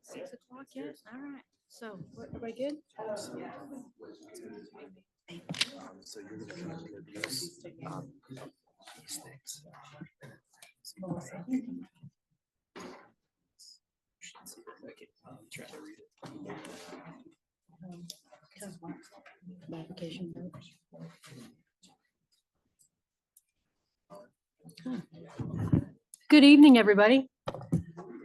6 o'clock yet? All right. So, everybody good? So you're going to try to introduce these things. Try to read it. Application notes. Good evening, everybody.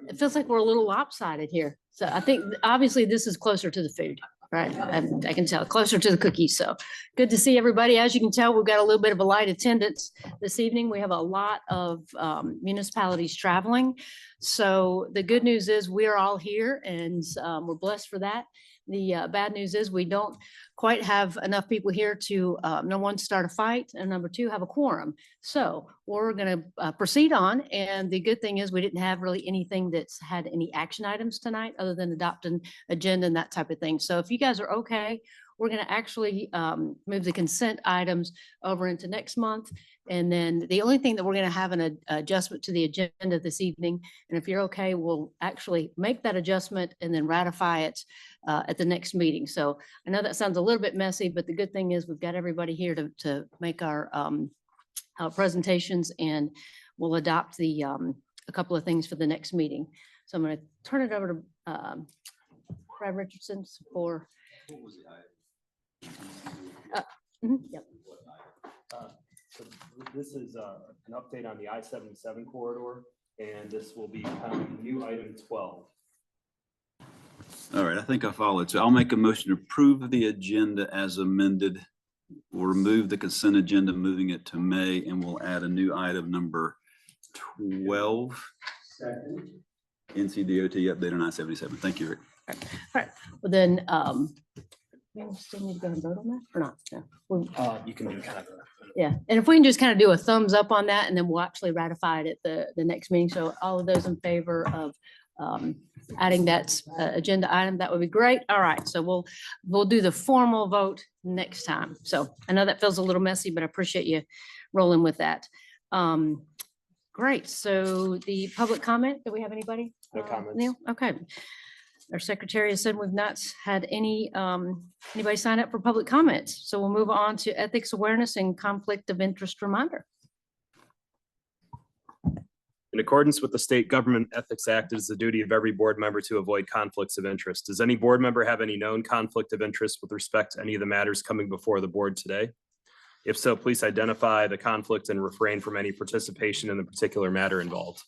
It feels like we're a little lopsided here. So I think obviously this is closer to the food, right? I can tell, closer to the cookies. So good to see everybody. As you can tell, we've got a little bit of a light attendance this evening. We have a lot of municipalities traveling. So the good news is we are all here and we're blessed for that. The bad news is we don't quite have enough people here to, number one, start a fight, and number two, have a quorum. So we're going to proceed on. And the good thing is we didn't have really anything that's had any action items tonight other than adopting agenda and that type of thing. So if you guys are okay, we're going to actually move the consent items over into next month. And then the only thing that we're going to have an adjustment to the agenda this evening. And if you're okay, we'll actually make that adjustment and then ratify it at the next meeting. So I know that sounds a little bit messy, but the good thing is we've got everybody here to make our presentations, and we'll adopt the a couple of things for the next meeting. So I'm going to turn it over to Brad Richardson for. What was the item? Yep. So this is an update on the I-77 corridor, and this will be kind of new item 12. All right, I think I followed. So I'll make a motion to approve the agenda as amended. We'll remove the consent agenda, moving it to May, and we'll add a new item number 12. Second. NCDOT update on I-77. Thank you, Rick. All right. Well, then we still need to go and vote on that or not? No. You can do kind of Yeah, and if we can just kind of do a thumbs up on that, and then we'll actually ratify it at the next meeting. So all of those in favor of adding that agenda item, that would be great. All right, so we'll do the formal vote next time. So I know that feels a little messy, but I appreciate you rolling with that. Great. So the public comment, do we have anybody? No comments. Neil? Okay. Our secretary has said we've not had anybody sign up for public comments. So we'll move on to ethics awareness and conflict of interest reminder. In accordance with the State Government Ethics Act, it is the duty of every board member to avoid conflicts of interest. Does any board member have any known conflict of interest with respect to any of the matters coming before the board today? If so, please identify the conflict and refrain from any participation in the particular matter involved.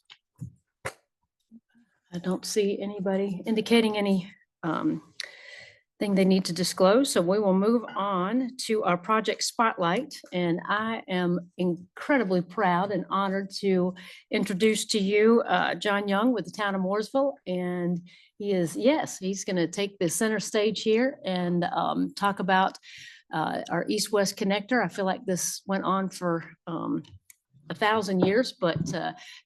I don't see anybody indicating any thing they need to disclose. So we will move on to our project spotlight. And I am incredibly proud and honored to introduce to you John Young with the town of Mooresville. And he is, yes, he's going to take the center stage here and talk about our East-West connector. I feel like this went on for 1,000 years, but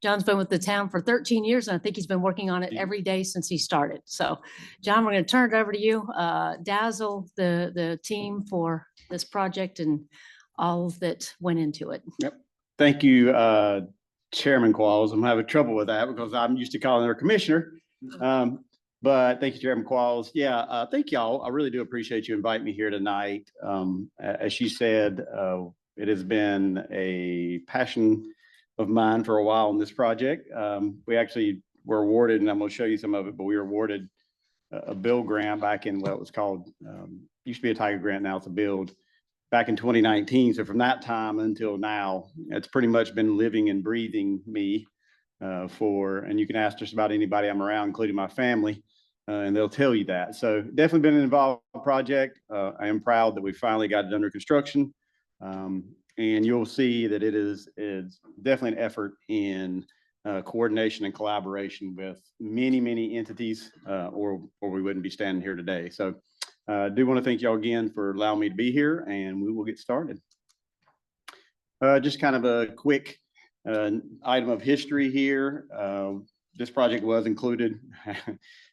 John's been with the town for 13 years, and I think he's been working on it every day since he started. So, John, we're going to turn it over to you. Dazzle the team for this project and all that went into it. Yep. Thank you, Chairman Qualls. I'm having trouble with that because I'm used to calling her commissioner. But thank you, Chairman Qualls. Yeah, thank y'all. I really do appreciate you inviting me here tonight. As she said, it has been a passion of mine for a while on this project. We actually were awarded, and I'm going to show you some of it, but we were awarded a build grant back in, well, it was called, used to be a Tiger grant, now it's a build, back in 2019. So from that time until now, it's pretty much been living and breathing me and you can ask just about anybody I'm around, including my family, and they'll tell you that. So definitely been involved in the project. I am proud that we finally got it under construction. And you'll see that it is definitely an effort in coordination and collaboration with many entities, or we wouldn't be standing here today. So I do want to thank y'all again for allowing me to be here, and we will get started. Just kind of a quick item of history here. This project was included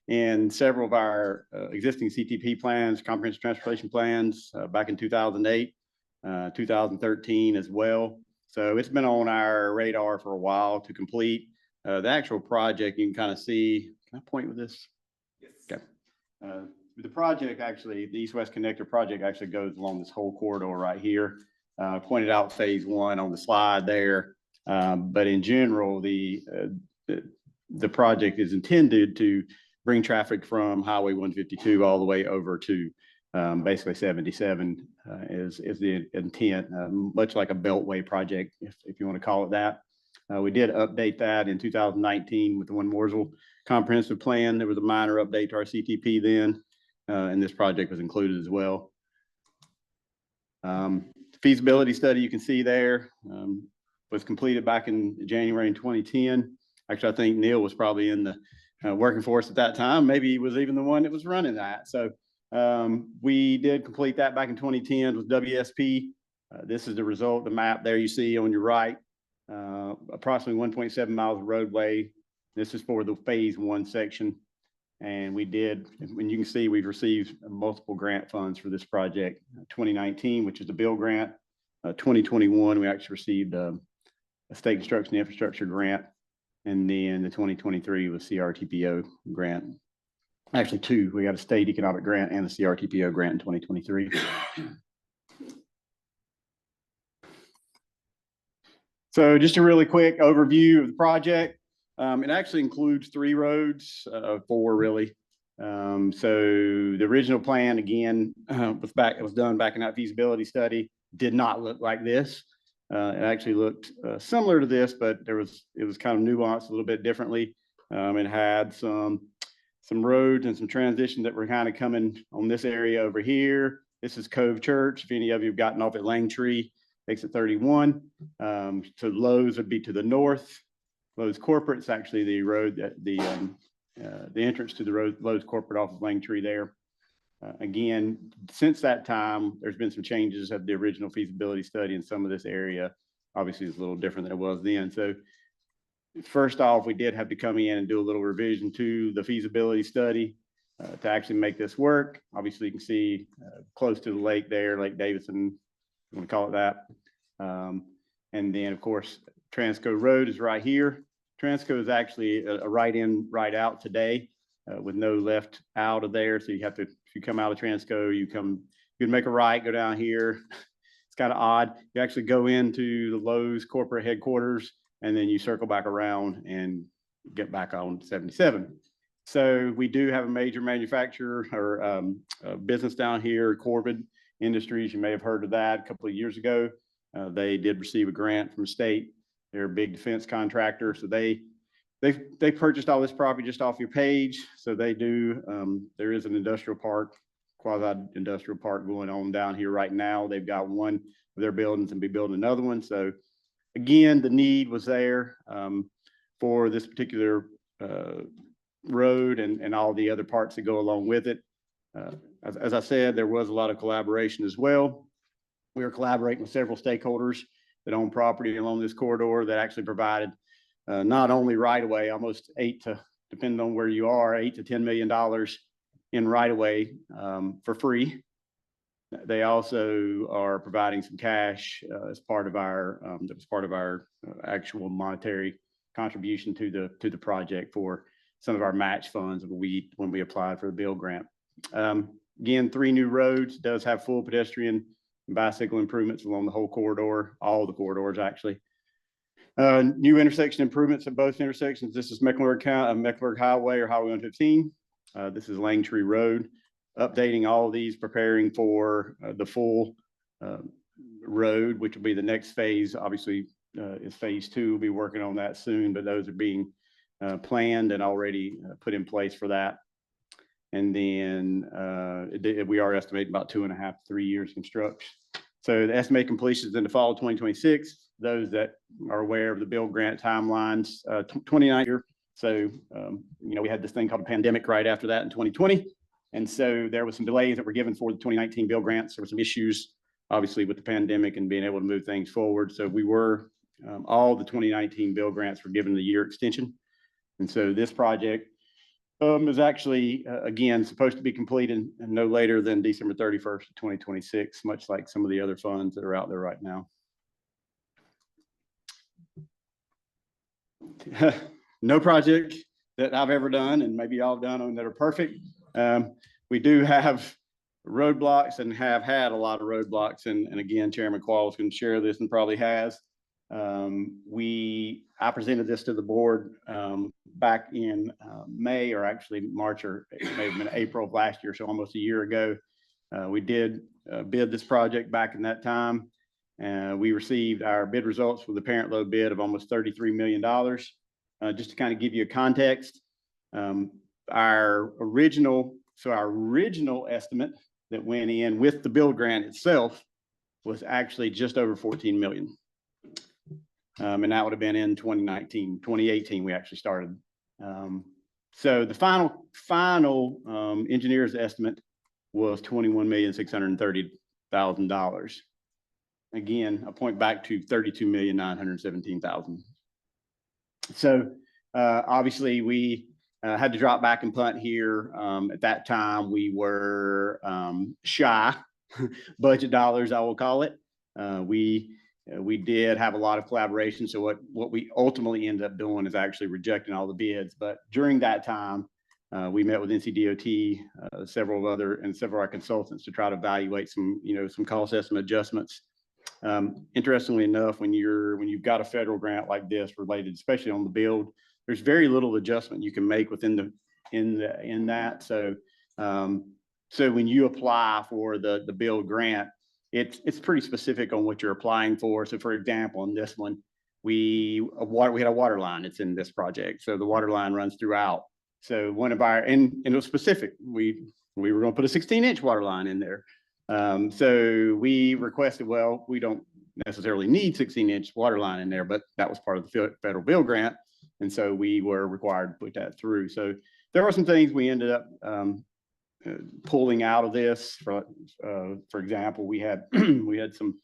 in several of our existing CTP plans, comprehensive transportation plans, back in 2008. 2013 as well. So it's been on our radar for a while to complete. The actual project, you can kind of see, can I point with this? Okay. The project actually, the East-West Connector project actually goes along this whole corridor right here. Pointed out phase one on the slide there. But in general, the project is intended to bring traffic from Highway 152 all the way over to basically 77 is the intent, much like a beltway project, if you want to call it that. We did update that in 2019 with the One Mooresville comprehensive plan. There was a minor update to our CTP then, and this project was included as well. Feasibility study you can see there was completed back in January in 2010. Actually, I think Neil was probably in the working force at that time. Maybe he was even the one that was running that. So we did complete that back in 2010 with WSP. This is the result, the map there you see on your right. Approximately 1.7 miles of roadway. This is for the phase one section. And we did, and you can see we've received multiple grant funds for this project. 2019, which is the bill grant. 2021, we actually received a state construction infrastructure grant. And then the 2023 was CRTPO grant. Actually two, we got a state economic grant and the CRTPO grant in 2023. So just a really quick overview of the project. It actually includes 3 roads, 4 really. So the original plan, again, was done back in that feasibility study, did not look like this. It actually looked similar to this, but it was kind of nuanced a little bit differently. It had some roads and some transitions that were kind of coming on this area over here. This is Cove Church. If any of you have gotten off at Langtree, exit 31. So Lowe's would be to the north. Lowe's Corporate's actually the road that the entrance to the road, Lowe's Corporate off of Langtree there. Again, since that time, there's been some changes of the original feasibility study, and some of this area obviously is a little different than it was then. So first off, we did have to come in and do a little revision to the feasibility study to actually make this work. Obviously, you can see close to the lake there, Lake Davidson, you want to call it that. And then, of course, Transco Road is right here. Transco is actually a right in, right out today with no left out of there. So you have to, if you come out of Transco, you can make a right, go down here. It's kind of odd. You actually go into the Lowe's corporate headquarters, and then you circle back around and get back on 77. So we do have a major manufacturer or business down here, Corbin Industries. You may have heard of that a couple of years ago. They did receive a grant from the state. They're a big defense contractor. So they purchased all this property just off your page. So they do, there is an industrial park, quasi-industrial park going on down here right now. They've got one of their buildings and be building another one. So again, the need was there for this particular road and all the other parts that go along with it. As I said, there was a lot of collaboration as well. We were collaborating with several stakeholders that own property along this corridor that actually provided not only right away, almost depending on where you are, $8 to $10 million in right away for free. They also are providing some cash as part of our that was part of our actual monetary contribution to the project for some of our match funds when we applied for the bill grant. Again, 3 new roads, does have full pedestrian and bicycle improvements along the whole corridor, all the corridors actually. New intersection improvements at both intersections. This is Mecklenburg Highway or Highway 115. This is Langtree Road. Updating all of these, preparing for the full road, which will be the next phase. Obviously, is phase 2. We'll be working on that soon, but those are being planned and already put in place for that. And then we are estimating about 2.5 to 3 years construction. So the estimated completion is in the fall of 2026. Those that are aware of the bill grant timelines, 29 year. So, we had this thing called a pandemic right after that in 2020. And so there was some delays that were given for the 2019 bill grants. There were some issues, obviously, with the pandemic and being able to move things forward. So we were, all the 2019 bill grants were given the year extension. And so this project is actually, again, supposed to be completed no later than December 31st, 2026, much like some of the other funds that are out there right now. No project that I've ever done, and maybe y'all have done them that are perfect. We do have roadblocks and have had a lot of roadblocks. And again, Chairman Qualls can share this and probably has. I presented this to the board back in May, or actually March, or it may have been April of last year, so almost a year ago. We did bid this project back in that time. We received our bid results with a parent load bid of almost $33 million. Just to kind of give you a context, our original estimate that went in with the build grant itself was actually just over 14 million. And that would have been in 2018, we actually started. So the final engineer's estimate was $21,630,000. Again, I point back to 32,917,000. So obviously we had to drop back and punt here. At that time, we were shy budget dollars, I will call it. We did have a lot of collaboration. So what we ultimately ended up doing is actually rejecting all the bids. But during that time, we met with NCDOT, several of our consultants to try to evaluate some cost estimate adjustments. Interestingly enough, when you've got a federal grant like this related, especially on the build, there's very little adjustment you can make within that. So when you apply for the build grant, it's pretty specific on what you're applying for. So for example, in this one, we had a water line that's in this project. So the water line runs throughout. So one of our, and it was specific, we were going to put a 16-inch water line in there. So we requested, well, we don't necessarily need 16-inch water line in there, but that was part of the federal bill grant. And so we were required to put that through. So there were some things we ended up pulling out of this. For example, we had some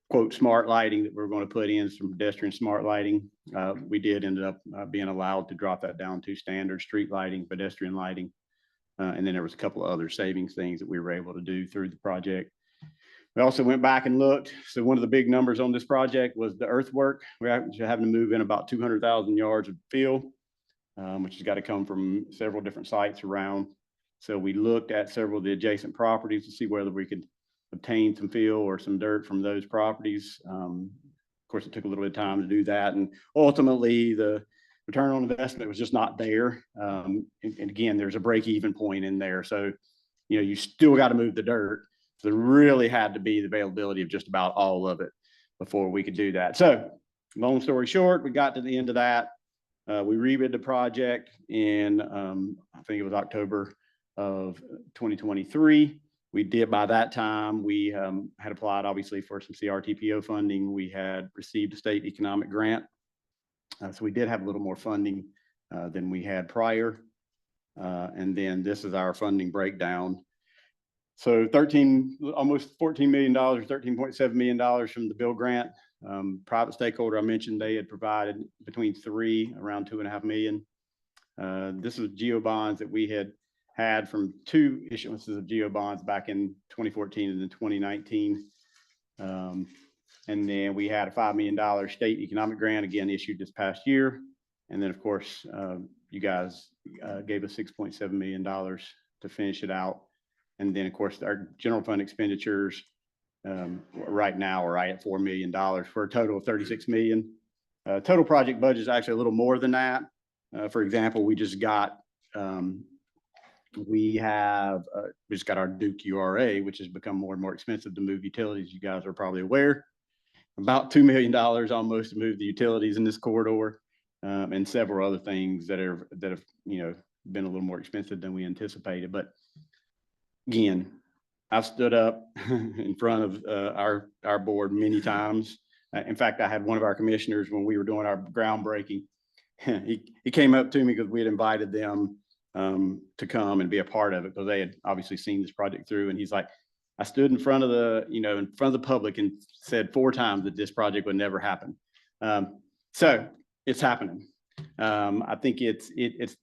quote smart lighting that we were going to put in, some pedestrian smart lighting. We did end up being allowed to drop that down to standard street lighting, pedestrian lighting. And then there was a couple of other savings things that we were able to do through the project. We also went back and looked. So one of the big numbers on this project was the earthwork. We're actually having to move in about 200,000 yards of fill, which has got to come from several different sites around. So we looked at several of the adjacent properties to see whether we could obtain some fill or some dirt from those properties. Of course, it took a little bit of time to do that. And ultimately, the return on investment was just not there. And again, there's a break-even point in there. So, you still got to move the dirt. So there really had to be the availability of just about all of it before we could do that. So long story short, we got to the end of that. We rebid the project in, I think it was October of 2023. We did, by that time, we had applied obviously for some CRTPO funding. We had received a state economic grant. So we did have a little more funding than we had prior. And then this is our funding breakdown. So almost $14 million, $13.7 million from the bill grant. Private stakeholder, I mentioned they had provided between around $2.5 million. This is GEO bonds that we had from two issuances of GEO bonds back in 2014 and in 2019. And then we had a $5 million state economic grant, again, issued this past year. And then, of course, you guys gave us $6.7 million to finish it out. And then, of course, our general fund expenditures right now are right at $4 million for a total of $36 million. Total project budget is actually a little more than that. For example, we just got our Duke URA, which has become more and more expensive to move utilities. You guys are probably aware. About $2 million almost to move the utilities in this corridor, and several other things that have been a little more expensive than we anticipated. But again, I've stood up in front of our board many times. In fact, I had one of our commissioners when we were doing our groundbreaking. He came up to me because we had invited them to come and be a part of it because they had obviously seen this project through. And he's like, I stood in front of the public and said 4 times that this project would never happen. So it's happening. I think it's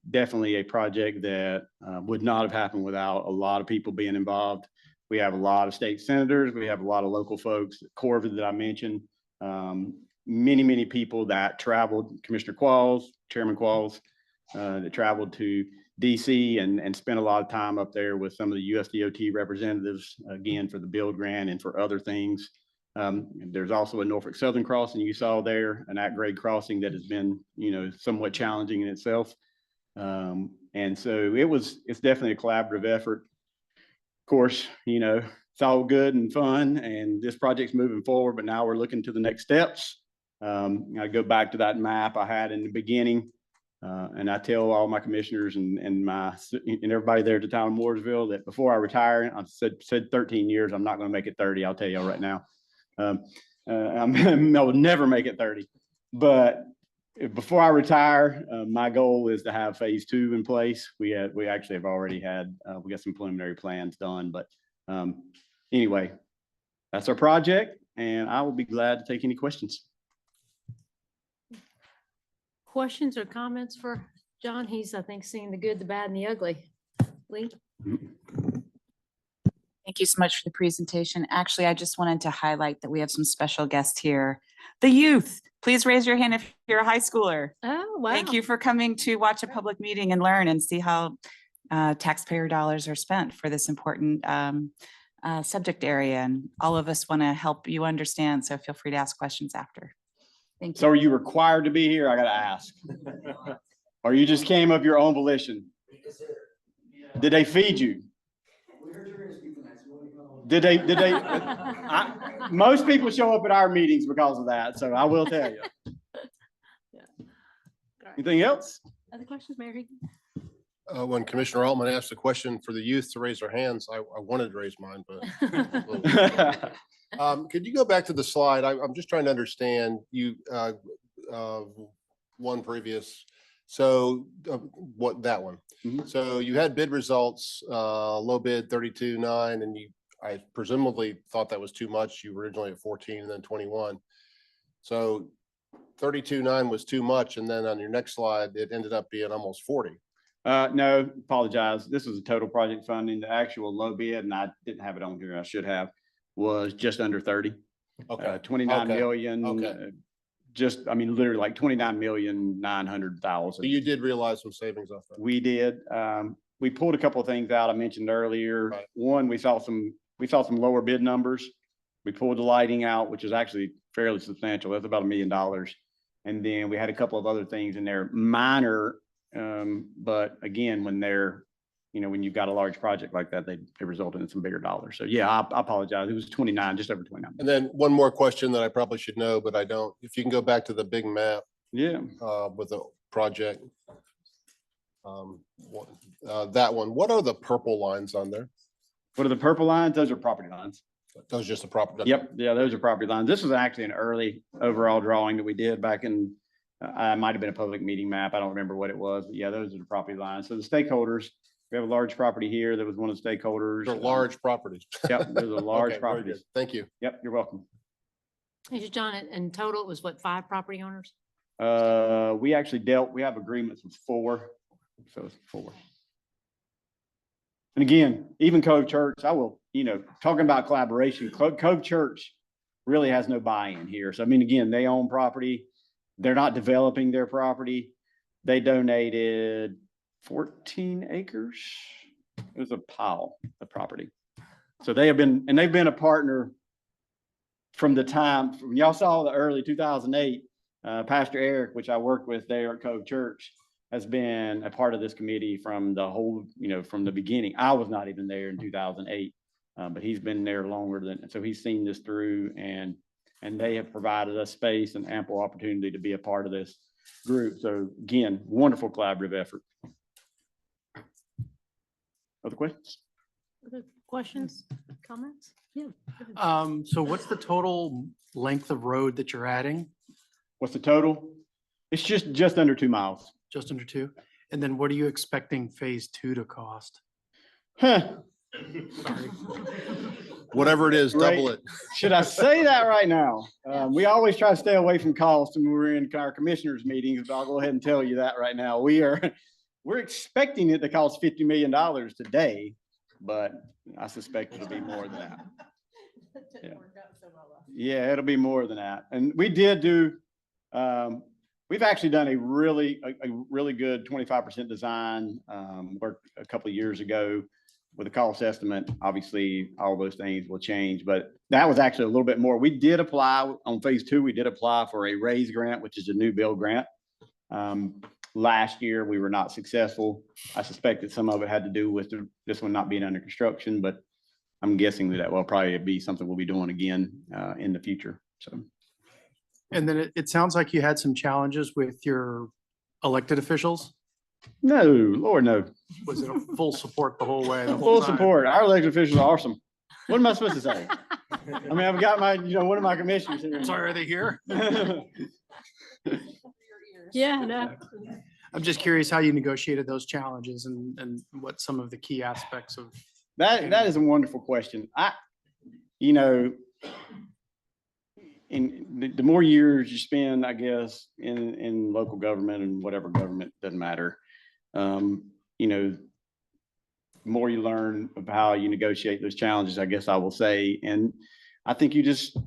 definitely a project that would not have happened without a lot of people being involved. We have a lot of state senators. We have a lot of local folks, Corvid that I mentioned, many people that traveled, Commissioner Qualls, Chairman Qualls, that traveled to DC and spent a lot of time up there with some of the USDOT representatives, again, for the build grant and for other things. There's also a Norfolk Southern crossing you saw there, an at-grade crossing that has been, somewhat challenging in itself. And so it's definitely a collaborative effort. Of course, it's all good and fun and this project's moving forward, but now we're looking to the next steps. I go back to that map I had in the beginning. And I tell all my commissioners and everybody there at the town of Mooresville that before I retire, I've said 13 years, I'm not going to make it 30. I'll tell y'all right now. I will never make it 30. But before I retire, my goal is to have phase 2 in place. We actually have already had, we got some preliminary plans done. But anyway, that's our project, and I will be glad to take any questions. Questions or comments for John? He's, I think, seeing the good, the bad, and the ugly. Lee? Thank you so much for the presentation. Actually, I just wanted to highlight that we have some special guests here. The youth, please raise your hand if you're a high schooler. Oh, wow. Thank you for coming to watch a public meeting and learn and see how taxpayer dollars are spent for this important subject area. And all of us want to help you understand, so feel free to ask questions after. Thank you. So are you required to be here? I got to ask. Or you just came of your own volition? Did they feed you? Did they? Most people show up at our meetings because of that. So I will tell you. Yeah. Anything else? Other questions, Mary? When Commissioner Altman asked a question for the youth to raise their hands, I wanted to raise mine, but. Could you go back to the slide? I'm just trying to understand you, one previous. So what that one? Mm-hmm. So you had bid results, low bid 32.9, and I presumably thought that was too much. You were originally at 14 and then 21. So 32.9 was too much. And then on your next slide, it ended up being almost 40. No, apologize. This was a total project funding. The actual low bid, and I didn't have it on here. I should have. Was just under 30. Okay. 29 Okay. million. Okay. Literally like 29,900,000. So you did realize some savings off that. We did. We pulled a couple of things out I mentioned earlier. Right. One, we saw some lower bid numbers. We pulled the lighting out, which is actually fairly substantial. That's about $1 million. And then we had a couple of other things in there, minor. But again, when you've got a large project like that, they result in some bigger dollars. So yeah, I apologize. It was 29, just over 29. And then one more question that I probably should know, but I don't. If you can go back to the big map. Yeah. With the project. That one. What are the purple lines on there? What are the purple lines? Those are property lines. Those are just the property. Yep. Yeah, those are property lines. This was actually an early overall drawing that we did back in, it might have been a public meeting map. I don't remember what it was, but yeah, those are the property lines. So the stakeholders, we have a large property here. That was one of the stakeholders. They're large properties. Yep, those are large Okay, very properties. good. Thank you. Yep, you're welcome. Hey, John, in total, it was what, 5 property owners? We actually we have agreements with 4. So it's 4. And again, even Cove Church, talking about collaboration, Cove Church really has no buy-in here. So, again, they own property. They're not developing their property. They donated 14 acres. It was a pile of property. So they've been a partner from the time, y'all saw the early 2008, Pastor Eric, which I worked with there at Cove Church, has been a part of this committee from the whole, from the beginning. I was not even there in 2008, but he's been there longer so he's seen this through, and they have provided us space and ample opportunity to be a part of this group. So again, wonderful collaborative effort. Other questions? Other questions, comments? Yeah. So what's the total length of road that you're adding? What's the total? It's just under 2 miles. Just under 2? And then what are you expecting phase 2 to cost? Huh. Whatever it is, double Right. it. Should I say that right now? We always try to stay away from cost when we're in our commissioners meetings, but I'll go ahead and tell you that right now. We're expecting it to cost $50 million today, but I suspect it'll be more than that. Yeah, it'll be more than that. And we did do, we've actually done a really good 25% design, work a couple of years ago with a cost estimate. Obviously, all those things will change, but that was actually a little bit more. We did apply on phase 2. We did apply for a RAISE grant, which is a new build grant. Last year, we were not successful. I suspect that some of it had to do with this one not being under construction, but I'm guessing that will probably be something we'll be doing again in the future. So. And then it sounds like you had some challenges with your elected officials. No, Lord, no. Was it a full support the whole way? the whole Full time? support. Our elected officials are awesome. What am I supposed to say? I mean, I've got my, one of my commissioners here. Sorry, are they here? Yeah, no. I'm just curious how you negotiated those challenges and what some of the key aspects of. That is a wonderful question. In the more years you spend, I guess, in local government and whatever government, doesn't matter. The more you learn of how you negotiate those challenges, I guess I will say. And I think you just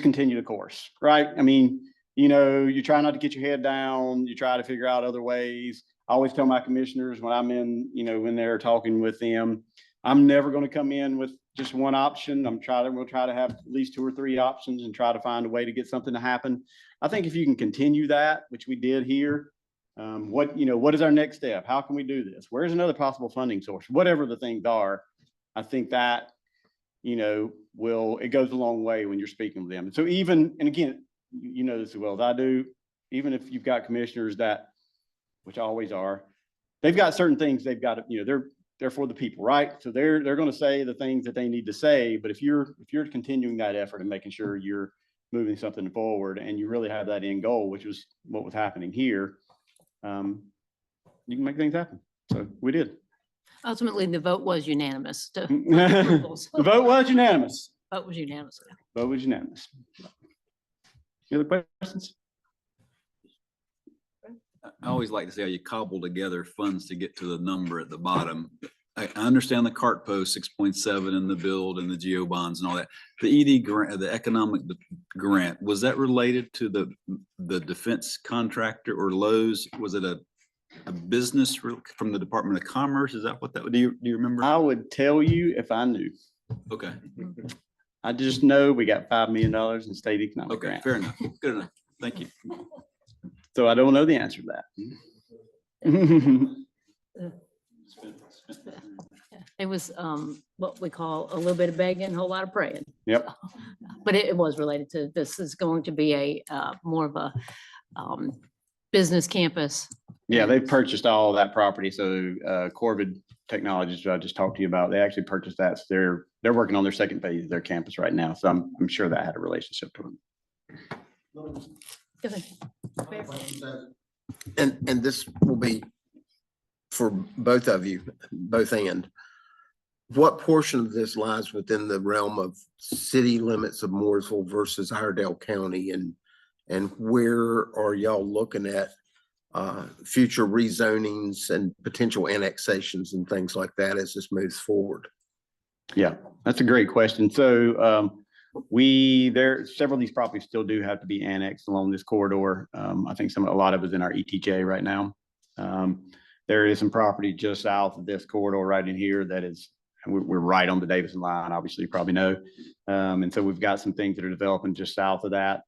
continue the course, right? I mean, you try not to get your head down. You try to figure out other ways. I always tell my commissioners when I'm when they're talking with them, I'm never going to come in with just one option. We'll try to have at least 2 or 3 options and try to find a way to get something to happen. I think if you can continue that, which we did here, what is our next step? How can we do this? Where's another possible funding source? Whatever the things are, I think that, it goes a long way when you're speaking with them. And so and again, you know this as well as I do, even if you've got commissioners which always are, they've got certain things they've got to, they're for the people, right? So they're going to say the things that they need to say. But if you're continuing that effort and making sure you're moving something forward and you really have that end goal, which was what was happening here, you can make things happen. So we did. Ultimately, the vote was unanimous. The vote was unanimous. Vote was unanimous. Vote was unanimous. Any other questions? I always like to see how you cobble together funds to get to the number at the bottom. I understand the CRTPO 6.7 and the build and the geo bonds and all that. The ED grant, the economic grant, was that related to the defense contractor or Lowe's? Was it a business from the Department of Commerce? Is that what that would? Do you remember? I would tell you if I knew. Okay. I just know we got $5 million in state economic Okay. grant. Fair enough. Good enough. Thank you. So I don't know the answer to that. It was what we call a little bit of begging, a whole lot of praying. Yep. But it was related to, this is going to be a more of a business campus. Yeah, they purchased all that property. So Corvid Technologies, I just talked to you about, they actually purchased that. So they're working on their second phase of their campus right now. So I'm sure that had a relationship to them. Go ahead. And this will be for both of you, both and. What portion of this lies within the realm of city limits of Mooresville versus Iredell County, and where are y'all looking at future rezonings and potential annexations and things like that as this moves forward? Yeah, that's a great question. So several of these properties still do have to be annexed along this corridor. I think a lot of it is in our ETJ right now. There is some property just south of this corridor right in here that is, we're right on the Davison line, obviously you probably know. And so we've got some things that are developing just south of that.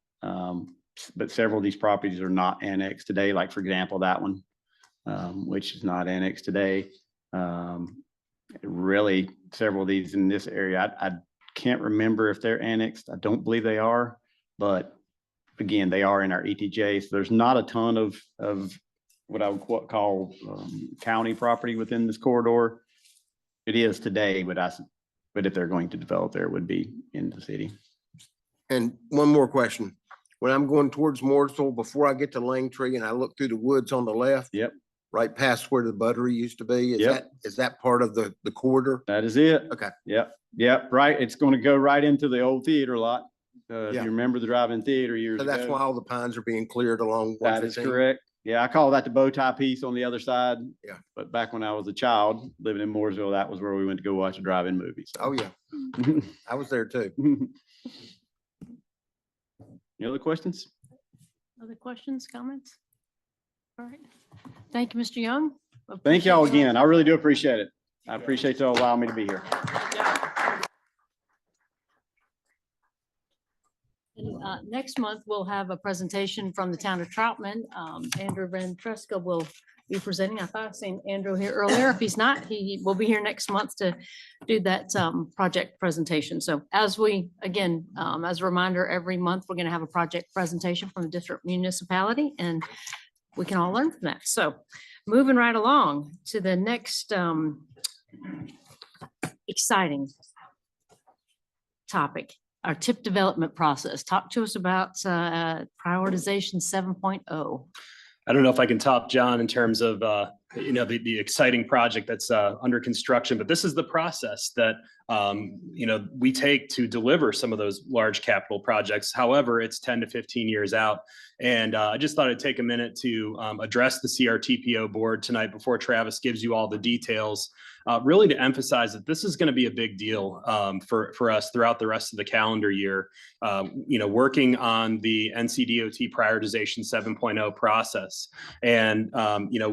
But several of these properties are not annexed today. Like for example, that one, which is not annexed today. Really several of these in this area, I can't remember if they're annexed. I don't believe they are, but again, they are in our ETJ. So there's not a ton of what I would call county property within this corridor. It is today, but if they're going to develop there, it would be in the city. And one more question. When I'm going towards Mooresville, before I get to Langtree and I look through the woods on the left, Yep. right past where the buttery used to be, Yep. is that part of the corridor? That is it. Okay. Yep. Right. It's going to go right into the old theater lot. If Yeah. you remember the drive-in theater years So ago. that's why all the pines are being cleared along. That is 115? correct. Yeah, I call that the bow tie piece on the other side. Yeah. But back when I was a child living in Mooresville, that was where we went to go watch a drive-in movie. Oh, yeah. I was there too. Any other questions? Other questions, comments? All right. Thank you, Mr. Young. Thank y'all Appreciate again. I really do appreciate it. I appreciate y'all allowing me to be here. And, next month, we'll have a presentation from the town of Troutman. Andrew Van Tresca will be presenting. I thought I seen Andrew here earlier. If he's not, he will be here next month to do that project presentation. So as we, again, as a reminder, every month, we're going to have a project presentation from a different municipality, and we can all learn from that. So moving right along to the next exciting topic. Our tip development process. Talk to us about prioritization 7.0. I don't know if I can top John in terms of, the exciting project that's under construction, but this is the process that, we take to deliver some of those large capital projects. However, it's 10 to 15 years out. And I just thought I'd take a minute to address the CRTPO board tonight before Travis gives you all the details, really to emphasize that this is going to be a big deal for us throughout the rest of the calendar year, working on the NCDOT prioritization 7.0 process. And,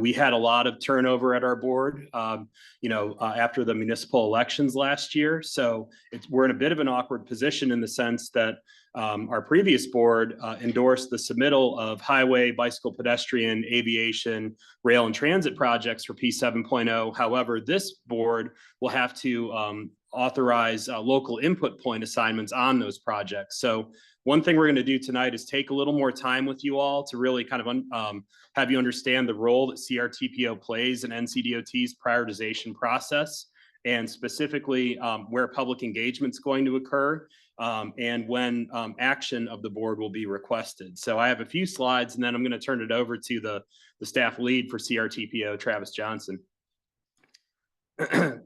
we had a lot of turnover at our board, after the municipal elections last year. So we're in a bit of an awkward position in the sense that our previous board endorsed the submittal of highway, bicycle, pedestrian, aviation, rail, and transit projects for P 7.0. However, this board will have to authorize local input point assignments on those projects. So one thing we're going to do tonight is take a little more time with you all to really kind of have you understand the role that CRTPO plays in NCDOT's prioritization process, and specifically where public engagement is going to occur, and when action of the board will be requested. So I have a few slides, and then I'm going to turn it over to the staff lead for CRTPO, Travis Johnson.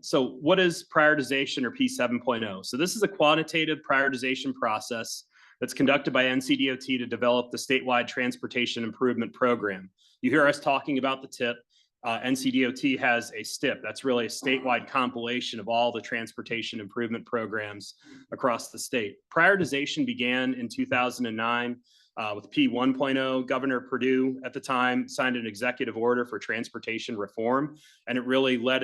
So what is prioritization, or P 7.0? So this is a quantitative prioritization process that's conducted by NCDOT to develop the statewide transportation improvement program. You hear us talking about the TIP. NCDOT has a STIP. That's really a statewide compilation of all the transportation improvement programs across the state. Prioritization began in 2009 with P 1.0. Governor Perdue at the time signed an executive order for transportation reform, and it really led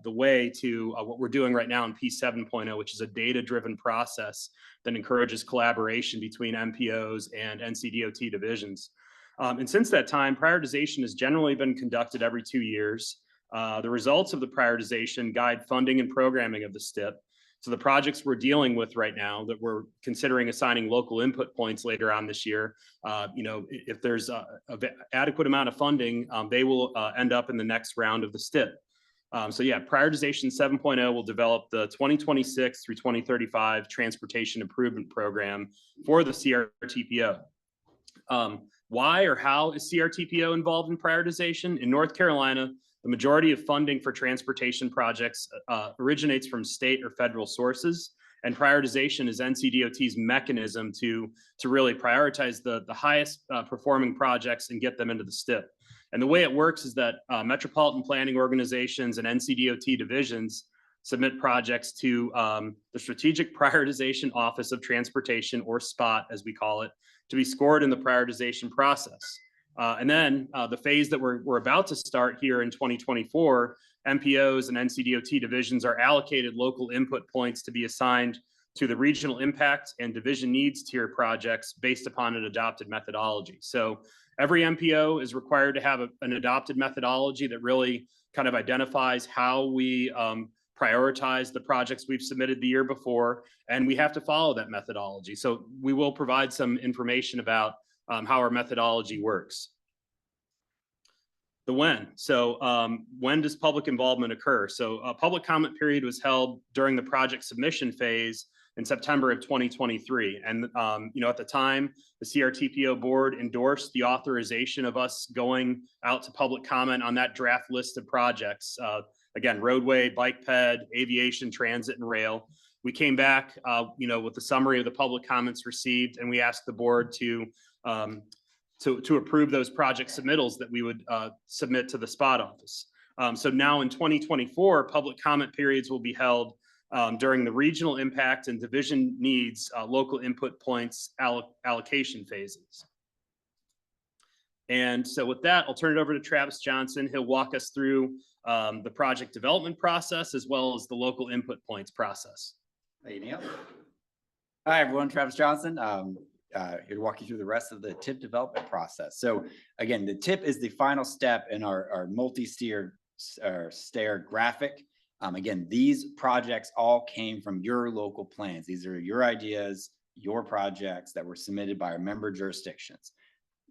the way to what we're doing right now in P 7.0, which is a data-driven process that encourages collaboration between MPOs and NCDOT divisions. And since that time, prioritization has generally been conducted every 2 years. The results of the prioritization guide funding and programming of the STIP. So the projects we're dealing with right now that we're considering assigning local input points later on this year, if there's an adequate amount of funding, they will end up in the next round of the STIP. Prioritization 7.0 will develop the 2026 through 2035 Transportation Improvement Program for the CRTPO. Why or how is CRTPO involved in prioritization? In North Carolina, the majority of funding for transportation projects originates from state or federal sources, and prioritization is NCDOT's mechanism to really prioritize the highest performing projects and get them into the STIP. And the way it works is that metropolitan planning organizations and NCDOT divisions submit projects to the Strategic Prioritization Office of Transportation, or SPOT as we call it, to be scored in the prioritization process. And then the phase that we're about to start here in 2024, MPOs and NCDOT divisions are allocated local input points to be assigned to the regional impact and division needs tier projects based upon an adopted methodology. So every MPO is required to have an adopted methodology that really kind of identifies how we prioritize the projects we've submitted the year before, and we have to follow that methodology. So we will provide some information about how our methodology works. The when. So when does public involvement occur? So a public comment period was held during the project submission phase in September of 2023. And at the time, the CRTPO board endorsed the authorization of us going out to public comment on that draft list of projects. Again, roadway, bike ped, aviation, transit, and rail. We came back, with the summary of the public comments received, and we asked the board to to approve those project submittals that we would submit to the spot office. So now in 2024, public comment periods will be held during the regional impact and division needs local input points allocation phases. And so with that, I'll turn it over to Travis Johnson. He'll walk us through the project development process as well as the local input points process. Hey, Neil. Hi, everyone. Travis Johnson. Here to walk you through the rest of the TIP development process. So again, the TIP is the final step in our multi-stair graphic. Again, these projects all came from your local plans. These are your ideas, your projects that were submitted by our member jurisdictions.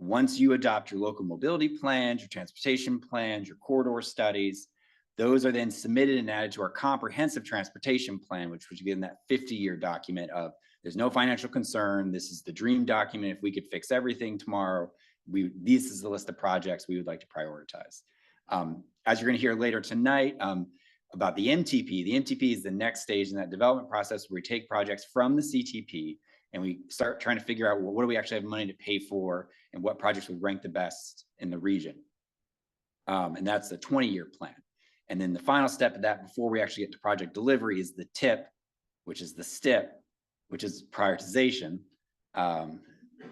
Once you adopt your local mobility plans, your transportation plans, your corridor studies, those are then submitted and added to our comprehensive transportation plan, which was again that 50-year document of there's no financial concern. This is the dream document. If we could fix everything tomorrow, this is the list of projects we would like to prioritize. As you're going to hear later tonight about the MTP. The MTP is the next stage in that development process where we take projects from the CTP and we start trying to figure out, well, what do we actually have money to pay for and what projects would rank the best in the region. And that's the 20-year plan. And then the final step of that before we actually get to project delivery is the TIP, which is the STIP, which is prioritization.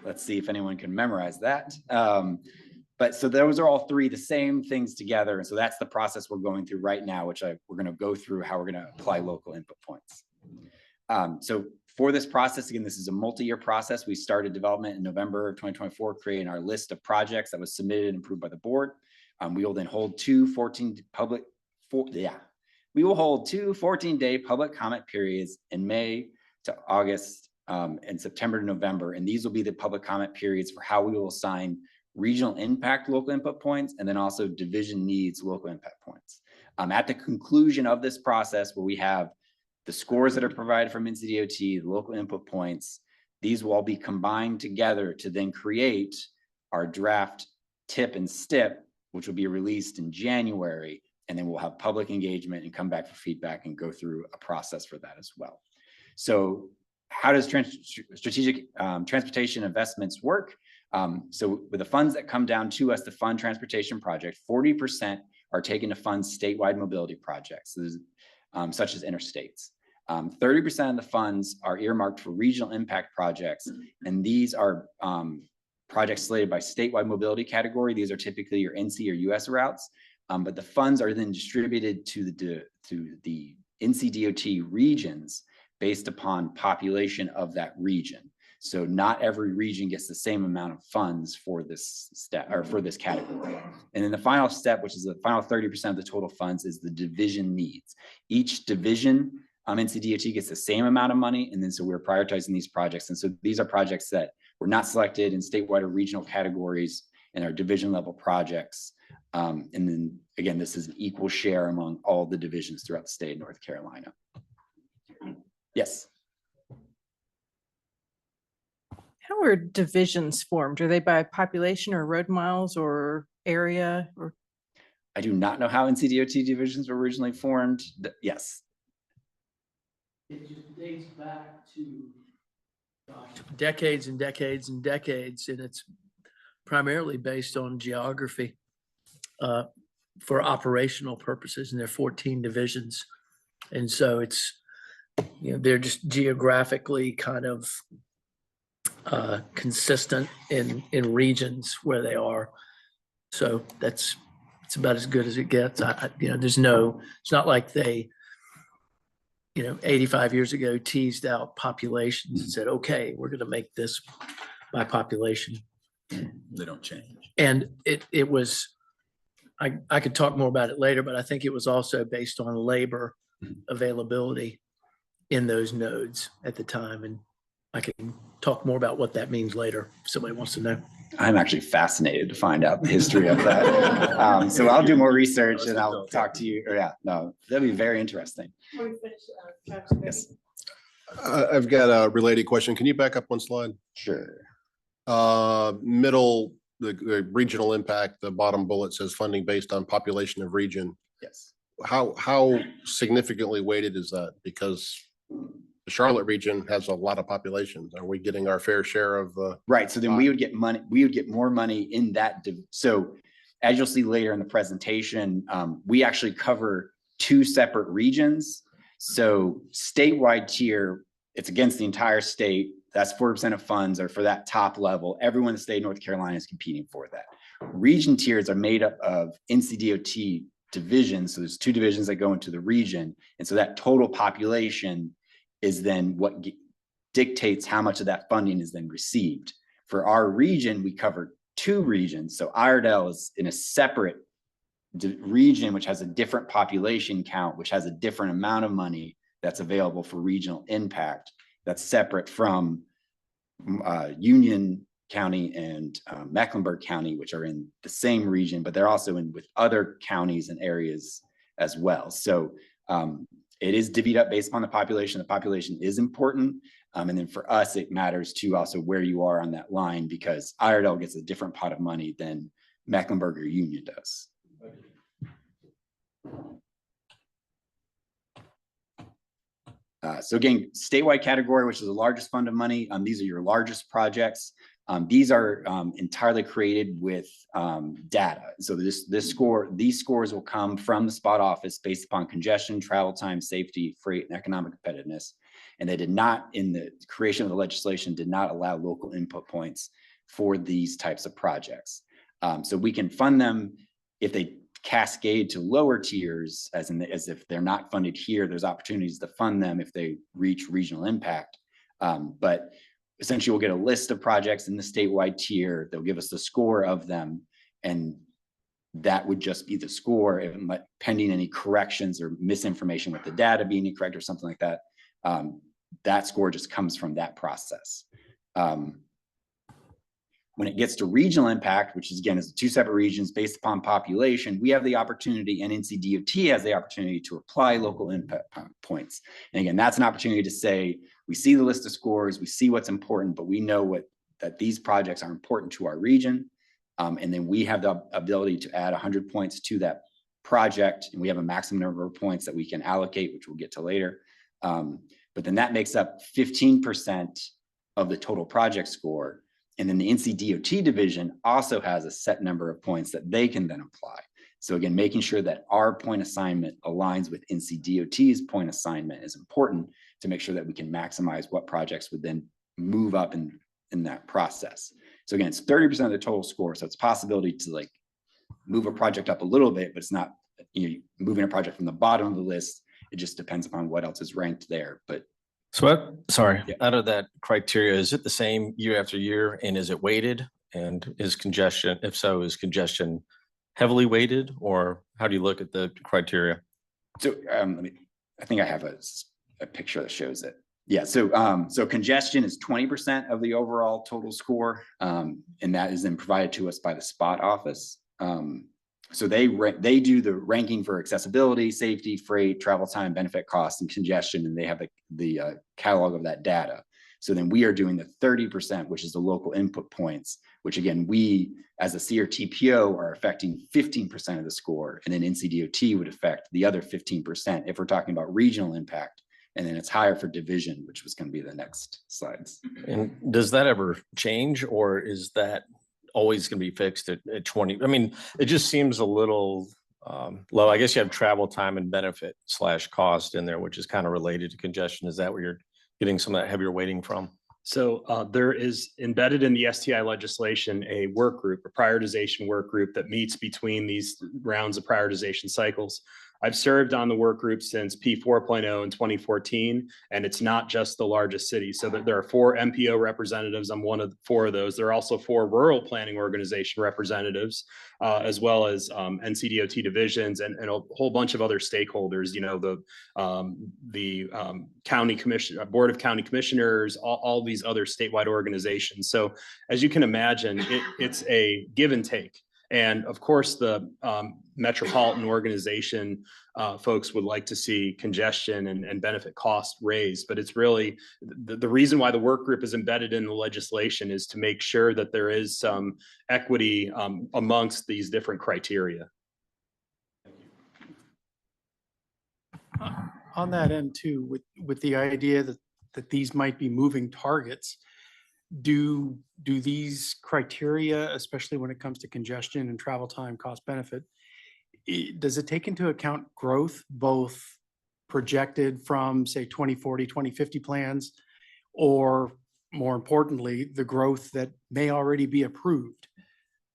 Let's see if anyone can memorize that. But so those are all three the same things together. And so that's the process we're going through right now, which we're going to go through how we're going to apply local input points. So for this process, again, this is a multi-year process. We started development in November of 2024, creating our list of projects that was submitted and approved by the board. We will then hold we will hold two 14-day public comment periods in May to August and September to November. And these will be the public comment periods for how we will assign regional impact local input points and then also division needs local impact points. At the conclusion of this process where we have the scores that are provided from NCDOT, the local input points, these will all be combined together to then create our draft TIP and STIP, which will be released in January. And then we'll have public engagement and come back for feedback and go through a process for that as well. So how does strategic transportation investments work? So with the funds that come down to us to fund transportation projects, 40% are taken to fund statewide mobility projects, such as interstates. 30% of the funds are earmarked for regional impact projects. And these are projects slated by statewide mobility category. These are typically your NC or US routes. But the funds are then distributed to the NCDOT regions based upon population of that region. So not every region gets the same amount of funds for this step or for this category. And then the final step, which is the final 30% of the total funds, is the division needs. Each division NCDOT gets the same amount of money. And then so we're prioritizing these projects. And so these are projects that were not selected in statewide or regional categories and our division level projects. And then again, this is an equal share among all the divisions throughout the state of North Carolina. Yes. How are divisions formed? Are they by population or road miles or area? Or I do not know how NCDOT divisions were originally formed. Yes. It just dates back to decades and decades and decades, and it's primarily based on geography for operational purposes, and there are 14 divisions. And so it's, they're just geographically kind of consistent in regions where they are. So it's about as good as it gets. It's not like they, 85 years ago teased out populations and said, okay, we're going to make this by population. They don't change. And it was, I could talk more about it later, but I think it was also based on labor availability in those nodes at the time. And I can talk more about what that means later if somebody wants to know. I'm actually fascinated to find out the history of that. So I'll do more research and I'll talk to you. That'd be very interesting. Yes. I've got a related question. Can you back up one slide? Sure. Middle, the regional impact, the bottom bullet says funding based on population of region. Yes. How significantly weighted is that? Because the Charlotte region has a lot of populations. Are we getting our fair share of the? Right, so then we would get money, we would get more money in that. So as you'll see later in the presentation, we actually cover 2 separate regions. So statewide tier, it's against the entire state. That's 4% of funds are for that top level. Everyone in the state of North Carolina is competing for that. Region tiers are made up of NCDOT divisions. So there's 2 divisions that go into the region. And so that total population is then what dictates how much of that funding is then received. For our region, we cover 2 regions. So Iredell is in a separate region, which has a different population count, which has a different amount of money that's available for regional impact. That's separate from Union County and Mecklenburg County, which are in the same region, but they're also in with other counties and areas as well. So it is divvied up based upon the population. The population is important. And then for us, it matters too also where you are on that line, because Iredell gets a different pot of money than Mecklenburg or Union does. So again, statewide category, which is the largest fund of money. These are your largest projects. These are entirely created with data. So these scores will come from the spot office based upon congestion, travel time, safety, freight, and economic competitiveness. And they did not, in the creation of the legislation, did not allow local input points for these types of projects. So we can fund them if they cascade to lower tiers, as if they're not funded here, there's opportunities to fund them if they reach regional impact. But essentially we'll get a list of projects in the statewide tier. They'll give us the score of them, and that would just be the score, pending any corrections or misinformation with the data being incorrect or something like that. That score just comes from that process. When it gets to regional impact, which is again is 2 separate regions based upon population, we have the opportunity, and NCDOT has the opportunity to apply local impact points. And again, that's an opportunity to say, we see the list of scores, we see what's important, but we know that these projects are important to our region. And then we have the ability to add 100 points to that project. And we have a maximum number of points that we can allocate, which we'll get to later. But then that makes up 15% of the total project score. And then the NCDOT division also has a set number of points that they can then apply. So again, making sure that our point assignment aligns with NCDOT's point assignment is important to make sure that we can maximize what projects would then move up in that process. So again, it's 30% of the total score. So it's a possibility to like move a project up a little bit, but it's not moving a project from the bottom of the list. It just depends upon what else is ranked there. But out of that criteria, is it the same year after year, and is it weighted? And is congestion, if so, is congestion heavily weighted, or how do you look at the criteria? So I think I have a picture that shows it. Yeah, so congestion is 20% of the overall total score, and that is then provided to us by the spot office. So they do the ranking for accessibility, safety, freight, travel time, benefit costs, and congestion, and they have the catalog of that data. So then we are doing the 30%, which is the local input points, which again, we as a CRTPO are affecting 15% of the score, and then NCDOT would affect the other 15% if we're talking about regional impact. And then it's higher for division, which was going to be the next slides. And does that ever change, or is that always going to be fixed at 20? I mean, it just seems a little low. I guess you have travel time and benefit / cost in there, which is kind of related to congestion. Is that where you're getting some of that heavier weighting from? So there is embedded in the STI legislation a work group, a prioritization work group that meets between these rounds of prioritization cycles. I've served on the work group since P4.0 in 2014, and it's not just the largest city. So there are 4 MPO representatives. I'm one of 4 of those. There are also 4 rural planning organization representatives, as well as NCDOT divisions and a whole bunch of other stakeholders. You know, the county commission, board of county commissioners, all these other statewide organizations. So as you can imagine, it's a give and take. And of course, the metropolitan organization folks would like to see congestion and benefit cost raised. But it's really the reason why the work group is embedded in the legislation is to make sure that there is some equity amongst these different criteria. On that end too, with the idea that that these might be moving targets. Do these criteria, especially when it comes to congestion and travel time, cost benefit, does it take into account growth, both projected from, say, 2040, 2050 plans, or more importantly, the growth that may already be approved?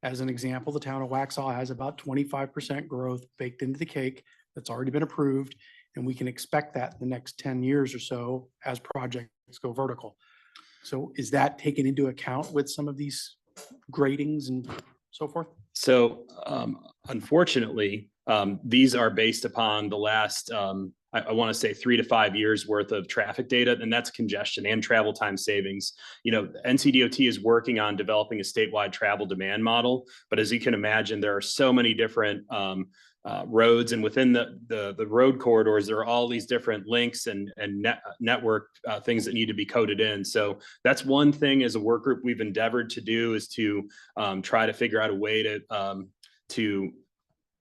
As an example, the town of Waxhaw has about 25% growth baked into the cake that's already been approved, and we can expect that in the next 10 years or so as projects go vertical. So is that taken into account with some of these gradings and so forth? So unfortunately, these are based upon the last, I want to say 3 to 5 years worth of traffic data, and that's congestion and travel time savings. You know, NCDOT is working on developing a statewide travel demand model, but as you can imagine, there are so many different roads, and within the road corridors, there are all these different links and network things that need to be coded in. So that's one thing as a work group we've endeavored to do, is to try to figure out a way to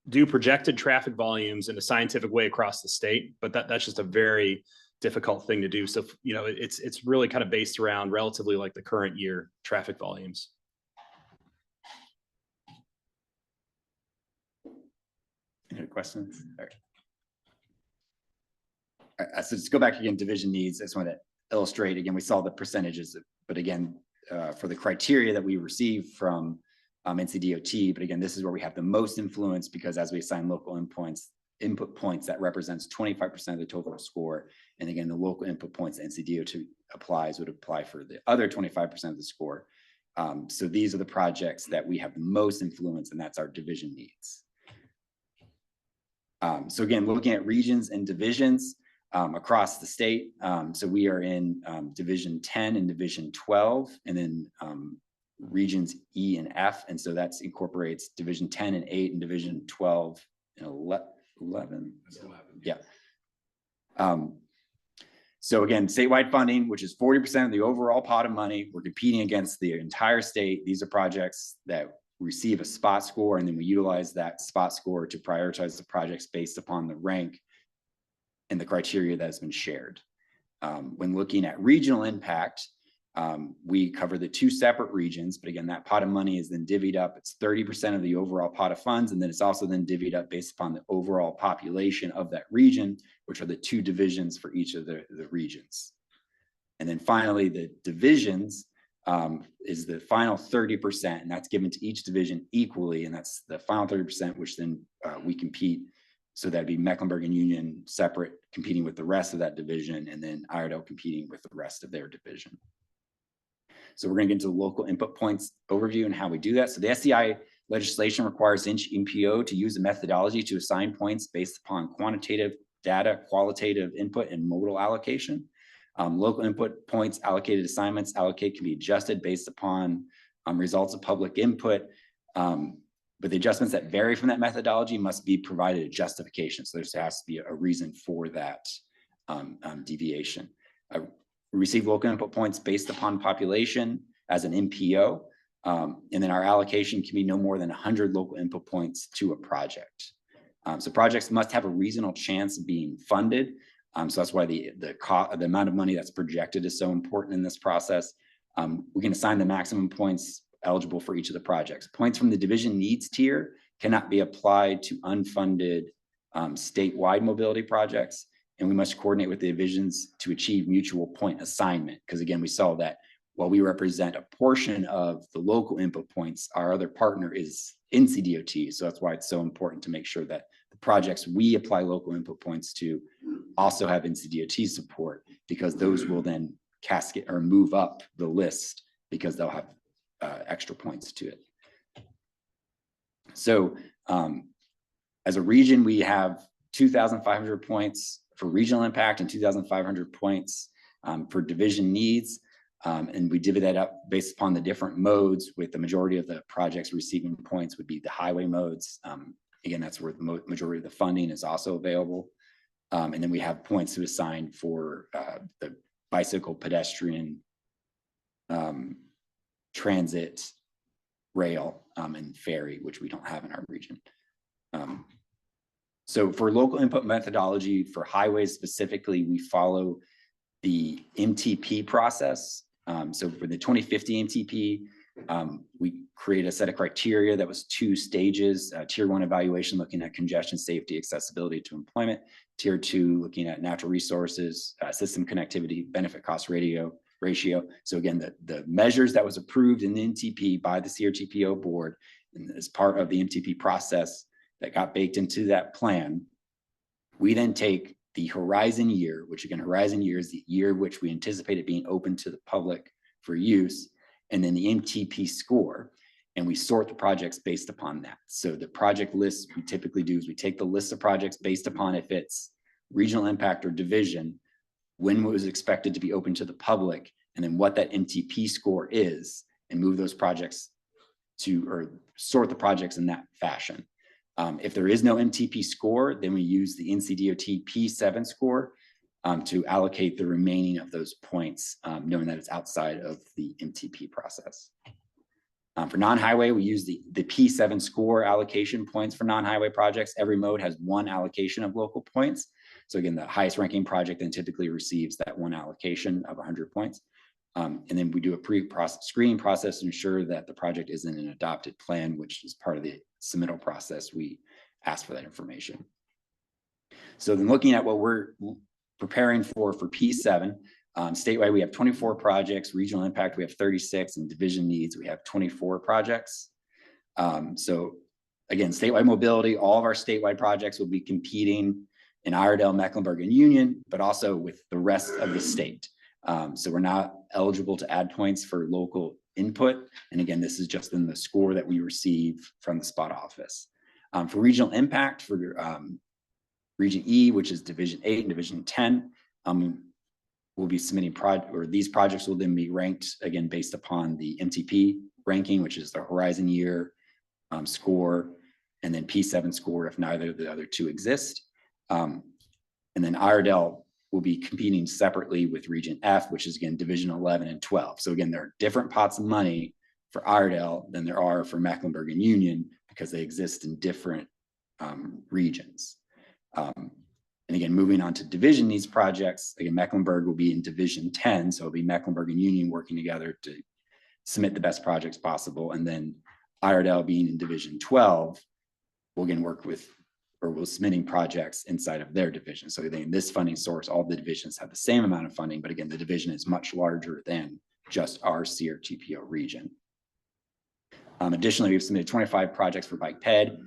do projected traffic volumes in a scientific way across the state, but that's just a very difficult thing to do. So, you know, it's really kind of based around relatively like the current year traffic volumes. Any questions? All right. So just go back again, division needs. I just want to illustrate again, we saw the percentages, but again, for the criteria that we received from NCDOT, but again, this is where we have the most influence, because as we assign local input points, that represents 25% of the total score. And again, the local input points that NCDOT applies would apply for the other 25% of the score. So these are the projects that we have the most influence, and that's our division needs. So again, looking at regions and divisions across the state. So we are in Division 10 and Division 12, and then regions E and F. And so that incorporates Division 10 and 8 and Division 12 and 11. Yeah. So again, statewide funding, which is 40% of the overall pot of money. We're competing against the entire state. These are projects that receive a spot score, and then we utilize that spot score to prioritize the projects based upon the rank and the criteria that has been shared. When looking at regional impact, we cover the 2 separate regions, but again, that pot of money is then divvied up. It's 30% of the overall pot of funds, and then it's also then divvied up based upon the overall population of that region, which are the 2 divisions for each of the regions. And then finally, the divisions is the final 30%, and that's given to each division equally, and that's the final 30%, which then we compete. So that'd be Mecklenburg and Union separate, competing with the rest of that division, and then Iredell competing with the rest of their division. So we're going to get into the local input points overview and how we do that. So the SCI legislation requires NCDOT to use a methodology to assign points based upon quantitative data, qualitative input, and modal allocation. Local input points allocated assignments can be adjusted based upon results of public input. But the adjustments that vary from that methodology must be provided a justification. So there has to be a reason for that deviation. We receive local input points based upon population as an MPO. And then our allocation can be no more than 100 local input points to a project. So projects must have a reasonable chance of being funded. So that's why the amount of money that's projected is so important in this process. We can assign the maximum points eligible for each of the projects. Points from the division needs tier cannot be applied to unfunded statewide mobility projects. And we must coordinate with the divisions to achieve mutual point assignment. Because again, we saw that while we represent a portion of the local input points, our other partner is NCDOT. So that's why it's so important to make sure that the projects we apply local input points to also have NCDOT support, because those will then cascade or move up the list because they'll have extra points to it. So as a region, we have 2,500 points for regional impact and 2,500 points for division needs. And we divvy that up based upon the different modes, with the majority of the projects receiving points would be the highway modes. Again, that's where the majority of the funding is also available. And then we have points to assign for the bicycle, pedestrian, transit, rail, and ferry, which we don't have in our region. So for local input methodology for highways specifically, we follow the MTP process. So for the 2050 MTP, we created a set of criteria that was 2 stages, tier 1 evaluation looking at congestion, safety, accessibility to employment, tier 2 looking at natural resources, system connectivity, benefit cost ratio. So again, the measures that was approved in the MTP by the CRTPO board and as part of the MTP process that got baked into that plan, we then take the horizon year, which again, horizon year is the year which we anticipate it being open to the public for use, and then the MTP score, and we sort the projects based upon that. So the project list we typically do is we take the list of projects based upon if it's regional impact or division, when it was expected to be open to the public, and then what that MTP score is, and move those projects to, or sort the projects in that fashion. If there is no MTP score, then we use the NCDOT P7 score to allocate the remaining of those points, knowing that it's outside of the MTP process. For non-highway, we use the P7 score allocation points for non-highway projects. Every mode has 1 allocation of local points. So again, the highest ranking project then typically receives that 1 allocation of 100 points. And then we do a pre-process screening process to ensure that the project is in an adopted plan, which is part of the submittal process. We ask for that information. So then looking at what we're preparing for P7, statewide, we have 24 projects, regional impact, we have 36, and division needs, we have 24 projects. So again, statewide mobility, all of our statewide projects will be competing in Iredell, Mecklenburg, and Union, but also with the rest of the state. So we're not eligible to add points for local input. And again, this is just in the score that we receive from the spot office. For regional impact, for Region E, which is Division 8 and Division 10, we'll be submitting these projects will then be ranked again based upon the MTP ranking, which is the horizon year score, and then P7 score if neither of the other 2 exist. And then Iredell will be competing separately with Region F, which is again Division 11 and 12. So again, there are different pots of money for Iredell than there are for Mecklenburg and Union because they exist in different regions. And again, moving on to division needs projects, again, Mecklenburg will be in Division 10, so it'll be Mecklenburg and Union working together to submit the best projects possible. And then Iredell being in Division 12, we'll again work with, or we're submitting projects inside of their division. So in this funding source, all the divisions have the same amount of funding, but again, the division is much larger than just our CRTPO region. Additionally, we've submitted 25 projects for bike ped,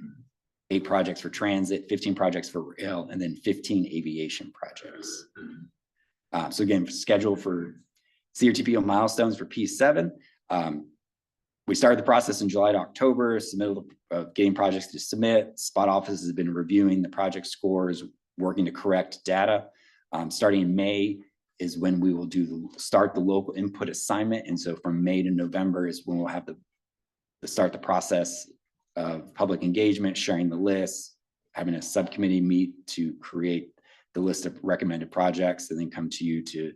8 projects for transit, 15 projects for rail, and then 15 aviation projects. So again, schedule for CRTPO milestones for P7. We started the process in July to October, submittal of getting projects to submit. Spot office has been reviewing the project scores, working to correct data. Starting in May is when we will start the local input assignment. And so from May to November is when we'll have start the process of public engagement, sharing the list, having a subcommittee meet to create the list of recommended projects, and then come to you to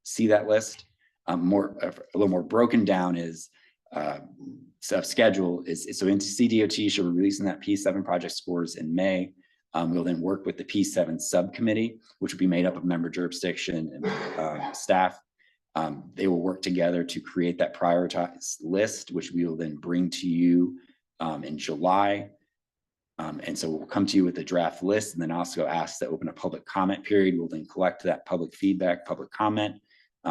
see that list. A little more broken down is schedule is so into CDOT should be releasing that P7 project scores in May. We'll then work with the P7 subcommittee, which will be made up of member jurisdiction and staff. They will work together to create that prioritized list, which we will then bring to you in July. And so we'll come to you with a draft list and then also ask to open a public comment period. We'll then collect that public feedback, public comment,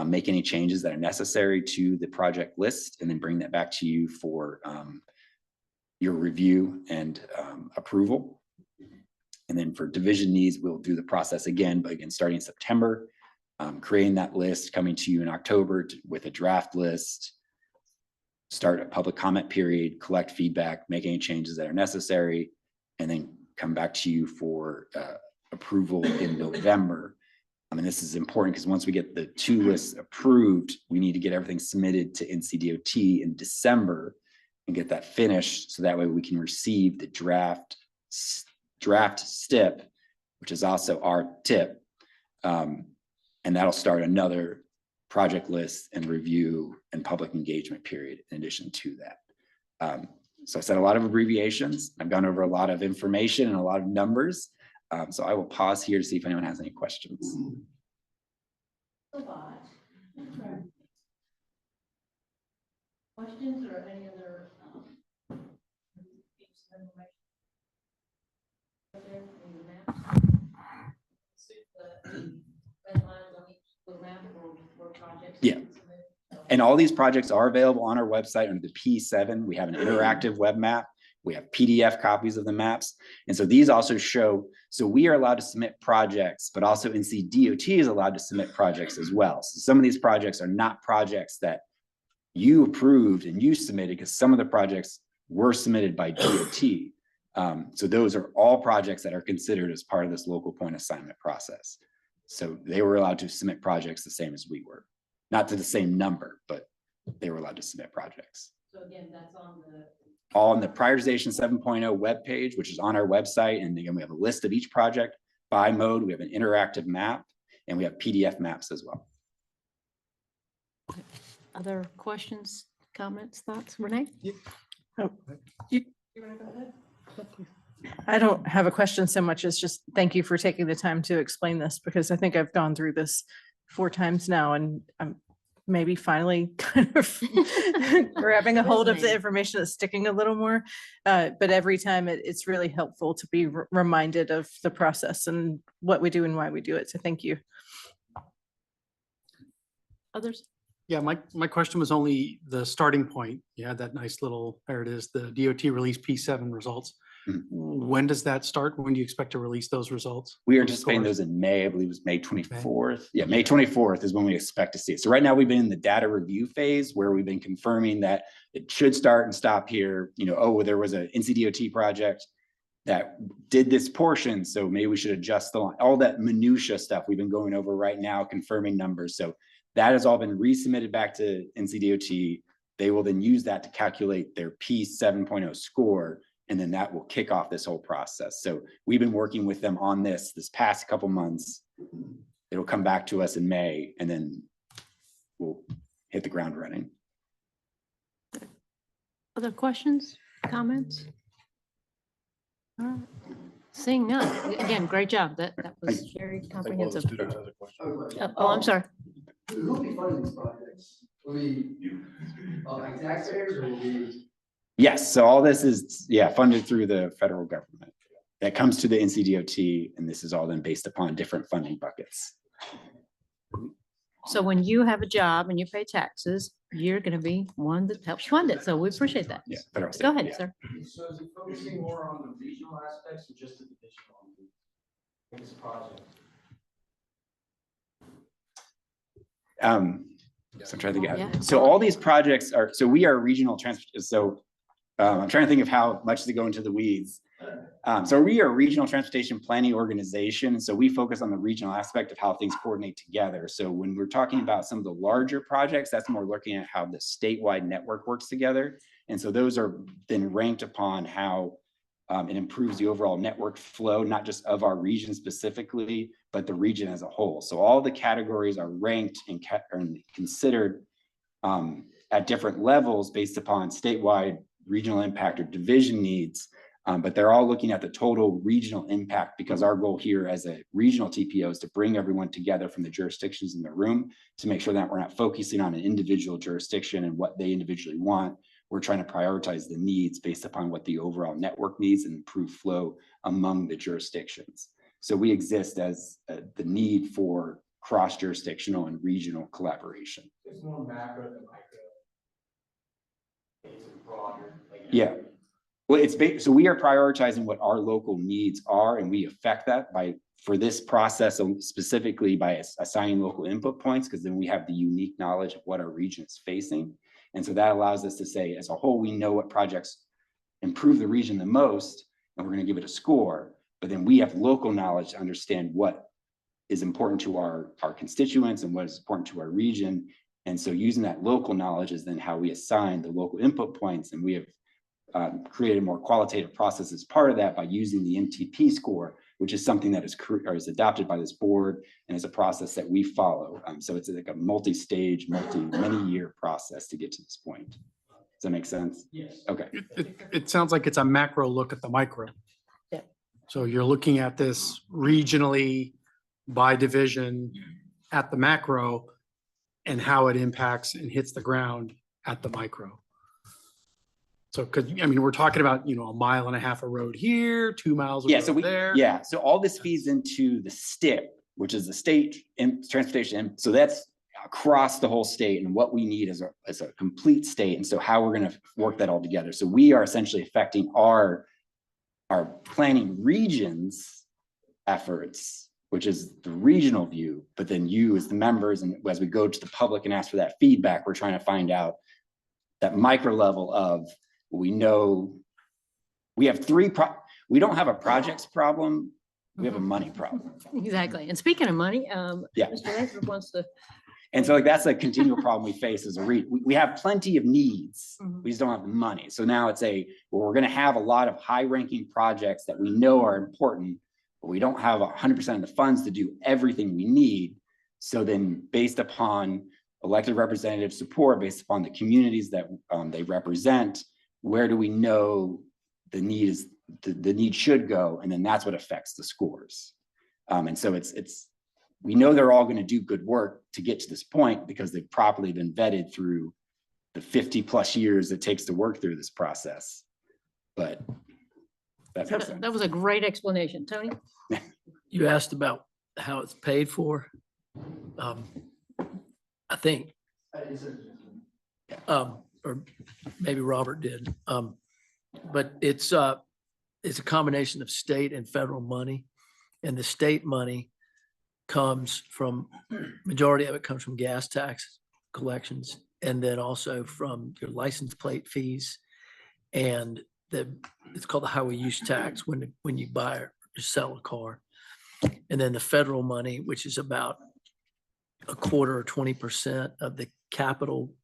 make any changes that are necessary to the project list, and then bring that back to you for your review and approval. And then for division needs, we'll do the process again, but again, starting in September, creating that list, coming to you in October with a draft list, start a public comment period, collect feedback, make any changes that are necessary, and then come back to you for approval in November. I mean, this is important because once we get the 2 lists approved, we need to get everything submitted to NCDOT in December and get that finished. So that way we can receive the draft STIP, which is also our TIP. And that'll start another project list and review and public engagement period in addition to that. So I said a lot of abbreviations. I've gone over a lot of information and a lot of numbers. So I will pause here to see if anyone has any questions. Questions or any other? Yeah. And all these projects are available on our website under the P7. We have an interactive web map. We have PDF copies of the maps. And so these also show, so we are allowed to submit projects, but also NCDOT is allowed to submit projects as well. So some of these projects are not projects that you approved and you submitted, because some of the projects were submitted by DOT. So those are all projects that are considered as part of this local point assignment process. So they were allowed to submit projects the same as we were. Not to the same number, but they were allowed to submit projects. So again, that's On the prioritization 7.0 webpage, which is on our website. And again, we have a list of each project by mode. We have an interactive map and we have PDF maps as well. Other questions, comments, thoughts, Renee? Oh, you want to go ahead? I don't have a question so much as just thank you for taking the time to explain this, because I think I've gone through this 4 times now and I'm maybe finally kind of grabbing a hold of the information that's sticking a little more. But every time it's really helpful to be reminded of the process and what we do and why we do it. So thank you. Others? Yeah, my question was only the starting point. You had that nice little, there it is, the DOT release P7 results. Mhm. When does that start? When do you expect to release those results? We are Those anticipating scores? those in May, I believe it was May 24th. Yeah, May 24th is when we expect to see it. So right now we've been in the data review phase where we've been confirming that it should start and stop here. You know, oh, there was an NCDOT project that did this portion, so maybe we should adjust the line. All that minutia stuff we've been going over right now, confirming numbers. So that has all been resubmitted back to NCDOT. They will then use that to calculate their P7.0 score. And then that will kick off this whole process. So we've been working with them on this past couple months. It'll come back to us in May and then we'll hit the ground running. Other questions, comments? All right. Seeing none, again, great job. That was very I think one of the comprehensive. students has a question. Oh, I'm sorry. Who will be funding these projects? Will be like taxpayers or will be? Yes, so all this is, yeah, funded through the federal government. That comes to the NCDOT, and this is all then based upon different funding buckets. So when you have a job and you pay taxes, you're going to be one that helps fund it. So we appreciate that. Yeah, federal, Go state, ahead, yeah. sir. So is it focusing more on the regional aspects or just the divisional in this project? So I'm trying to think. Yeah. So all these projects are, so we are regional transport. So I'm trying to think of how much to go into the weeds. So we are a regional transportation planning organization. So we focus on the regional aspect of how things coordinate together. So when we're talking about some of the larger projects, that's more looking at how the statewide network works together. And so those are then ranked upon how it improves the overall network flow, not just of our region specifically, but the region as a whole. So all the categories are ranked and considered at different levels based upon statewide regional impact or division needs. But they're all looking at the total regional impact, because our goal here as a regional TPO is to bring everyone together from the jurisdictions in the room to make sure that we're not focusing on an individual jurisdiction and what they individually want. We're trying to prioritize the needs based upon what the overall network needs and improve flow among the jurisdictions. So we exist as the need for cross-jurisdictional and regional collaboration. It's more macro than micro. It's broader. Yeah. Well, so we are prioritizing what our local needs are, and we affect that by, for this process specifically, by assigning local input points, because then we have the unique knowledge of what our region is facing. And so that allows us to say, as a whole, we know what projects improve the region the most, and we're going to give it a score. But then we have local knowledge to understand what is important to our constituents and what is important to our region. And so using that local knowledge is then how we assign the local input points. And we have created a more qualitative process as part of that by using the MTP score, which is something that is adopted by this board and is a process that we follow. So it's like a multi-stage, many-year process to get to this point. Does that make sense? Yes. Okay. It sounds like it's a macro look at the micro. Yeah. So you're looking at this regionally by division, at the macro and how it impacts and hits the ground at the micro. So, cause I mean, we're talking about, you know, 1.5 miles of road here, 2 miles of Yeah, so road there. yeah, so all this feeds into the STIP, which is the state transportation. So that's across the whole state, and what we need is a complete state. And so how we're gonna work that all together. So we are essentially affecting our planning regions efforts, which is the regional view, but then you as the members, and as we go to the public and ask for that feedback, we're trying to find out that micro level of, we know we have we don't have a projects problem, we have a money problem. Exactly. And speaking of money, Yeah. Mr. Lathrop wants to. And so like that's a continual problem we face as a we have plenty of needs, Mhm. we just don't have the money. So now it's well, we're gonna have a lot of high ranking projects that we know are important, but we don't have 100% of the funds to do everything we need. So then based upon elected representative support, based upon the communities that they represent, where do we know the need is, the need should go, and then that's what affects the scores. And so we know they're all going to do good work to get to this point because they've properly been vetted through the 50+ years it takes to work through this process. But That was a great explanation, Tony. You asked about how it's paid for. I think, or maybe Robert did, but it's a combination of state and federal money, and the state money comes from, majority of it comes from gas tax collections, and then also from your license plate fees, and it's called the highway use tax when you buy or sell a car. And then the federal money, which is about 1/4 or 20% of the capital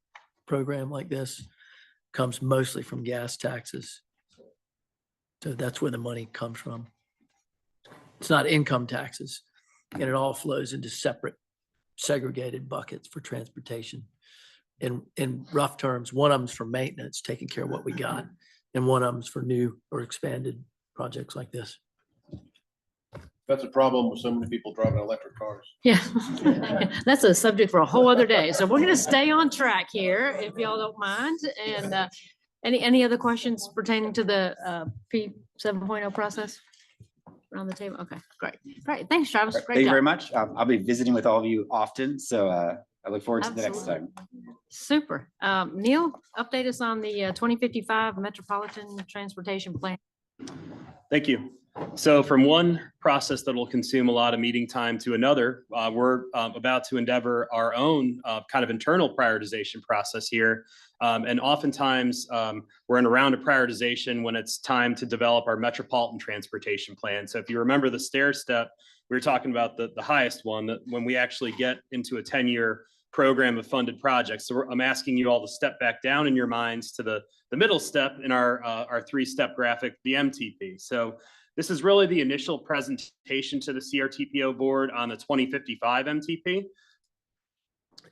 program like this, comes mostly from gas taxes. So that's where the money comes from. It's not income taxes, and it all flows into separate segregated buckets for transportation. In rough terms, one of them's for maintenance, taking care of what we got, and one of them's for new or expanded projects like this. That's a problem with so many people driving electric cars. Yeah, that's a subject for a whole other day. So we're going to stay on track here, if y'all don't mind. And any other questions pertaining to the P 7.0 process around the table? Okay, great. Thanks, Travis. Great thank you job. very much. I'll be visiting with all of you often, so I look forward to the next time. Super. Neil, update us on the 2055 Metropolitan Transportation Plan. Thank you. So from one process that will consume a lot of meeting time to another, we're about to endeavor our own kind of internal prioritization process here. And oftentimes we're in a round of prioritization when it's time to develop our metropolitan transportation plan. So if you remember the stair step, we were talking about the highest one, that when we actually get into a 10-year program of funded projects. So I'm asking you all to step back down in your minds to the middle step in our 3-step graphic, the MTP. So this is really the initial presentation to the CRTPO board on the 2055 MTP.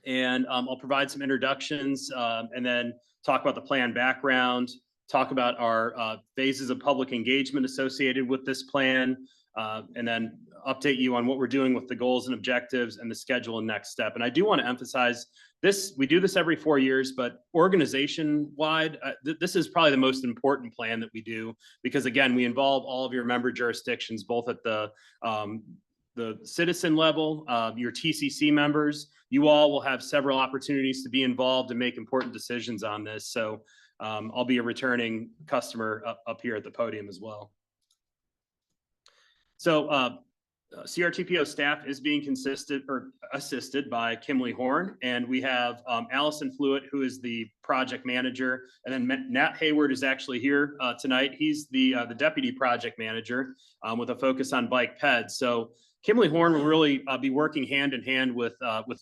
And I'll provide some introductions and then talk about the plan background, talk about our phases of public engagement associated with this plan, and then update you on what we're doing with the goals and objectives and the schedule and next step. And I do want to emphasize this, we do this every 4 years, but organization wide, this is probably the most important plan that we do, because again, we involve all of your member jurisdictions, both at the citizen level, your TCC members. You all will have several opportunities to be involved and make important decisions on this. So I'll be a returning customer up here at the podium as well. So CRTPO staff is being assisted by Kimberly Horn, and we have Allison Fluitt, who is the project manager, and then Nat Hayward is actually here tonight. He's the deputy project manager with a focus on bike peds. So Kimberly Horn will really be working hand in hand with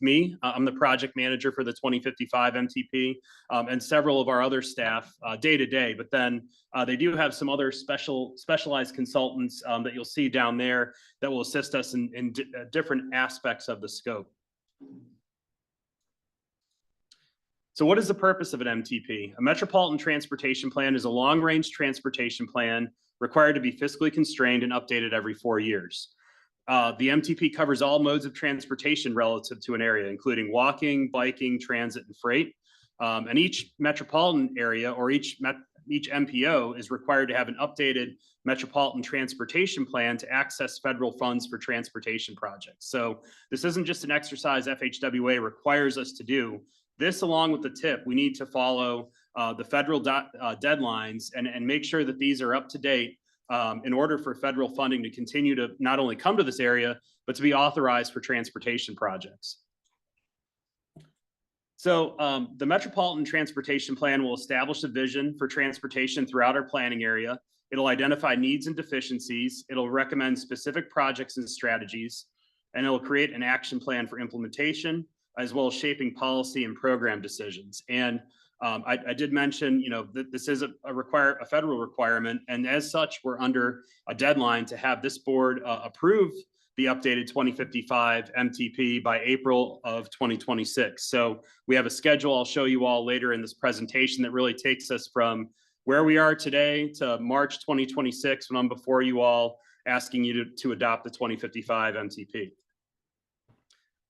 me. I'm the project manager for the 2055 MTP and several of our other staff day to day. But then they do have some other specialized consultants that you'll see down there that will assist us in different aspects of the scope. So what is the purpose of an MTP? A Metropolitan Transportation Plan is a long-range transportation plan required to be fiscally constrained and updated every 4 years. The MTP covers all modes of transportation relative to an area, including walking, biking, transit, and freight. And each metropolitan area or each MPO is required to have an updated metropolitan transportation plan to access federal funds for transportation projects. So this isn't just an exercise FHWA requires us to do. This, along with the tip, we need to follow the federal deadlines and make sure that these are up to date in order for federal funding to continue to not only come to this area, but to be authorized for transportation projects. So the Metropolitan Transportation Plan will establish a vision for transportation throughout our planning area. It'll identify needs and deficiencies. It'll recommend specific projects and strategies, and it'll create an action plan for implementation, as well as shaping policy and program decisions. And I did mention, that this is a federal requirement, and as such, we're under a deadline to have this board approve the updated 2055 MTP by April of 2026. So we have a schedule I'll show you all later in this presentation that really takes us from where we are today to March 2026, when I'm before you all asking you to adopt the 2055 MTP.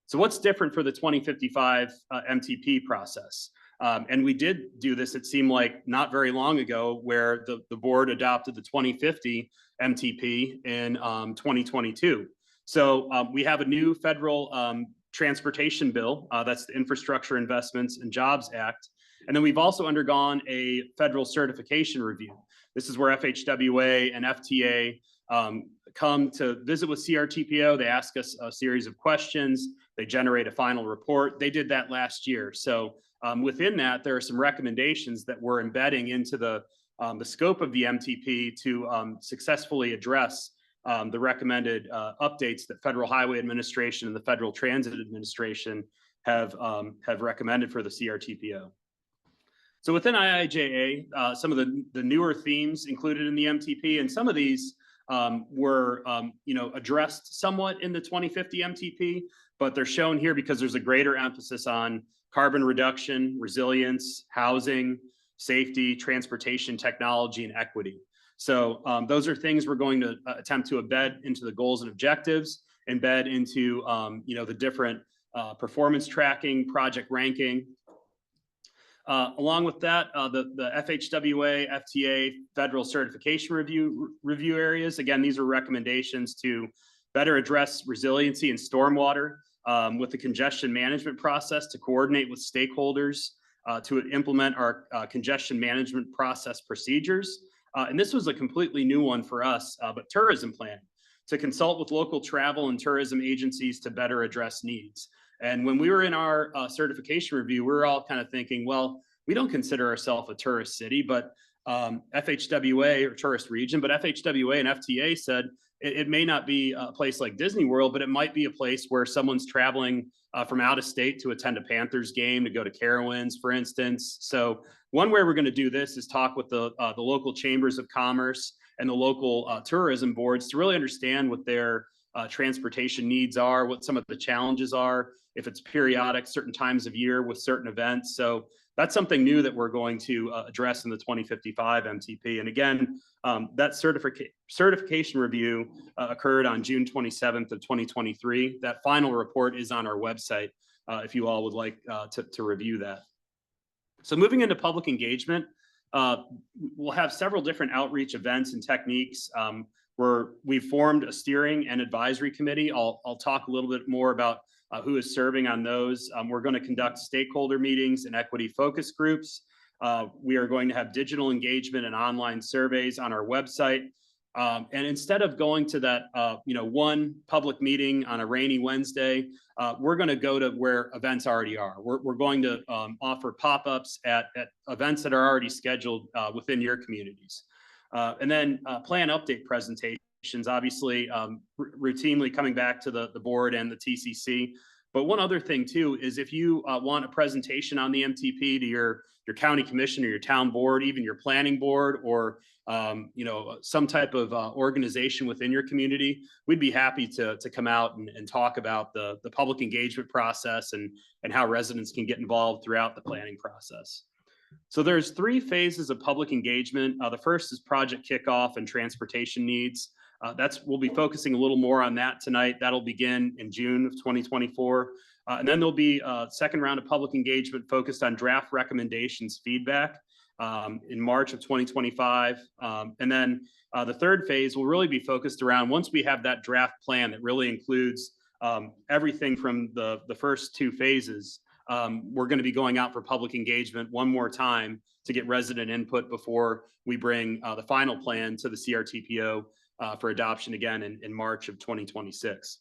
So what's different for the 2055 MTP process? And we did do this, it seemed like not very long ago, where the board adopted the 2050 MTP in 2022. So we have a new federal transportation bill, that's the Infrastructure Investments and Jobs Act. And then we've also undergone a federal certification review. This is where FHWA and FTA come to visit with CRTPO. They ask us a series of questions. They generate a final report. They did that last year. So within that, there are some recommendations that we're embedding into the scope of the MTP to successfully address the recommended updates that Federal Highway Administration and the Federal Transit Administration have recommended for the CRTPO. So within IIJA, some of the newer themes included in the MTP, and some of these were addressed somewhat in the 2050 MTP, but they're shown here because there's a greater emphasis on carbon reduction, resilience, housing, safety, transportation technology, and equity. So those are things we're going to attempt to embed into the goals and objectives, embed into the different performance tracking, project ranking. Along with that, the FHWA, FTA, federal certification review areas. Again, these are recommendations to better address resiliency and stormwater with the congestion management process, to coordinate with stakeholders, to implement our congestion management process procedures. And this was a completely new one for us, but tourism planning, to consult with local travel and tourism agencies to better address needs. And when we were in our certification review, we were all kind of thinking, well, we don't consider ourselves a tourist city, but FHWA or tourist region, but FHWA and FTA said it may not be a place like Disney World, but it might be a place where someone's traveling from out of state to attend a Panthers game, to go to Carowinds, for instance. So one way we're going to do this is talk with the local chambers of commerce and the local tourism boards to really understand what their transportation needs are, what some of the challenges are, if it's periodic, certain times of year with certain events. So that's something new that we're going to address in the 2055 MTP. And again, that certification review occurred on June 27th of 2023. That final report is on our website if you all would like to review that. So moving into public engagement, we'll have several different outreach events and techniques where we've formed a steering and advisory committee. I'll talk a little bit more about who is serving on those. We're going to conduct stakeholder meetings and equity focus groups. We are going to have digital engagement and online surveys on our website. And instead of going to that, one public meeting on a rainy Wednesday, we're going to go to where events already are. We're going to offer pop-ups at events that are already scheduled within your communities. And then plan update presentations, obviously routinely coming back to the board and the TCC. But one other thing too is if you want a presentation on the MTP to your county commission or your town board, even your planning board, or some type of organization within your community, we'd be happy to come out and talk about the public engagement process and how residents can get involved throughout the planning process. So there's 3 phases of public engagement. The first is project kickoff and transportation needs. We'll be focusing a little more on that tonight. That'll begin in June of 2024. And then there'll be a second round of public engagement focused on draft recommendations feedback in March of 2025. And then the third phase will really be focused around, once we have that draft plan that really includes everything from the first two phases, we're going to be going out for public engagement one more time to get resident input before we bring the final plan to the CRTPO for adoption again in March of 2026.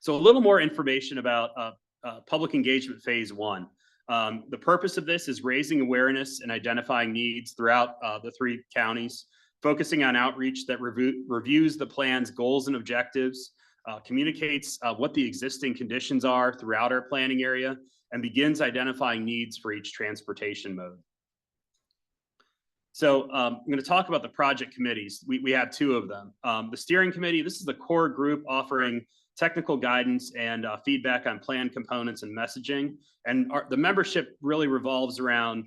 So a little more information about public engagement phase one. The purpose of this is raising awareness and identifying needs throughout the 3 counties, focusing on outreach that reviews the plan's goals and objectives, communicates what the existing conditions are throughout our planning area, and begins identifying needs for each transportation mode. So I'm going to talk about the project committees. We have 2 of them. The steering committee, this is the core group offering technical guidance and feedback on plan components and messaging. And the membership really revolves around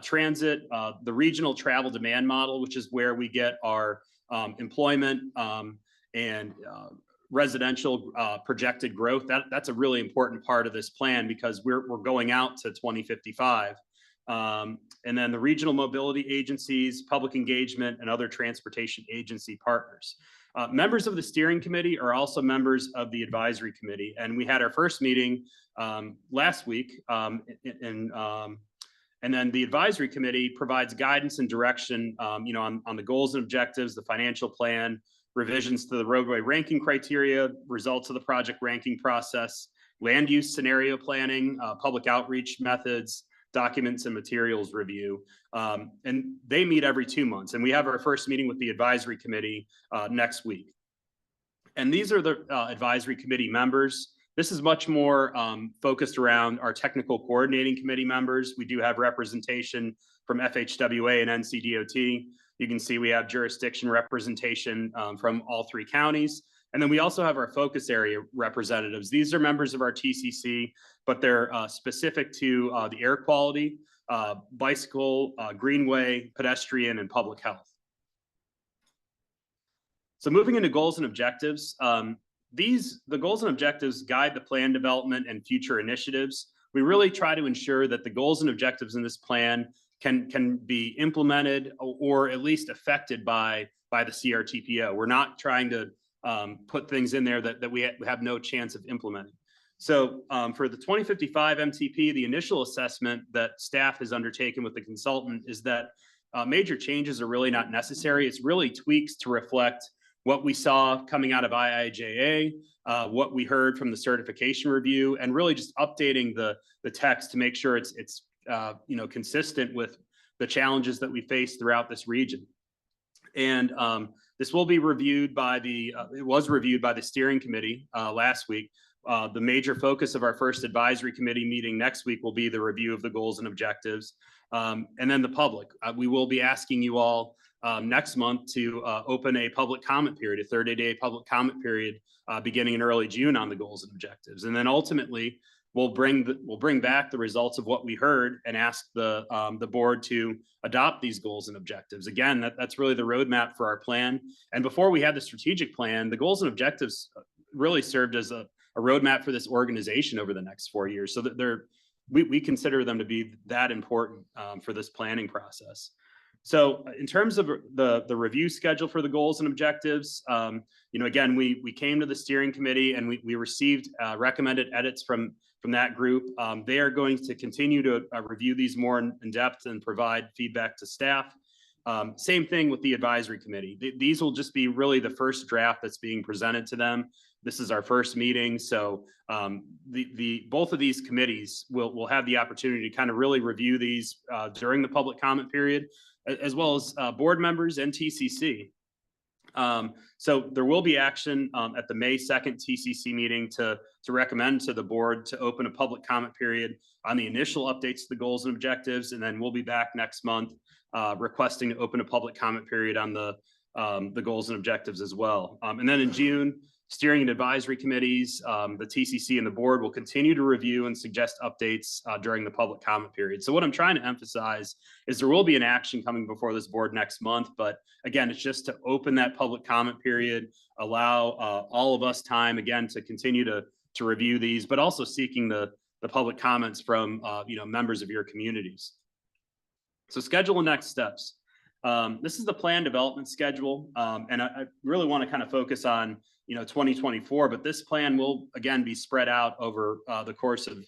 transit, the regional travel demand model, which is where we get our employment and residential projected growth. That's a really important part of this plan because we're going out to 2055. And then the regional mobility agencies, public engagement, and other transportation agency partners. Members of the steering committee are also members of the advisory committee. And we had our first meeting last week. And then the advisory committee provides guidance and direction on the goals and objectives, the financial plan, revisions to the roadway ranking criteria, results of the project ranking process, land use scenario planning, public outreach methods, documents and materials review. And they meet every 2 months. And we have our first meeting with the advisory committee next week. And these are the advisory committee members. This is much more focused around our technical coordinating committee members. We do have representation from FHWA and NCDOT. You can see we have jurisdiction representation from all 3 counties. And then we also have our focus area representatives. These are members of our TCC, but they're specific to the air quality, bicycle, greenway, pedestrian, and public health. So moving into goals and objectives, the goals and objectives guide the plan development and future initiatives. We really try to ensure that the goals and objectives in this plan can be implemented or at least affected by the CRTPO. We're not trying to put things in there that we have no chance of implementing. So for the 2055 MTP, the initial assessment that staff has undertaken with the consultant is that major changes are really not necessary. It's really tweaks to reflect what we saw coming out of IIJA, what we heard from the certification review, and really just updating the text to make sure it's consistent with the challenges that we face throughout this region. And this will be reviewed by it was reviewed by the steering committee last week. The major focus of our first advisory committee meeting next week will be the review of the goals and objectives. And then the public. We will be asking you all next month to open a public comment period, a 30-day public comment period beginning in early June on the goals and objectives. And then ultimately, we'll bring back the results of what we heard and ask the board to adopt these goals and objectives. Again, that's really the roadmap for our plan. And before we had the strategic plan, the goals and objectives really served as a roadmap for this organization over the next 4 years. So that we consider them to be that important for this planning process. So in terms of the review schedule for the goals and objectives, again, we came to the steering committee and we received recommended edits from that group. They are going to continue to review these more in depth and provide feedback to staff. Same thing with the advisory committee. These will just be really the first draft that's being presented to them. This is our first meeting. So both of these committees will have the opportunity to kind of really review these during the public comment period, as well as board members and TCC. So there will be action at the May 2nd TCC meeting to recommend to the board to open a public comment period on the initial updates to the goals and objectives. And then we'll be back next month requesting to open a public comment period on the goals and objectives as well. And then in June, Steering and advisory committees, the TCC and the board will continue to review and suggest updates during the public comment period. So what I'm trying to emphasize is there will be an action coming before this board next month, but again, it's just to open that public comment period, allow all of us time again to continue to review these, but also seeking the public comments from members of your communities. So schedule and next steps. This is the plan development schedule, and I really want to kind of focus on 2024, but this plan will again be spread out over the course of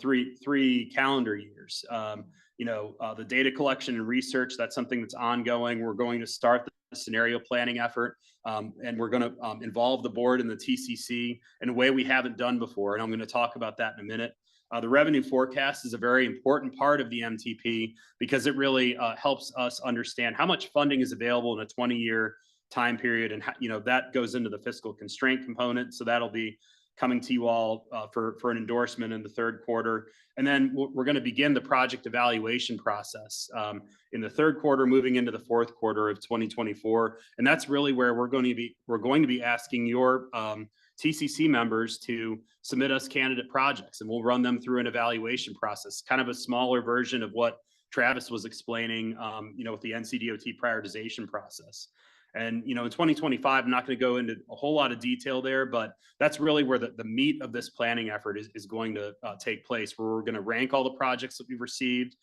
three calendar years. The data collection and research, that's something that's ongoing. We're going to start the scenario planning effort, and we're going to involve the board and the TCC in a way we haven't done before, and I'm going to talk about that in a minute. The revenue forecast is a very important part of the MTP because it really helps us understand how much funding is available in a 20-year time period, and that goes into the fiscal constraint component. So that'll be coming to you all for an endorsement in the third quarter. And then we're going to begin the project evaluation process in the third quarter, moving into the fourth quarter of 2024. And that's really where we're going to be asking your TCC members to submit us candidate projects, and we'll run them through an evaluation process, kind of a smaller version of what Travis was explaining, with the NCDOT prioritization process. And, in 2025, I'm not going to go into a whole lot of detail there, but that's really where the meat of this planning effort is going to take place, where we're going to rank all the projects that we've received,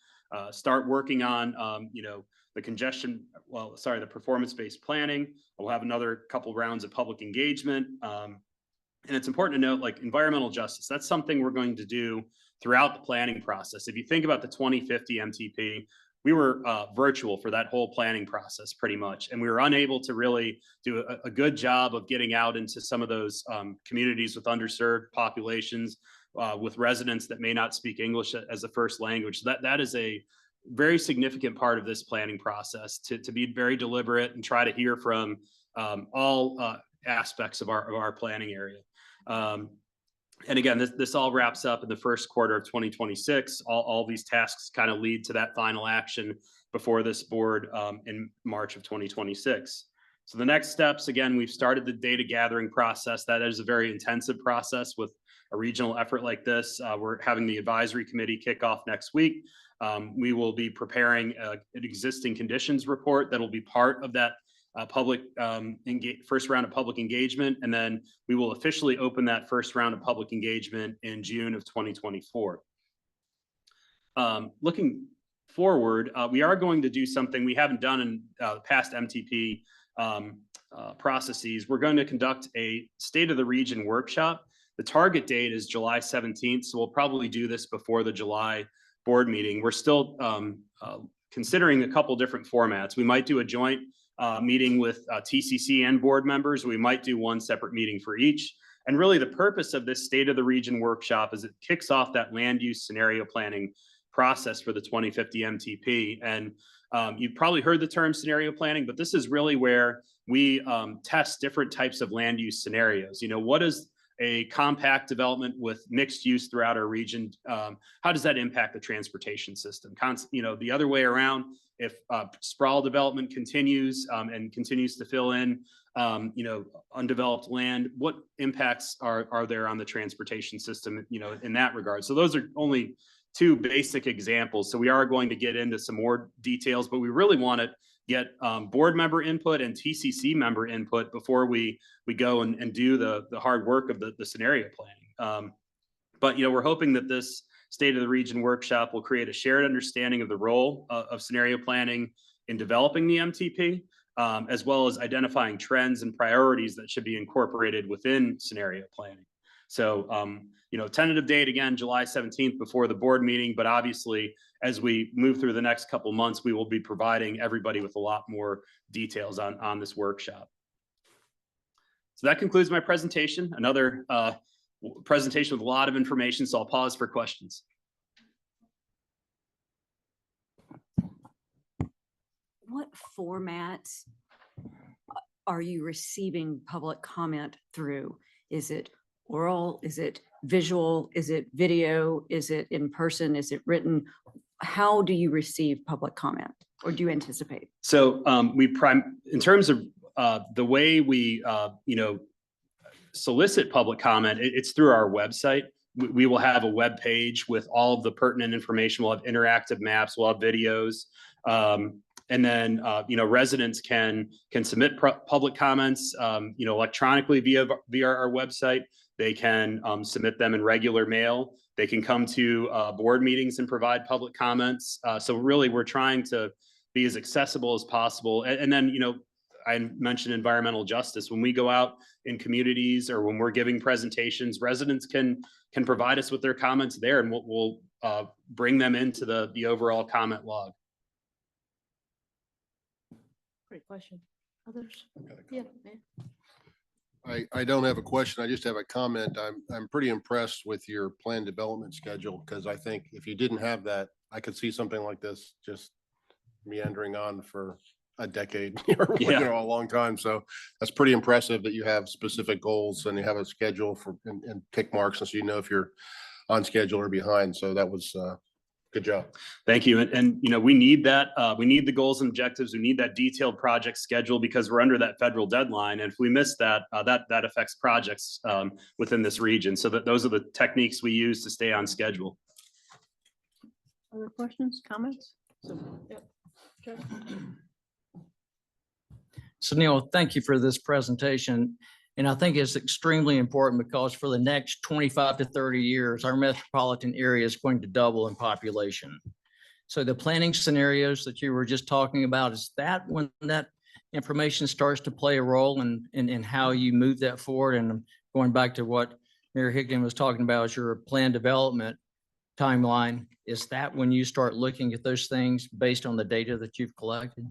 start working on, the performance-based planning. We'll have another couple rounds of public engagement. And it's important to note, like environmental justice, that's something we're going to do throughout the planning process. If you think about the 2050 MTP, we were virtual for that whole planning process pretty much. And we were unable to really do a good job of getting out into some of those communities with underserved populations, with residents that may not speak English as a first language. So that is a very significant part of this planning process, to be very deliberate and try to hear from all aspects of our planning area. And again, this all wraps up in the first quarter of 2026. All these tasks kind of lead to that final action before this board in March of 2026. So the next steps, again, we've started the data gathering process. That is a very intensive process with a regional effort like this. We're having the advisory committee kick off next week. We will be preparing an existing conditions report that will be part of that first round of public engagement, and then we will officially open that first round of public engagement in June of 2024. Looking forward, we are going to do something we haven't done in past MTP processes. We're going to conduct a State of the Region workshop. The target date is July 17th, so we'll probably do this before the July board meeting. We're still considering a couple different formats. We might do a joint meeting with TCC and board members. We might do one separate meeting for each. And really the purpose of this State of the Region workshop is it kicks off that land use scenario planning process for the 2050 MTP. And you've probably heard the term scenario planning, but this is really where we test different types of land use scenarios. What is a compact development with mixed use throughout our region? How does that impact the transportation system? The other way around, if sprawl development continues and continues to fill in, undeveloped land, what impacts are there on the transportation system, in that regard? So those are only two basic examples. So we are going to get into some more details, but we really want to get board member input and TCC member input before we go and do the hard work of the scenario planning. But we're hoping that this State of the Region workshop will create a shared understanding of the role of scenario planning in developing the MTP, as well as identifying trends and priorities that should be incorporated within scenario planning. So, tentative date, again, July 17th before the board meeting, but obviously as we move through the next couple months, we will be providing everybody with a lot more details on this workshop. So that concludes my presentation. Another presentation with a lot of information, so I'll pause for questions. What format are you receiving public comment through? Is it oral? Is it visual? Is it video? Is it in person? Is it written? How do you receive public comment, or do you anticipate? So in terms of the way we solicit public comment, it's through our website. We will have a web page with all of the pertinent information. We'll have interactive maps, we'll have videos. And then, residents can submit public comments, electronically via our website. They can submit them in regular mail. They can come to board meetings and provide public comments. So really, we're trying to be as accessible as possible. And then, I mentioned environmental justice. When we go out in communities or when we're giving presentations, residents can provide us with their comments there, and we'll bring them into the overall comment log. Great question. Others? Yeah, man. I don't have a question. I just have a comment. I'm pretty impressed with your plan development schedule, because I think if you didn't have that, I could see something like this just meandering on for a decade, or a long time. So that's pretty impressive that you have specific goals and you have a schedule for and tick marks, and so you know if you're on schedule or behind. So that was good job. Thank you. And we need that. We need the goals and objectives. We need that detailed project schedule, because we're under that federal deadline. And if we miss that, that affects projects within this region. So those are the techniques we use to stay on schedule. Other questions, comments? So Neil, thank you for this presentation. And I think it's extremely important because for the next 25 to 30 years, our metropolitan area is going to double in population. So the planning scenarios that you were just talking about, is that when that information starts to play a role in how you move that forward? And going back to what Mayor Higdon was talking about, is your plan development timeline. Is that when you start looking at those things based on the data that you've collected?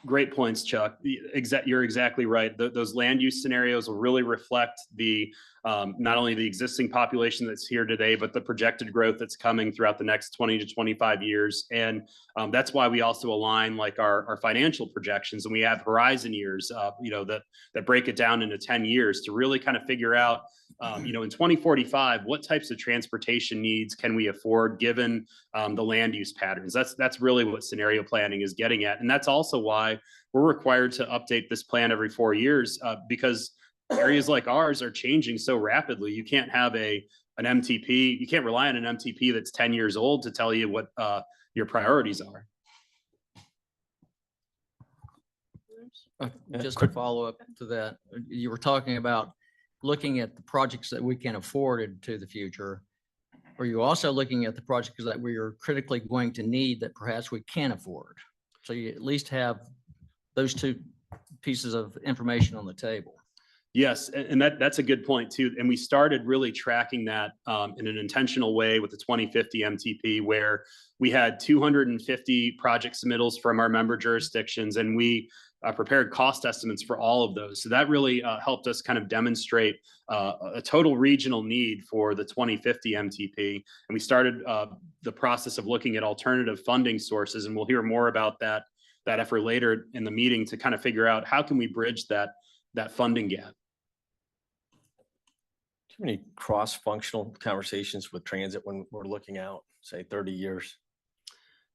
Great points, Chuck. You're exactly right. Those land use scenarios will really reflect the not only the existing population that's here today, but the projected growth that's coming throughout the next 20 to 25 years. And that's why we also align like our financial projections, and we have horizon years, that break it down into 10 years to really kind of figure out, in 2045, what types of transportation needs can we afford given the land use patterns. That's really what scenario planning is getting at. And that's also why we're required to update this plan every 4 years, because areas like ours are changing so rapidly. You can't have an MTP. You can't rely on an MTP that's 10 years old to tell you what your priorities are. Just to follow up to that, you were talking about looking at the projects that we can afford into the future. Are you also looking at the projects that we are critically going to need that perhaps we can't afford? So you at least have those two pieces of information on the table. Yes, and that's a good point too. And we started really tracking that in an intentional way with the 2050 MTP, where we had 250 project submittals from our member jurisdictions, and we prepared cost estimates for all of those. So that really helped us kind of demonstrate a total regional need for the 2050 MTP. And we started the process of looking at alternative funding sources, and we'll hear more about that effort later in the meeting to kind of figure out how can we bridge that funding gap. Too many cross-functional conversations with transit when we're looking out, say 30 years.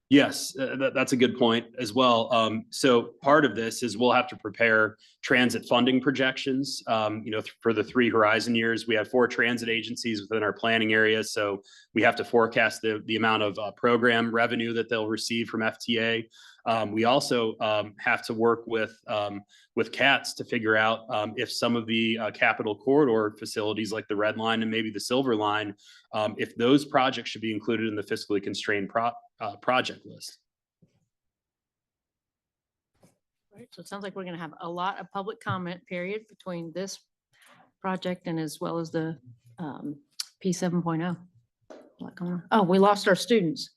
Yes, that's a good point as well. So part of this is we'll have to prepare transit funding projections. For the 3 horizon years, we have 4 transit agencies within our planning area. So we have to forecast the amount of program revenue that they'll receive from FTA. We also have to work with CATS to figure out if some of the capital corridor facilities like the Red Line and maybe the Silver Line, if those projects should be included in the fiscally constrained project list. Right, so it sounds like we're gonna have a lot of public comment period between this project and as well as the P 7.0. Oh, we lost our students.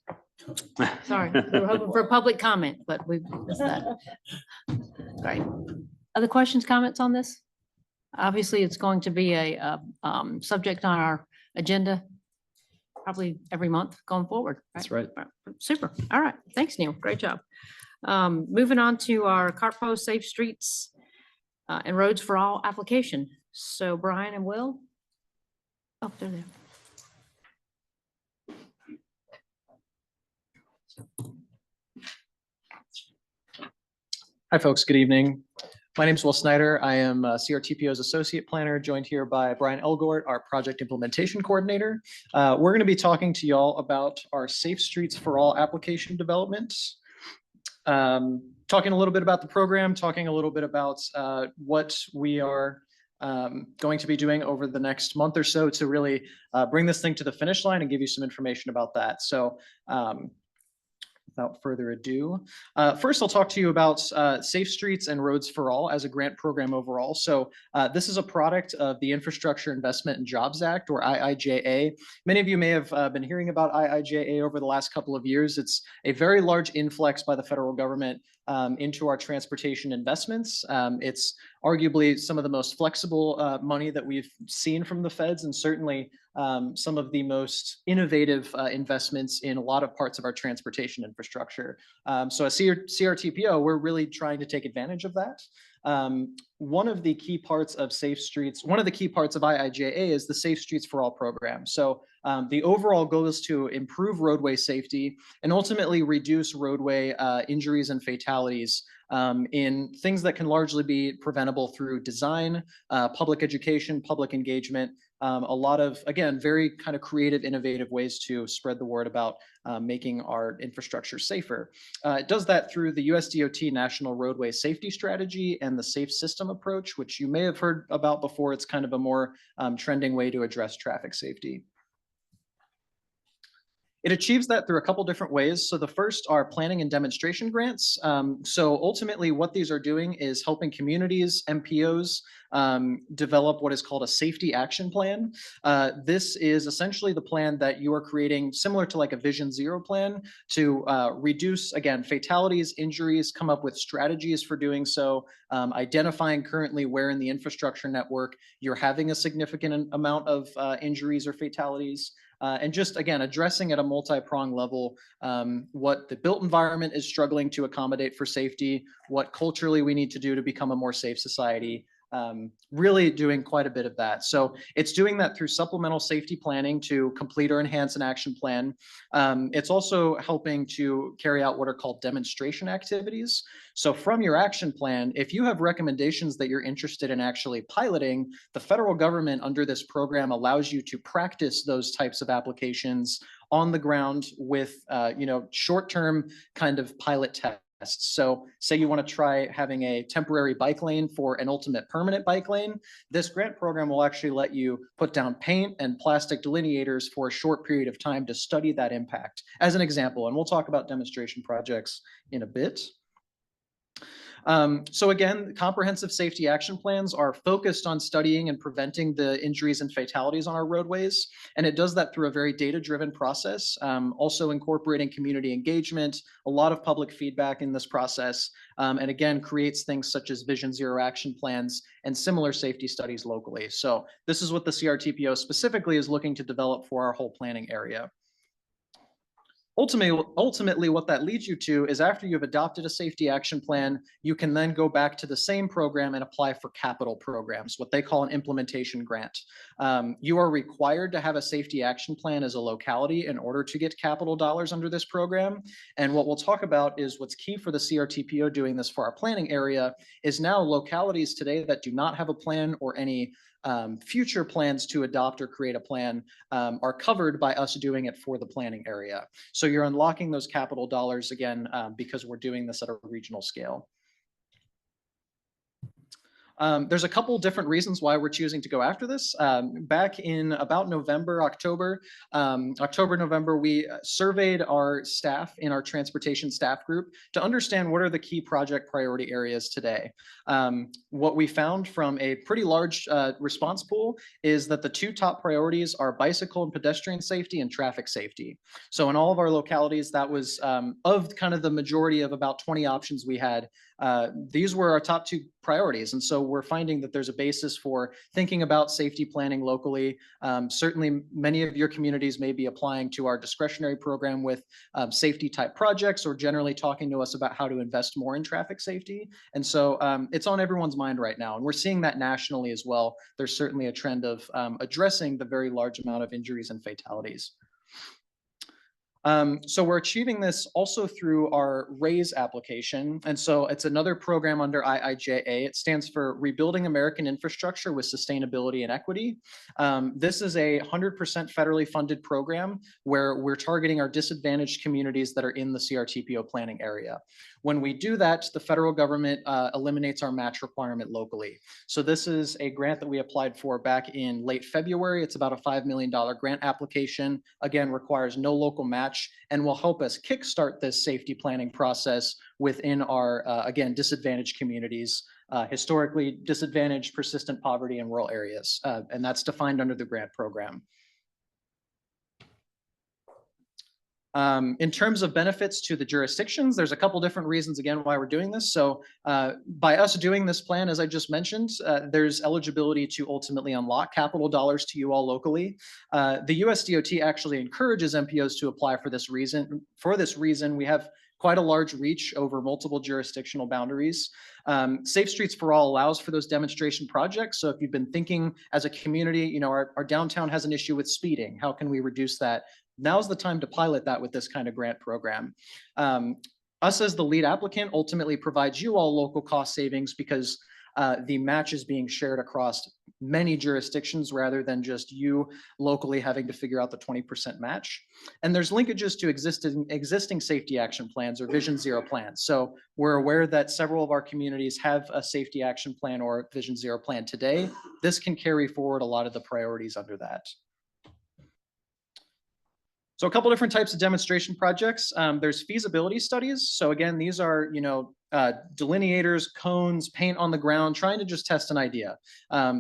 Sorry, we were hoping for a public comment, but we missed that. Right. Other questions, comments on this? Obviously, it's going to be a subject on our agenda probably every month going forward. That's right. Super. All right. Thanks, Neil. Great job. Moving on to our CRTPO Safe Streets and Roads for All application. So Brian and Will. Oh, they're there. Hi, folks. Good evening. My name is Will Snyder. I am CRTPO's Associate Planner, joined here by Brian Elgort, our Project Implementation Coordinator. We're going to be talking to y'all about our Safe Streets for All application development. Talking a little bit about the program, talking a little bit about what we are going to be doing over the next month or so to really bring this thing to the finish line and give you some information about that. So without further ado, first I'll talk to you about Safe Streets and Roads for All as a grant program overall. So this is a product of the Infrastructure Investment and Jobs Act, or IIJA. Many of you may have been hearing about IIJA over the last couple of years. It's a very large influx by the federal government into our transportation investments. It's arguably some of the most flexible money that we've seen from the feds, and certainly some of the most innovative investments in a lot of parts of our transportation infrastructure. So as CRTPO, we're really trying to take advantage of that. One of the key parts of Safe Streets, one of the key parts of IIJA is the Safe Streets for All program. So the overall goal is to improve roadway safety and ultimately reduce roadway injuries and fatalities in things that can largely be preventable through design, public education, public engagement, a lot of, again, very kind of creative, innovative ways to spread the word about making our infrastructure safer. It does that through the USDOT National Roadway Safety Strategy and the Safe System approach, which you may have heard about before. It's kind of a more trending way to address traffic safety. It achieves that through a couple different ways. So the first are planning and demonstration grants. So ultimately what these are doing is helping communities, MPOs, develop what is called a safety action plan. This is essentially the plan that you are creating, similar to like a Vision Zero plan, to reduce, again, fatalities, injuries, come up with strategies for doing so, identifying currently where in the infrastructure network you're having a significant amount of injuries or fatalities. And just, again, addressing at a multi-pronged level what the built environment is struggling to accommodate for safety, what culturally we need to do to become a more safe society, really doing quite a bit of that. So it's doing that through supplemental safety planning to complete or enhance an action plan. It's also helping to carry out what are called demonstration activities. So from your action plan, if you have recommendations that you're interested in actually piloting, the federal government under this program allows you to practice those types of applications on the ground with short-term kind of pilot tests. So say you want to try having a temporary bike lane for an ultimate permanent bike lane, this grant program will actually let you put down paint and plastic delineators for a short period of time to study that impact as an example. And we'll talk about demonstration projects in a bit. So again, comprehensive safety action plans are focused on studying and preventing the injuries and fatalities on our roadways. And it does that through a very data-driven process, also incorporating community engagement, a lot of public feedback in this process, and again, creates things such as Vision Zero action plans and similar safety studies locally. So this is what the CRTPO specifically is looking to develop for our whole planning area. Ultimately, what that leads you to is after you've adopted a safety action plan, you can then go back to the same program and apply for capital programs, what they call an implementation grant. You are required to have a safety action plan as a locality in order to get capital dollars under this program. And what we'll talk about is what's key for the CRTPO doing this for our planning area is now localities today that do not have a plan or any future plans to adopt or create a plan are covered by us doing it for the planning area. So you're unlocking those capital dollars again because we're doing this at a regional scale. There's a couple different reasons why we're choosing to go after this. Back in about November, November, we surveyed our staff in our transportation staff group to understand what are the key project priority areas today. What we found from a pretty large response pool is that the two top priorities are bicycle and pedestrian safety and traffic safety. So in all of our localities, that was of kind of the majority of about 20 options we had. These were our top two priorities. And so we're finding that there's a basis for thinking about safety planning locally. Certainly, many of your communities may be applying to our discretionary program with safety type projects or generally talking to us about how to invest more in traffic safety. And so it's on everyone's mind right now. And we're seeing that nationally as well. There's certainly a trend of addressing the very large amount of injuries and fatalities. So we're achieving this also through our RAISE application. And so it's another program under IIJA. It stands for Rebuilding American Infrastructure with Sustainability and Equity. This is a 100% federally funded program where we're targeting our disadvantaged communities that are in the CRTPO planning area. When we do that, the federal government eliminates our match requirement locally. So this is a grant that we applied for back in late February. It's about a $5 million grant application. Again, requires no local match and will help us kickstart this safety planning process within our, again, disadvantaged communities, historically disadvantaged, persistent poverty in rural areas. And that's defined under the grant program. In terms of benefits to the jurisdictions, there's a couple different reasons, again, why we're doing this. So by us doing this plan, as I just mentioned, there's eligibility to ultimately unlock capital dollars to you all locally. The US DOT actually encourages MPOs to apply for this reason. For this reason, we have quite a large reach over multiple jurisdictional boundaries. Safe Streets for All allows for those demonstration projects. So if you've been thinking as a community, you know, our downtown has an issue with speeding. How can we reduce that? Now's the time to pilot that with this kind of grant program. Us as the lead applicant ultimately provides you all local cost savings because the match is being shared across many jurisdictions rather than just you locally having to figure out the 20% match. And there's linkages to existing safety action plans or Vision Zero plans. So we're aware that several of our communities have a safety action plan or Vision Zero plan today. This can carry forward a lot of the priorities under that. So a couple different types of demonstration projects. There's feasibility studies. So again, these are, you know, delineators, cones, paint on the ground, trying to just test an idea.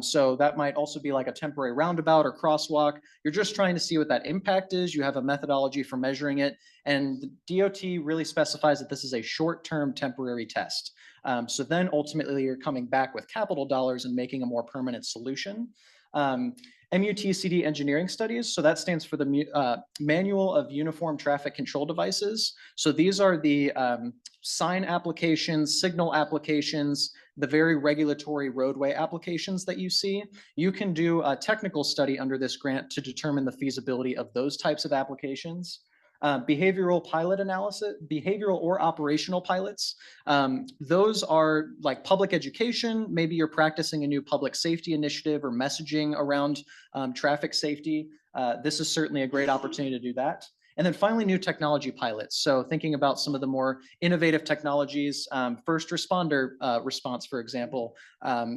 So that might also be like a temporary roundabout or crosswalk. You're just trying to see what that impact is. You have a methodology for measuring it. And the DOT really specifies that this is a short-term temporary test. So then ultimately you're coming back with capital dollars and making a more permanent solution. MUTCD engineering studies. So that stands for the Manual of Uniform Traffic Control Devices. So these are the sign applications, signal applications, the very regulatory roadway applications that you see. You can do a technical study under this grant to determine the feasibility of those types of applications. Behavioral pilot analysis, behavioral or operational pilots. Those are like public education. Maybe you're practicing a new public safety initiative or messaging around traffic safety. This is certainly a great opportunity to do that. And then finally, new technology pilots. So thinking about some of the more innovative technologies, first responder response, for example,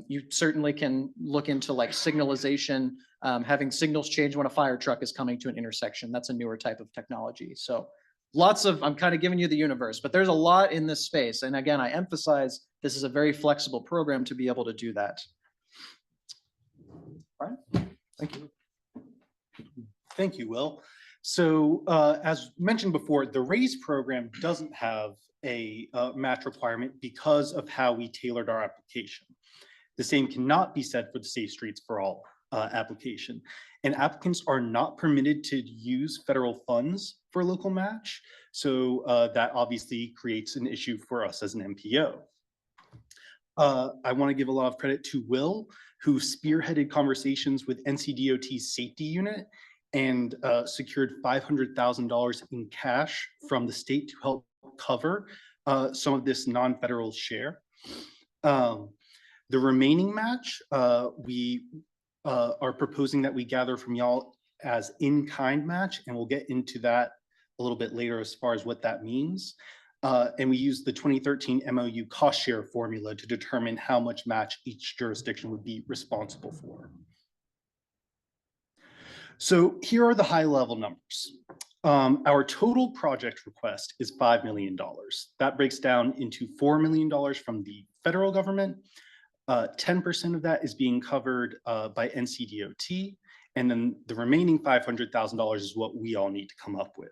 you certainly can look into like signalization, having signals change when a fire truck is coming to an intersection. That's a newer type of technology. So lots of, I'm kind of giving you the universe, but there's a lot in this space. And again, I emphasize this is a very flexible program to be able to do that. All right, thank you. Thank you, Will. So as mentioned before, the RAISE program doesn't have a match requirement because of how we tailored our application. The same cannot be said for the Safe Streets for All application. And applicants are not permitted to use federal funds for local match. So that obviously creates an issue for us as an MPO. I want to give a lot of credit to Will, who spearheaded conversations with NCDOT's safety unit and secured $500,000 in cash from the state to help cover some of this non-federal share. The remaining match, we are proposing that we gather from y'all as in-kind match, and we'll get into that a little bit later as far as what that means. And we use the 2013 MOU cost share formula to determine how much match each jurisdiction would be responsible for. So here are the high level numbers. Our total project request is $5 million. That breaks down into $4 million from the federal government. 10% of that is being covered by NCDOT. And then the remaining $500,000 is what we all need to come up with.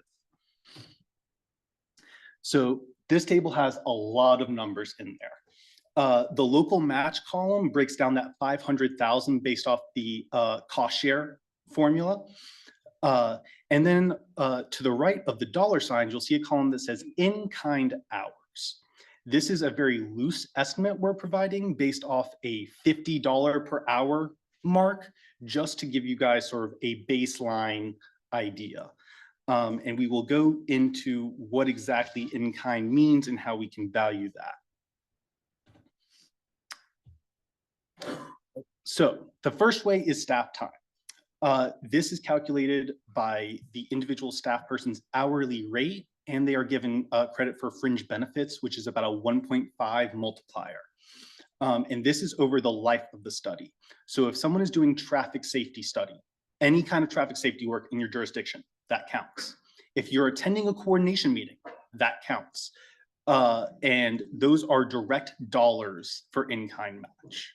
So this table has a lot of numbers in there. The local match column breaks down that 500,000 based off the cost share formula. And then to the right of the dollar signs, you'll see a column that says in-kind hours. This is a very loose estimate we're providing based off a $50 per hour mark, just to give you guys sort of a baseline idea. And we will go into what exactly in-kind means and how we can value that. So the first way is staff time. This is calculated by the individual staff person's hourly rate, and they are given credit for fringe benefits, which is about a 1.5 multiplier. And this is over the life of the study. So if someone is doing traffic safety study, any kind of traffic safety work in your jurisdiction, that counts. If you're attending a coordination meeting, that counts. And those are direct dollars for in-kind match.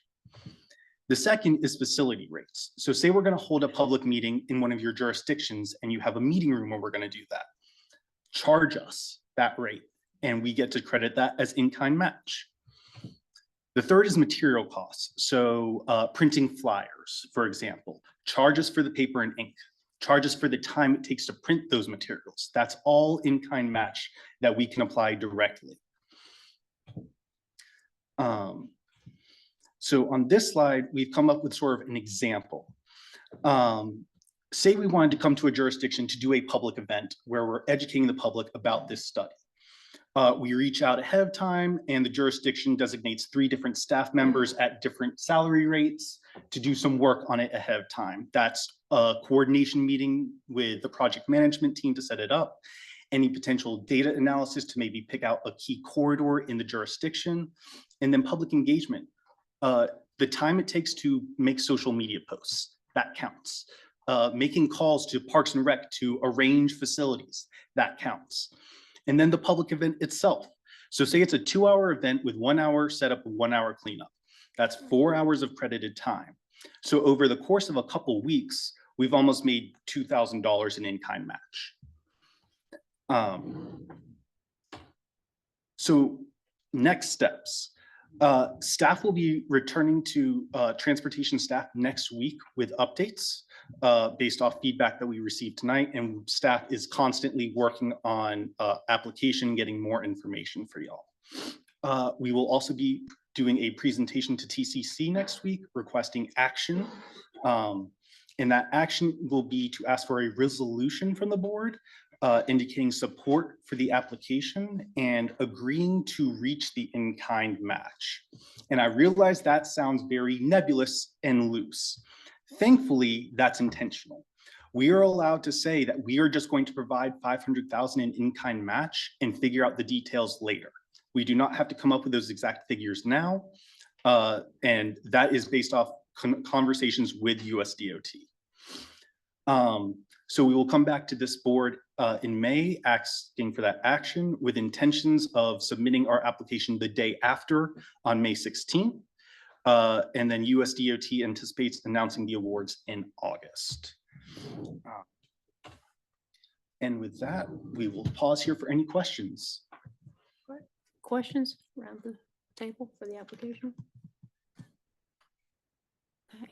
The second is facility rates. So say we're going to hold a public meeting in one of your jurisdictions and you have a meeting room where we're going to do that. Charge us that rate and we get to credit that as in-kind match. The third is material costs. So printing flyers, for example, charge us for the paper and ink, charge us for the time it takes to print those materials. That's all in-kind match that we can apply directly. So on this slide, we've come up with sort of an example. Say we wanted to come to a jurisdiction to do a public event where we're educating the public about this study. We reach out ahead of time and the jurisdiction designates 3 different staff members at different salary rates to do some work on it ahead of time. That's a coordination meeting with the project management team to set it up, any potential data analysis to maybe pick out a key corridor in the jurisdiction, and then public engagement. The time it takes to make social media posts, that counts. Making calls to Parks and Rec to arrange facilities, that counts. And then the public event itself. So say it's a 2-hour event with 1 hour setup, 1 hour cleanup. That's 4 hours of credited time. So over the course of a couple weeks, we've almost made $2,000 in in-kind match. So next steps. Staff will be returning to transportation staff next week with updates based off feedback that we received tonight, and staff is constantly working on application, getting more information for y'all. We will also be doing a presentation to TCC next week requesting action. And that action will be to ask for a resolution from the board indicating support for the application and agreeing to reach the in-kind match. And I realize that sounds very nebulous and loose. Thankfully, that's intentional. We are allowed to say that we are just going to provide $500,000 in-kind match and figure out the details later. We do not have to come up with those exact figures now. And that is based off conversations with USDOT. So we will come back to this board in May, asking for that action with intentions of submitting our application the day after on May 16th. And then USDOT anticipates announcing the awards in August. And with that, we will pause here for any questions. Questions around the table for the application?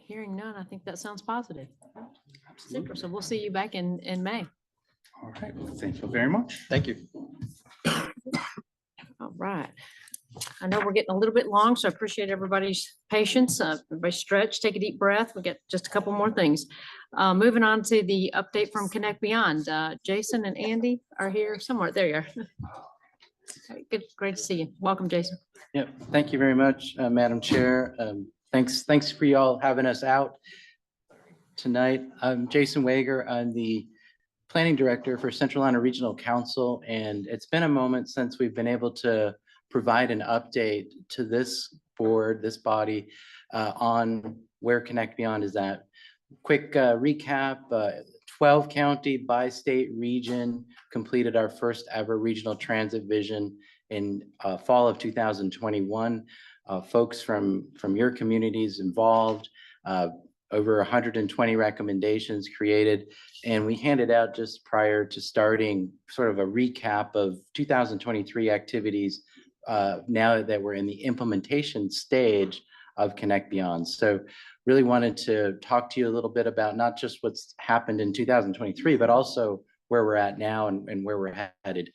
Hearing none, I think that sounds positive. Super. So we'll see you back in May. All right. Thank you very much. Thank you. All right. I know we're getting a little bit long, so I appreciate everybody's patience. Everybody stretch, take a deep breath. We'll get just a couple more things. Moving on to the update from Connect Beyond. Jason and Andy are here somewhere. There you are. Good, great to see you. Welcome, Jason. Yep. Thank you very much, Madam Chair. Thanks for y'all having us out tonight. I'm Jason Wager. I'm the Planning Director for Central Atlanta Regional Council, and it's been a moment since we've been able to provide an update to this board, this body, on where Connect Beyond is at. Quick recap, 12 county by state region completed our first ever regional transit vision in fall of 2021. Folks from your communities involved, over 120 recommendations created, and we handed out just prior to starting sort of a recap of 2023 activities now that we're in the implementation stage of Connect Beyond. So really wanted to talk to you a little bit about not just what's happened in 2023, but also where we're at now and where we're headed.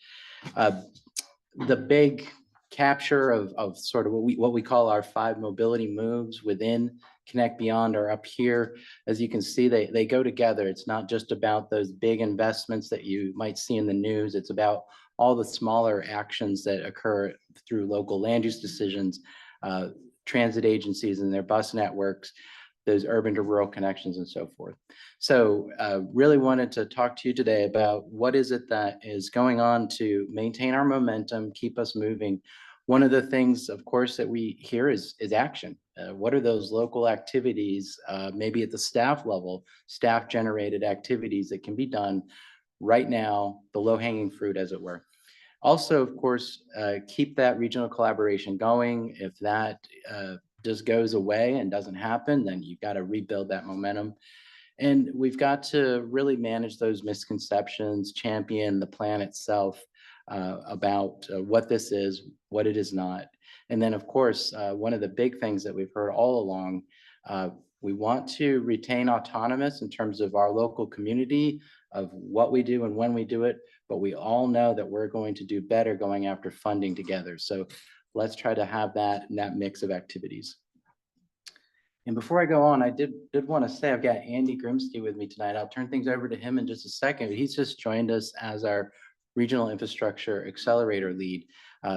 The big capture of sort of what we call our 5 mobility moves within Connect Beyond are up here. As you can see, they go together. It's not just about those big investments that you might see in the news. It's about all the smaller actions that occur through local land use decisions, transit agencies and their bus networks, those urban to rural connections and so forth. So really wanted to talk to you today about what is it that is going on to maintain our momentum, keep us moving. One of the things, of course, that we hear is action. What are those local activities, maybe at the staff level, staff generated activities that can be done right now, the low hanging fruit, as it were. Also, of course, keep that regional collaboration going. If that just goes away and doesn't happen, then you've got to rebuild that momentum. And we've got to really manage those misconceptions, champion the plan itself about what this is, what it is not. And then, of course, one of the big things that we've heard all along, we want to retain autonomous in terms of our local community, of what we do and when we do it, but we all know that we're going to do better going after funding together. So let's try to have that mix of activities. And before I go on, I did want to say I've got Andy Grimsky with me tonight. I'll turn things over to him in just a second. He's just joined us as our Regional Infrastructure Accelerator lead.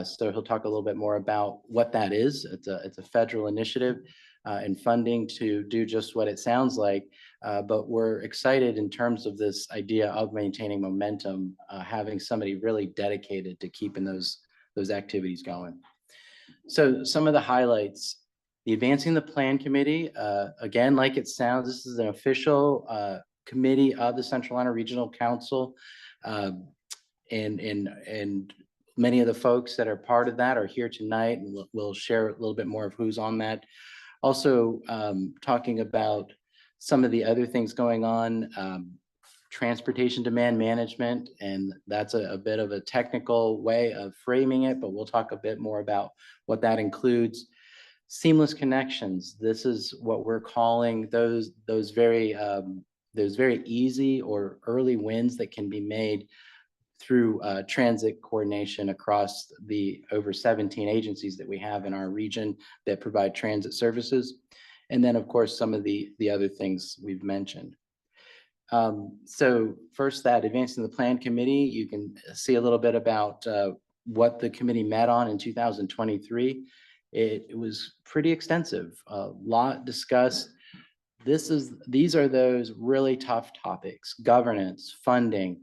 So he'll talk a little bit more about what that is. It's a federal initiative and funding to do just what it sounds like. But we're excited in terms of this idea of maintaining momentum, having somebody really dedicated to keeping those activities going. So some of the highlights. The Advancing the Plan Committee, again, like it sounds, this is an official committee of the Central Atlanta Regional Council. And many of the folks that are part of that are here tonight, and we'll share a little bit more of who's on that. Also, talking about some of the other things going on, transportation demand management, and that's a bit of a technical way of framing it, but we'll talk a bit more about what that includes. Seamless connections. This is what we're calling those very easy or early wins that can be made through transit coordination across the over 17 agencies that we have in our region that provide transit services. And then, of course, some of the other things we've mentioned. So first, that Advancing the Plan Committee, you can see a little bit about what the committee met on in 2023. It was pretty extensive, a lot discussed. These are those really tough topics: governance, funding.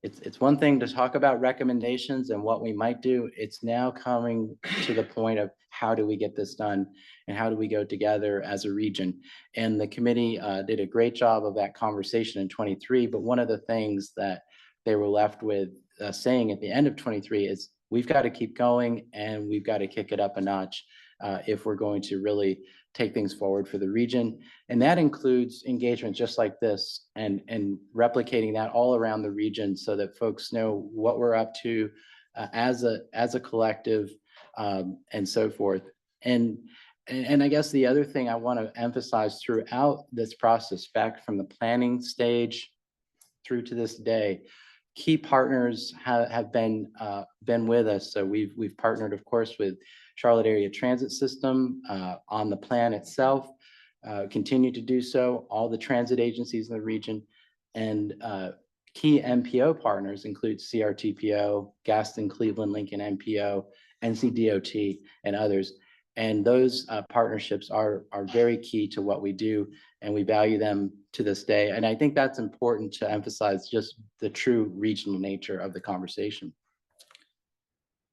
It's one thing to talk about recommendations and what we might do. It's now coming to the point of how do we get this done and how do we go together as a region. And the committee did a great job of that conversation in 23. But one of the things that they were left with saying at the end of 23 is we've got to keep going and we've got to kick it up a notch if we're going to really take things forward for the region. And that includes engagement just like this and replicating that all around the region so that folks know what we're up to as a collective and so forth. And I guess the other thing I want to emphasize throughout this process, back from the planning stage through to this day, key partners have been with us. So we've partnered, of course, with Charlotte Area Transit System on the plan itself, continue to do so, all the transit agencies in the region, and key MPO partners include CRTPO, Gaston, Cleveland, Lincoln MPO, NCDOT, and others. And those partnerships are very key to what we do, and we value them to this day. And I think that's important to emphasize just the true regional nature of the conversation.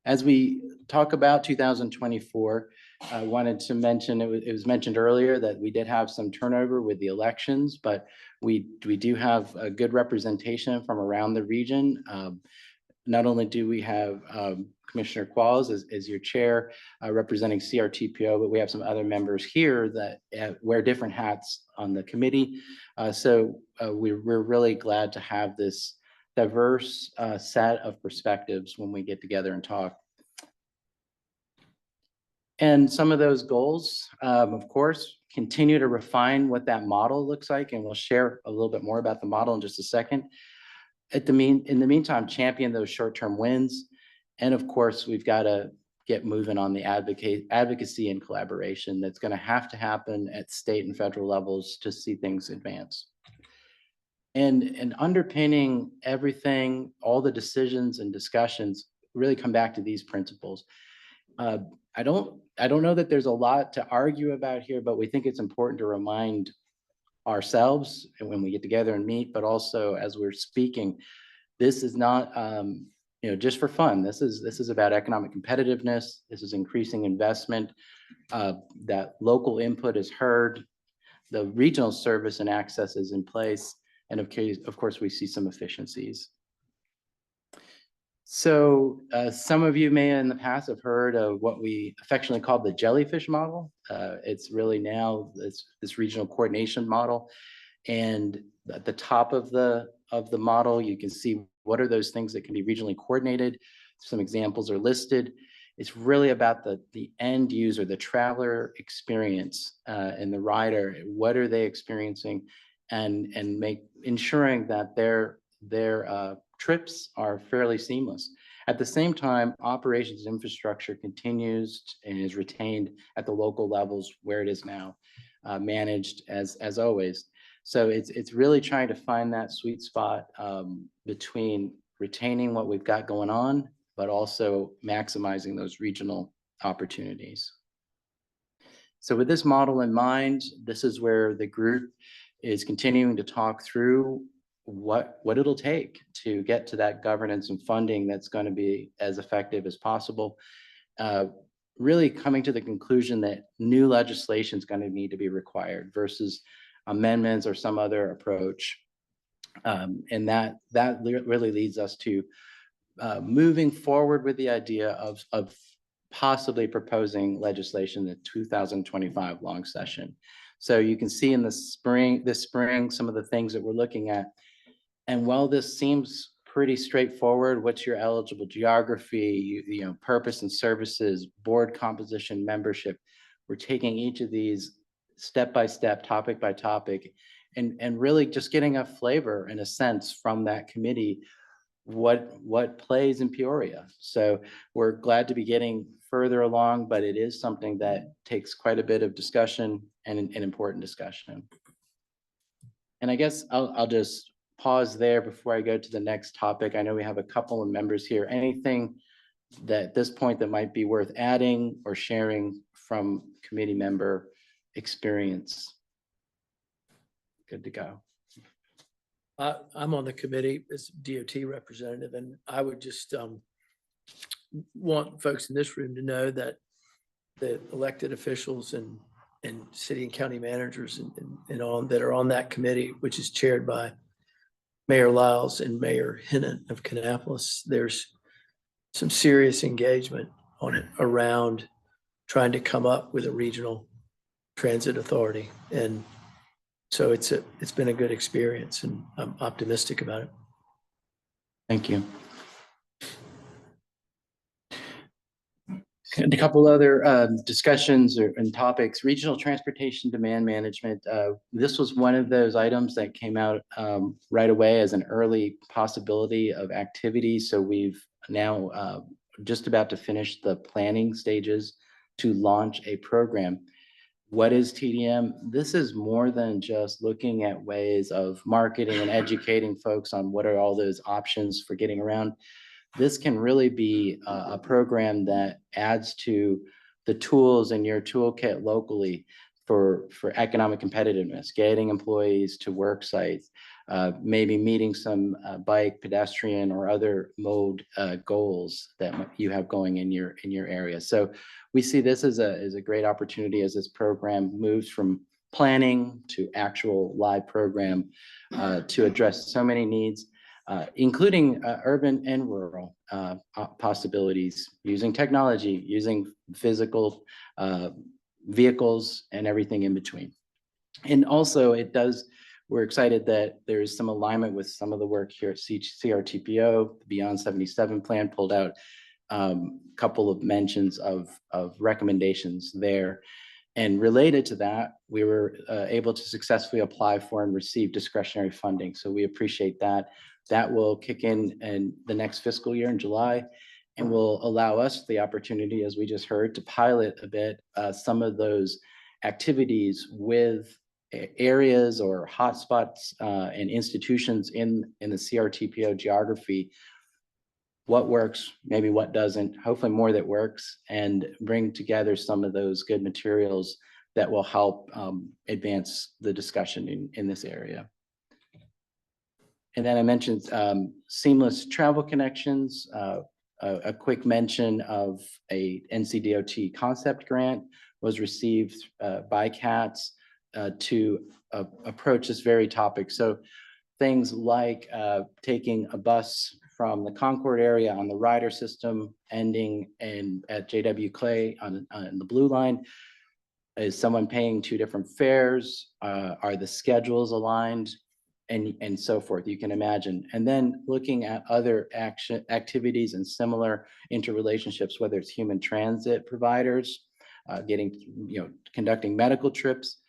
As we talk about 2024, I wanted to mention, it was mentioned earlier that we did have some turnover with the elections, but we do have a good representation from around the region. Not only do we have Commissioner Qualls as your chair representing CRTPO, but we have some other members here that wear different hats on the committee. So we're really glad to have this diverse set of perspectives when we get together and talk. And some of those goals, of course, continue to refine what that model looks like, and we'll share a little bit more about the model in just a second. In the meantime, champion those short-term wins. And of course, we've got to get moving on the advocacy and collaboration that's going to happen at state and federal levels to see things advance. And underpinning everything, all the decisions and discussions really come back to these principles. I don't know that there's a lot to argue about here, but we think it's important to remind ourselves and when we get together and meet, but also as we're speaking, this is not just for fun. This is about economic competitiveness. This is increasing investment. That local input is heard. The regional service and access is in place. And of course, we see some efficiencies. So some of you may in the past have heard of what we affectionately call the jellyfish model. It's really now this regional coordination model. And at the top of the model, you can see what are those things that can be regionally coordinated. Some examples are listed. It's really about the end user, the traveler experience and the rider. What are they experiencing, and ensuring that their trips are fairly seamless. At the same time, operations infrastructure continues and is retained at the local levels where it is now, managed as always. So it's really trying to find that sweet spot between retaining what we've got going on, but also maximizing those regional opportunities. So with this model in mind, this is where the group is continuing to talk through what it'll take to get to that governance and funding that's going to be as effective as possible. Really coming to the conclusion that new legislation is going to need to be required versus amendments or some other approach. And that really leads us to moving forward with the idea of possibly proposing legislation in the 2025 long session. So you can see in this spring, some of the things that we're looking at. And while this seems pretty straightforward, what's your eligible geography, purpose and services, board composition, membership, we're taking each of these step by step, topic by topic, and really just getting a flavor and a sense from that committee what plays in Peoria. So we're glad to be getting further along, but it is something that takes quite a bit of discussion and an important discussion. And I guess I'll just pause there before I go to the next topic. I know we have a couple of members here. Anything that at this point that might be worth adding or sharing from committee member experience? Good to go. I'm on the committee as DOT representative, and I would just want folks in this room to know that the elected officials and city and county managers and on that are on that committee, which is chaired by Mayor Lyles and Mayor Hennon of Kannapolis, there's some serious engagement on it around trying to come up with a regional transit authority. And so it's been a good experience, and I'm optimistic about it. Thank you. And a couple other discussions and topics. Regional transportation demand management. This was one of those items that came out right away as an early possibility of activity. So we've now just about to finish the planning stages to launch a program. What is TDM? This is more than just looking at ways of marketing and educating folks on what are all those options for getting around. This can really be a program that adds to the tools in your toolkit locally for economic competitiveness, getting employees to work sites, maybe meeting some bike, pedestrian, or other mode goals that you have going in your area. So we see this as a great opportunity as this program moves from planning to actual live program to address so many needs, including urban and rural possibilities, using technology, using physical vehicles, and everything in between. And also we're excited that there's some alignment with some of the work here at CRTPO. The Beyond 77 plan pulled out a couple of mentions of recommendations there. And related to that, we were able to successfully apply for and receive discretionary funding. So we appreciate that. That will kick in the next fiscal year in July. and will allow us the opportunity, as we just heard, to pilot a bit some of those activities with areas or hotspots and institutions in the CRTPO geography. What works, maybe what doesn't, hopefully more that works, and bring together some of those good materials that will help advance the discussion in this area. And then I mentioned seamless travel connections. A quick mention of a NCDOT concept grant was received by CATS to approach this very topic. So things like taking a bus from the Concord area on the rider system, ending at JW Clay on the Blue Line. Is someone paying two different fares? Are the schedules aligned? And so forth, you can imagine. And then looking at other activities and similar interrelationships, whether it's human transit providers, conducting medical trips.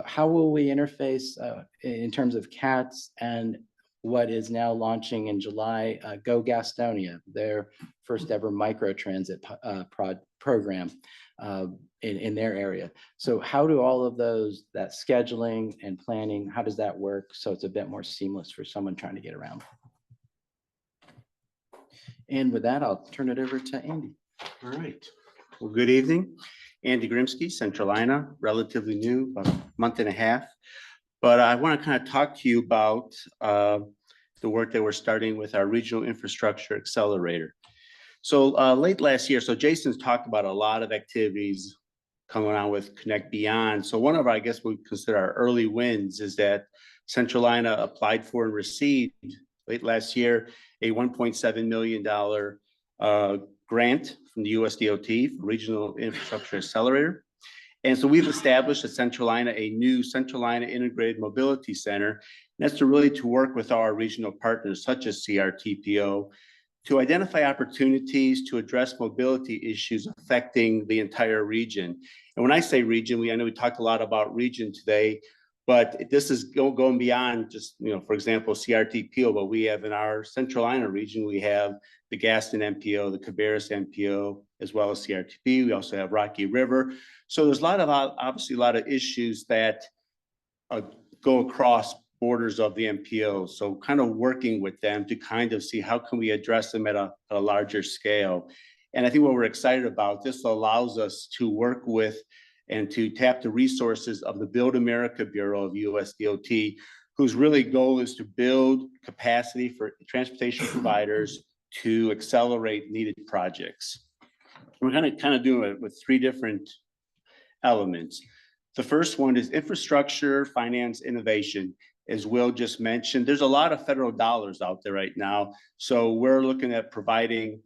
How will we interface in terms of CATS and what is now launching in July, Go Gastonia, their first ever micro transit program in their area. So how do all of those, that scheduling and planning, how does that work? So it's a bit more seamless for someone trying to get around. And with that, I'll turn it over to Andy. All right. Well, good evening. Andy Grimsky, Centralina, relatively new, about a month and a half. But I want to kind of talk to you about the work that we're starting with our Regional Infrastructure Accelerator. So late last year, so Jason's talked about a lot of activities coming on with Connect Beyond. So one of our, I guess we consider our early wins is that Centralina applied for and received late last year a $1.7 million grant from the USDOT for Regional Infrastructure Accelerator. And so we've established at Centralina a new Centralina Integrated Mobility Center. And that's to work with our regional partners such as CRTPO to identify opportunities to address mobility issues affecting the entire region. And when I say region, I know we talked a lot about region today, but this is going beyond just, for example, CRTPO, but we have in our Centralina region, we have the Gaston MPO, the Cabarrus MPO, as well as CRTP. We also have Rocky River. So there's obviously a lot of issues that go across borders of the MPO. So kind of working with them to kind of see how can we address them at a larger scale. And I think what we're excited about, this allows us to work with and to tap the resources of the Build America Bureau of USDOT, whose really goal is to build capacity for transportation providers to accelerate needed projects. We're going to kind of do it with three different elements. The first one is infrastructure, finance, innovation. As Will just mentioned, there's a lot of federal dollars out there right now. So we're looking at providing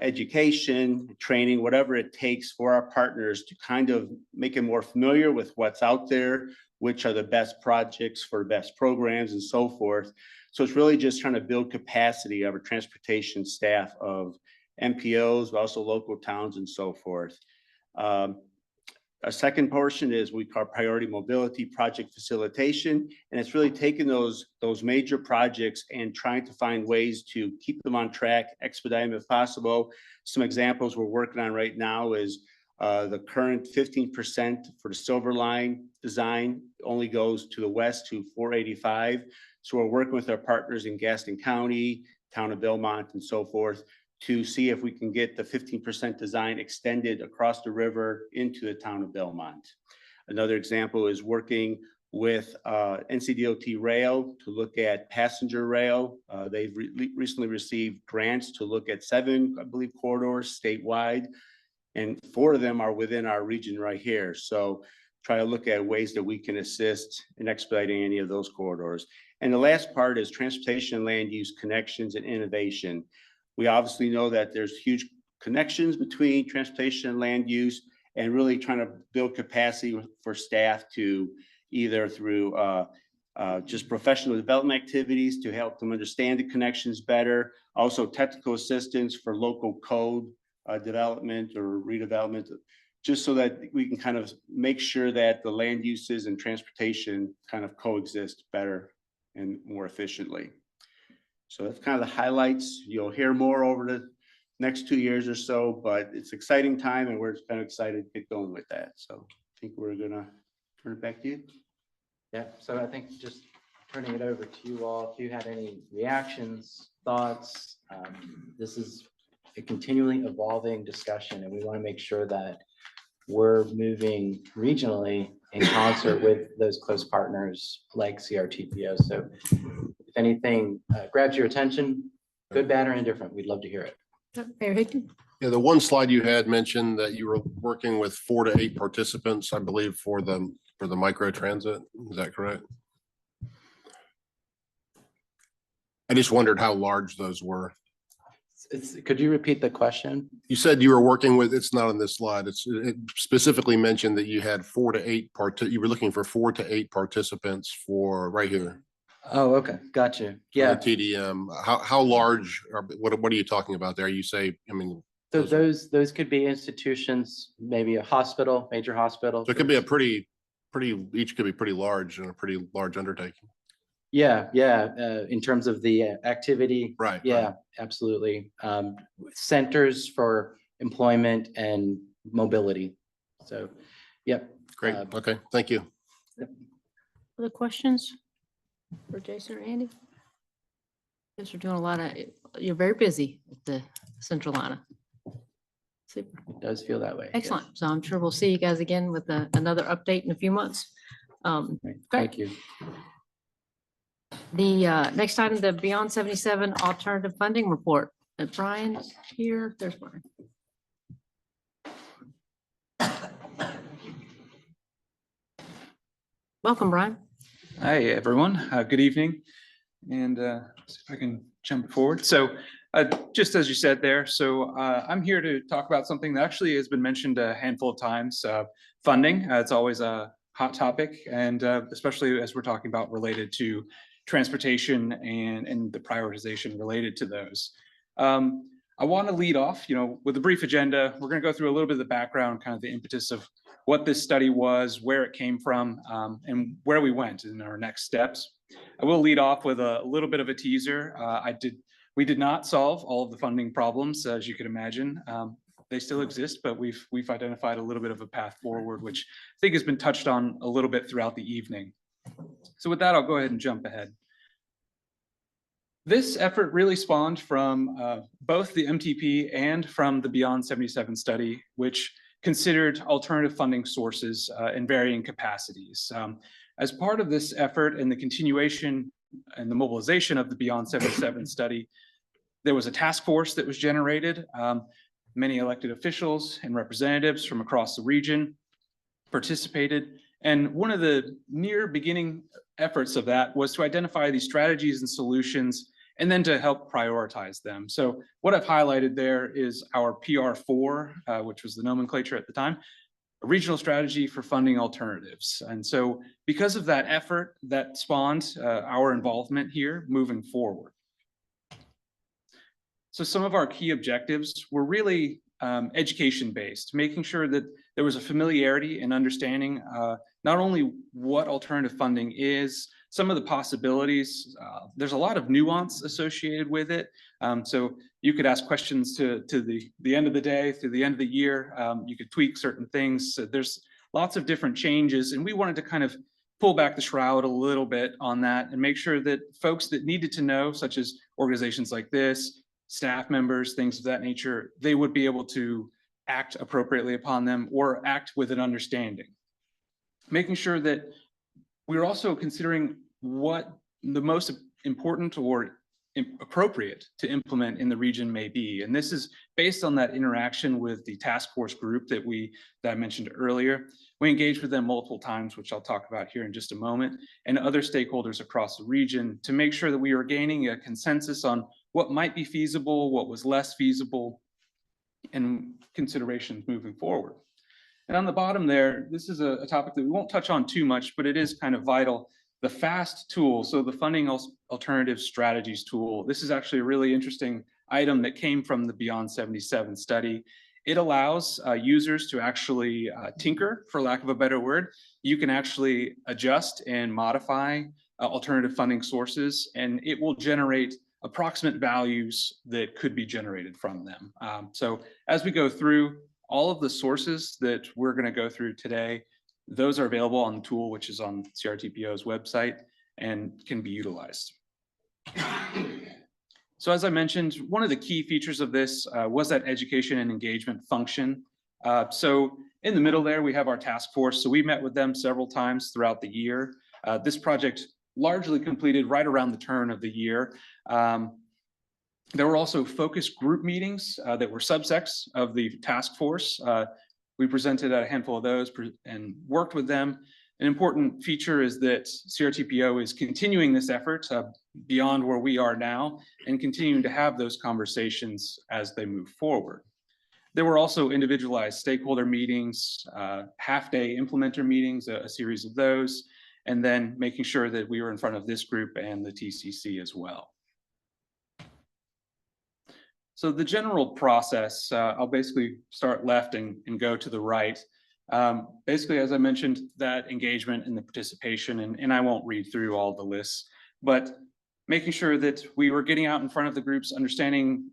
education, training, whatever it takes for our partners to kind of make them more familiar with what's out there, which are the best projects for best programs and so forth. So it's really just trying to build capacity of our transportation staff of MPOs, but also local towns and so forth. A second portion is we call priority mobility project facilitation. And it's really taking those major projects and trying to find ways to keep them on track, expedite them if possible. Some examples we're working on right now is the current 15% for the Silver Line design only goes to the west to 485. So we're working with our partners in Gaston County, town of Belmont and so forth, to see if we can get the 15% design extended across the river into the town of Belmont. Another example is working with NCDOT Rail to look at passenger rail. They've recently received grants to look at 7, I believe, corridors statewide, and 4 of them are within our region right here. So try to look at ways that we can assist in expediting any of those corridors. And the last part is transportation, land use, connections, and innovation. We obviously know that there's huge connections between transportation and land use, and really trying to build capacity for staff to either through just professional development activities to help them understand the connections better. Also technical assistance for local code development or redevelopment, just so that we can kind of make sure that the land uses and transportation kind of coexist better and more efficiently. So that's kind of the highlights. You'll hear more over next 2 years or so, but it's exciting time and we're kind of excited to get going with that. So I think we're gonna turn it back to you. Yeah, so I think just turning it over to you all, if you had any reactions, thoughts, this is a continually evolving discussion and we want to make sure that we're moving regionally in concert with those close partners like CRTPO. So if anything grabs your attention, good, bad, or indifferent, we'd love to hear it. Mayor Hickton? Yeah, the one slide you had mentioned that you were working with 4 to 8 participants, I believe, for the micro transit. Is that correct? I just wondered how large those were. Could you repeat the question? You said you were working with, it's not on this slide. It specifically mentioned that you had 4 to 8 you were looking for 4 to 8 participants for right here. Oh, okay. Gotcha. Yeah. The TDM. How large or what are you talking about there? You say, I mean. So those could be institutions, maybe a hospital, major hospital. So it could be a pretty, each could be pretty large and a pretty large undertaking. Yeah, in terms of the activity. Right. Yeah, right. absolutely. Centers for employment and mobility. So, yep. Great. Okay, thank you. Other questions for Jason or Andy? Guess we're doing a lot of, you're very busy at the Central Line. Super. It does feel that way. Excellent. So I'm sure we'll see you guys again with another update in a few months. Yes. Thank you. The next item, the Beyond 77 Alternative Funding Report. Brian here, there's Brian. Welcome, Brian. Hi, everyone. Good evening. And see if I can jump forward. So just as you said there, so I'm here to talk about something that actually has been mentioned a handful of times, funding. It's always a hot topic, and especially as we're talking about related to transportation and the prioritization related to those. I want to lead off, with a brief agenda. We're going to go through a little bit of the background, kind of the impetus of what this study was, where it came from, and where we went in our next steps. I will lead off with a little bit of a teaser. We did not solve all of the funding problems, as you could imagine. They still exist, but we've identified a little bit of a path forward, which I think has been touched on a little bit throughout the evening. So with that, I'll go ahead and jump ahead. This effort really spawned from both the MTP and from the Beyond 77 study, which considered alternative funding sources in varying capacities. As part of this effort and the continuation and the mobilization of the Beyond 77 study, there was a task force that was generated. Many elected officials and representatives from across the region participated. And one of the near beginning efforts of that was to identify these strategies and solutions and then to help prioritize them. So what I've highlighted there is our PR4, which was the nomenclature at the time, a regional strategy for funding alternatives. And so because of that effort, that spawned our involvement here moving forward. So some of our key objectives were really education-based, making sure that there was a familiarity and understanding not only what alternative funding is, some of the possibilities. There's a lot of nuance associated with it. So you could ask questions to the end of the day, through the end of the year. You could tweak certain things. So there's lots of different changes, and we wanted to kind of pull back the shroud a little bit on that and make sure that folks that needed to know, such as organizations like this, staff members, things of that nature, they would be able to act appropriately upon them or act with an understanding. Making sure that we're also considering what the most important or appropriate to implement in the region may be. And this is based on that interaction with the task force group that I mentioned earlier. We engaged with them multiple times, which I'll talk about here in just a moment, and other stakeholders across the region to make sure that we are gaining a consensus on what might be feasible, what was less feasible, and considerations moving forward. And on the bottom there, this is a topic that we won't touch on too much, but it is kind of vital. The FAST tool, so the Funding Alternative Strategies tool, this is actually a really interesting item that came from the Beyond 77 study. It allows users to actually tinker, for lack of a better word. You can actually adjust and modify alternative funding sources, and it will generate approximate values that could be generated from them. So as we go through all of the sources that we're going to go through today, those are available on the tool, which is on CRTPO's website and can be utilized. So as I mentioned, one of the key features of this was that education and engagement function. So in the middle there, we have our task force. So we met with them several times throughout the year. This project largely completed right around the turn of the year. There were also focus group meetings that were subsects of the task force. We presented at a handful of those and worked with them. An important feature is that CRTPO is continuing this effort beyond where we are now and continuing to have those conversations as they move forward. There were also individualized stakeholder meetings, half-day implementer meetings, a series of those, and then making sure that we were in front of this group and the TCC as well. So the general process, I'll basically start left and go to the right. Basically, as I mentioned, that engagement and the participation, and I won't read through all the lists, but making sure that we were getting out in front of the groups, understanding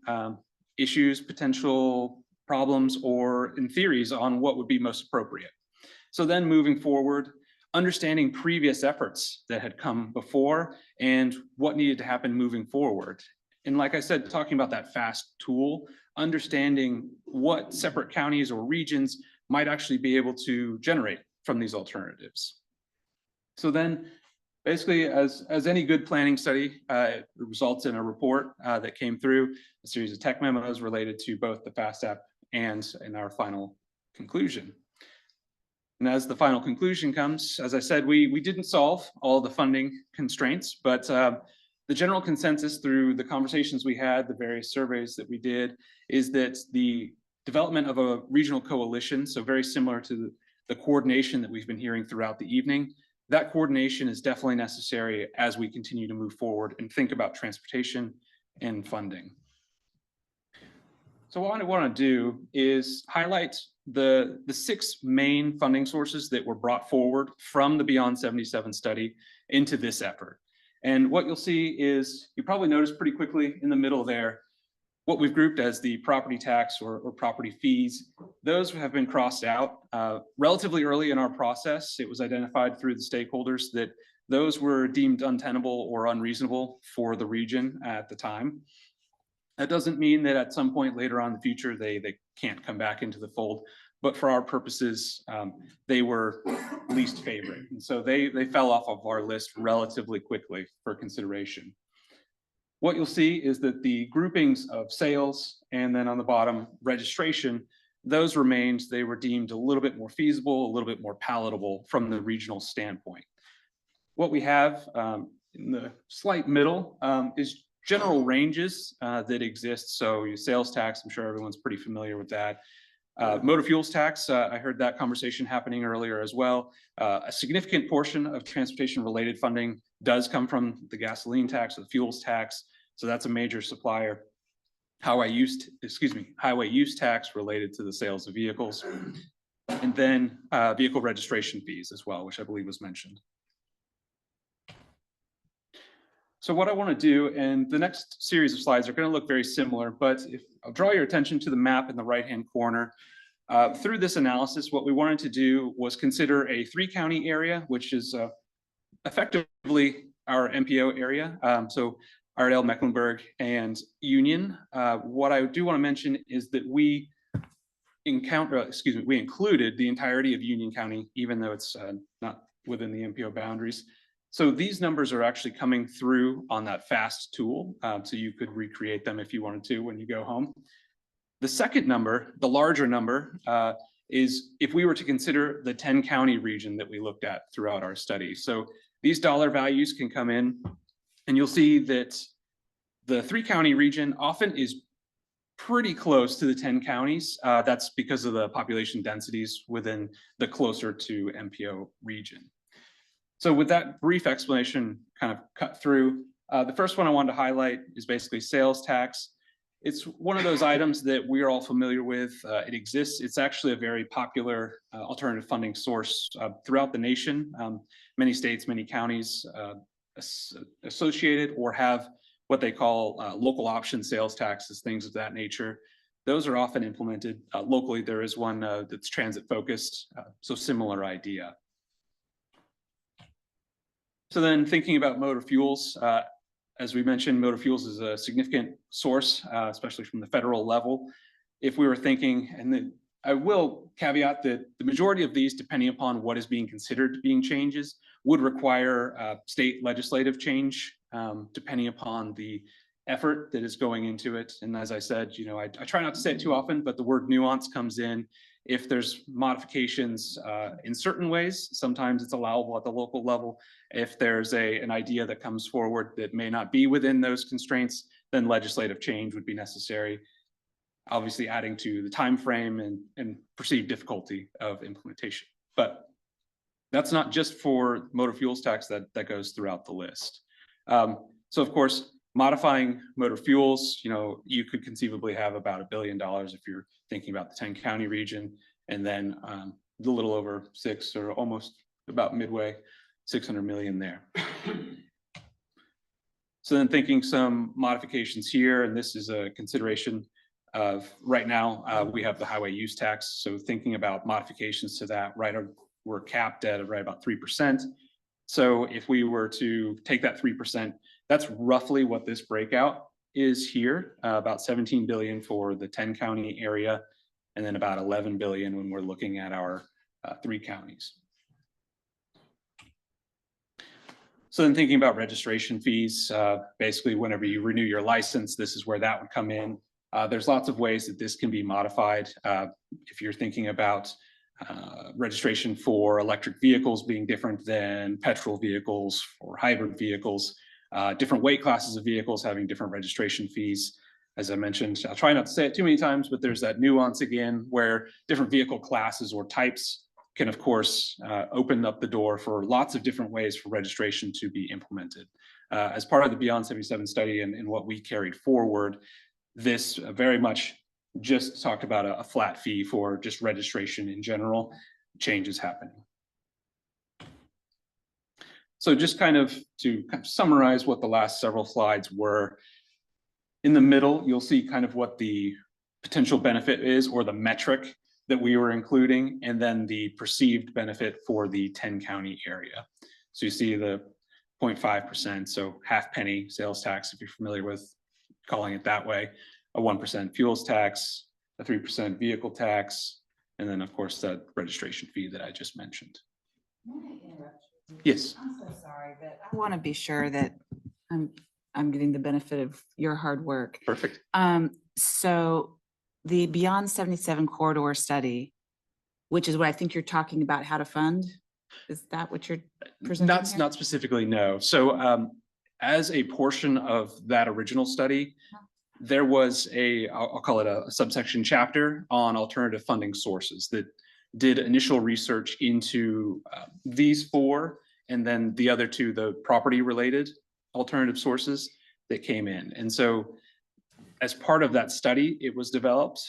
issues, potential problems, or in theories on what would be most appropriate. So then moving forward, understanding previous efforts that had come before and what needed to happen moving forward. And like I said, talking about that FAST tool, understanding what separate counties or regions might actually be able to generate from these alternatives. So then basically, as any good planning study, it results in a report that came through, a series of tech memos related to both the FAST app and in our final conclusion. And as the final conclusion comes, as I said, we didn't solve all the funding constraints, but the general consensus through the conversations we had, the various surveys that we did, is that the development of a regional coalition, so very similar to the coordination that we've been hearing throughout the evening, that coordination is definitely necessary as we continue to move forward and think about transportation and funding. So what I want to do is highlight the 6 main funding sources that were brought forward from the Beyond 77 study into this effort. And what you'll see is, you probably notice pretty quickly in the middle there, what we've grouped as the property tax or property fees. Those have been crossed out relatively early in our process. It was identified through the stakeholders that those were deemed untenable or unreasonable for the region at the time. That doesn't mean that at some point later on in the future, they can't come back into the fold. But for our purposes, they were least favorite. And so they fell off of our list relatively quickly for consideration. What you'll see is that the groupings of sales and then on the bottom registration, those remained. They were deemed a little bit more feasible, a little bit more palatable from the regional standpoint. What we have in the slight middle is general ranges that exist. So your sales tax, I'm sure everyone's pretty familiar with that. Motor fuels tax, I heard that conversation happening earlier as well. A significant portion of transportation related funding does come from the gasoline tax or the fuels tax. So that's a major supplier. Highway use tax related to the sales of vehicles. And then vehicle registration fees as well, which I believe was mentioned. So what I want to do, and the next series of slides are going to look very similar, but if I'll draw your attention to the map in the right-hand corner. Through this analysis, what we wanted to do was consider a 3-county area, which is effectively our MPO area. So Iredell, Mecklenburg, and Union. What I do want to mention is that we included the entirety of Union County, even though it's not within the MPO boundaries. So these numbers are actually coming through on that FAST tool. So you could recreate them if you wanted to when you go home. The second number, the larger number, is if we were to consider the 10-county region that we looked at throughout our study. So these dollar values can come in, and you'll see that the 3-county region often is pretty close to the 10 counties. That's because of the population densities within the closer to MPO region. So with that brief explanation kind of cut through, the first one I wanted to highlight is basically sales tax. It's one of those items that we are all familiar with. It exists. It's actually a very popular alternative funding source throughout the nation. Many states, many counties associated or have what they call local option sales taxes, things of that nature. Those are often implemented locally. There is one that's transit focused, so similar idea. So then thinking about motor fuels, as we mentioned, motor fuels is a significant source, especially from the federal level. If we were thinking, and then I will caveat that the majority of these, depending upon what is being considered being changes, would require state legislative change, depending upon the effort that is going into it. And as I said, you know, I try not to say it too often, but the word nuance comes in. If there's modifications in certain ways, sometimes it's allowable at the local level. If there's an idea that comes forward that may not be within those constraints, then legislative change would be necessary. Obviously adding to the time frame and perceived difficulty of implementation. But that's not just for motor fuels tax, that goes throughout the list. So of course, modifying motor fuels, you know, you could conceivably have about $1 billion if you're thinking about the 10 county region, and then a little over 6 or almost about midway, 600 million there. So then thinking some modifications here, and this is a consideration of right now, we have the highway use tax. So thinking about modifications to that, right, we're capped at right about 3%. So if we were to take that 3%, that's roughly what this breakout is here, about 17 billion for the 10 county area, and then about 11 billion when we're looking at our 3 counties. So then thinking about registration fees, basically whenever you renew your license, this is where that would come in. There's lots of ways that this can be modified. If you're thinking about registration for electric vehicles being different than petrol vehicles or hybrid vehicles, different weight classes of vehicles having different registration fees. As I mentioned, I'll try not to say it too many times, but there's that nuance again where different vehicle classes or types can, of course, open up the door for lots of different ways for registration to be implemented. As part of the Beyond 77 study and what we carried forward, this very much just talked about a flat fee for just registration in general. Changes happening. So just kind of to summarize what the last several slides were, in the middle, you'll see kind of what the potential benefit is or the metric that we were including, and then the perceived benefit for the 10 county area. So you see the 0.5%, so half penny sales tax, if you're familiar with calling it that way, a 1% fuels tax, a 3% vehicle tax, and then of course that registration fee that I just mentioned. Yes. I'm so sorry, but I want to be sure that I'm getting the benefit of your hard work. Perfect. So the Beyond 77 corridor study, which is what I think you're talking about how to fund, is that what you're presenting here? Not specifically, no. So as a portion of that original study, there was I'll call it a subsection chapter on alternative funding sources that did initial research into these 4, and then the other 2, the property related alternative sources that came in. And so as part of that study, it was developed,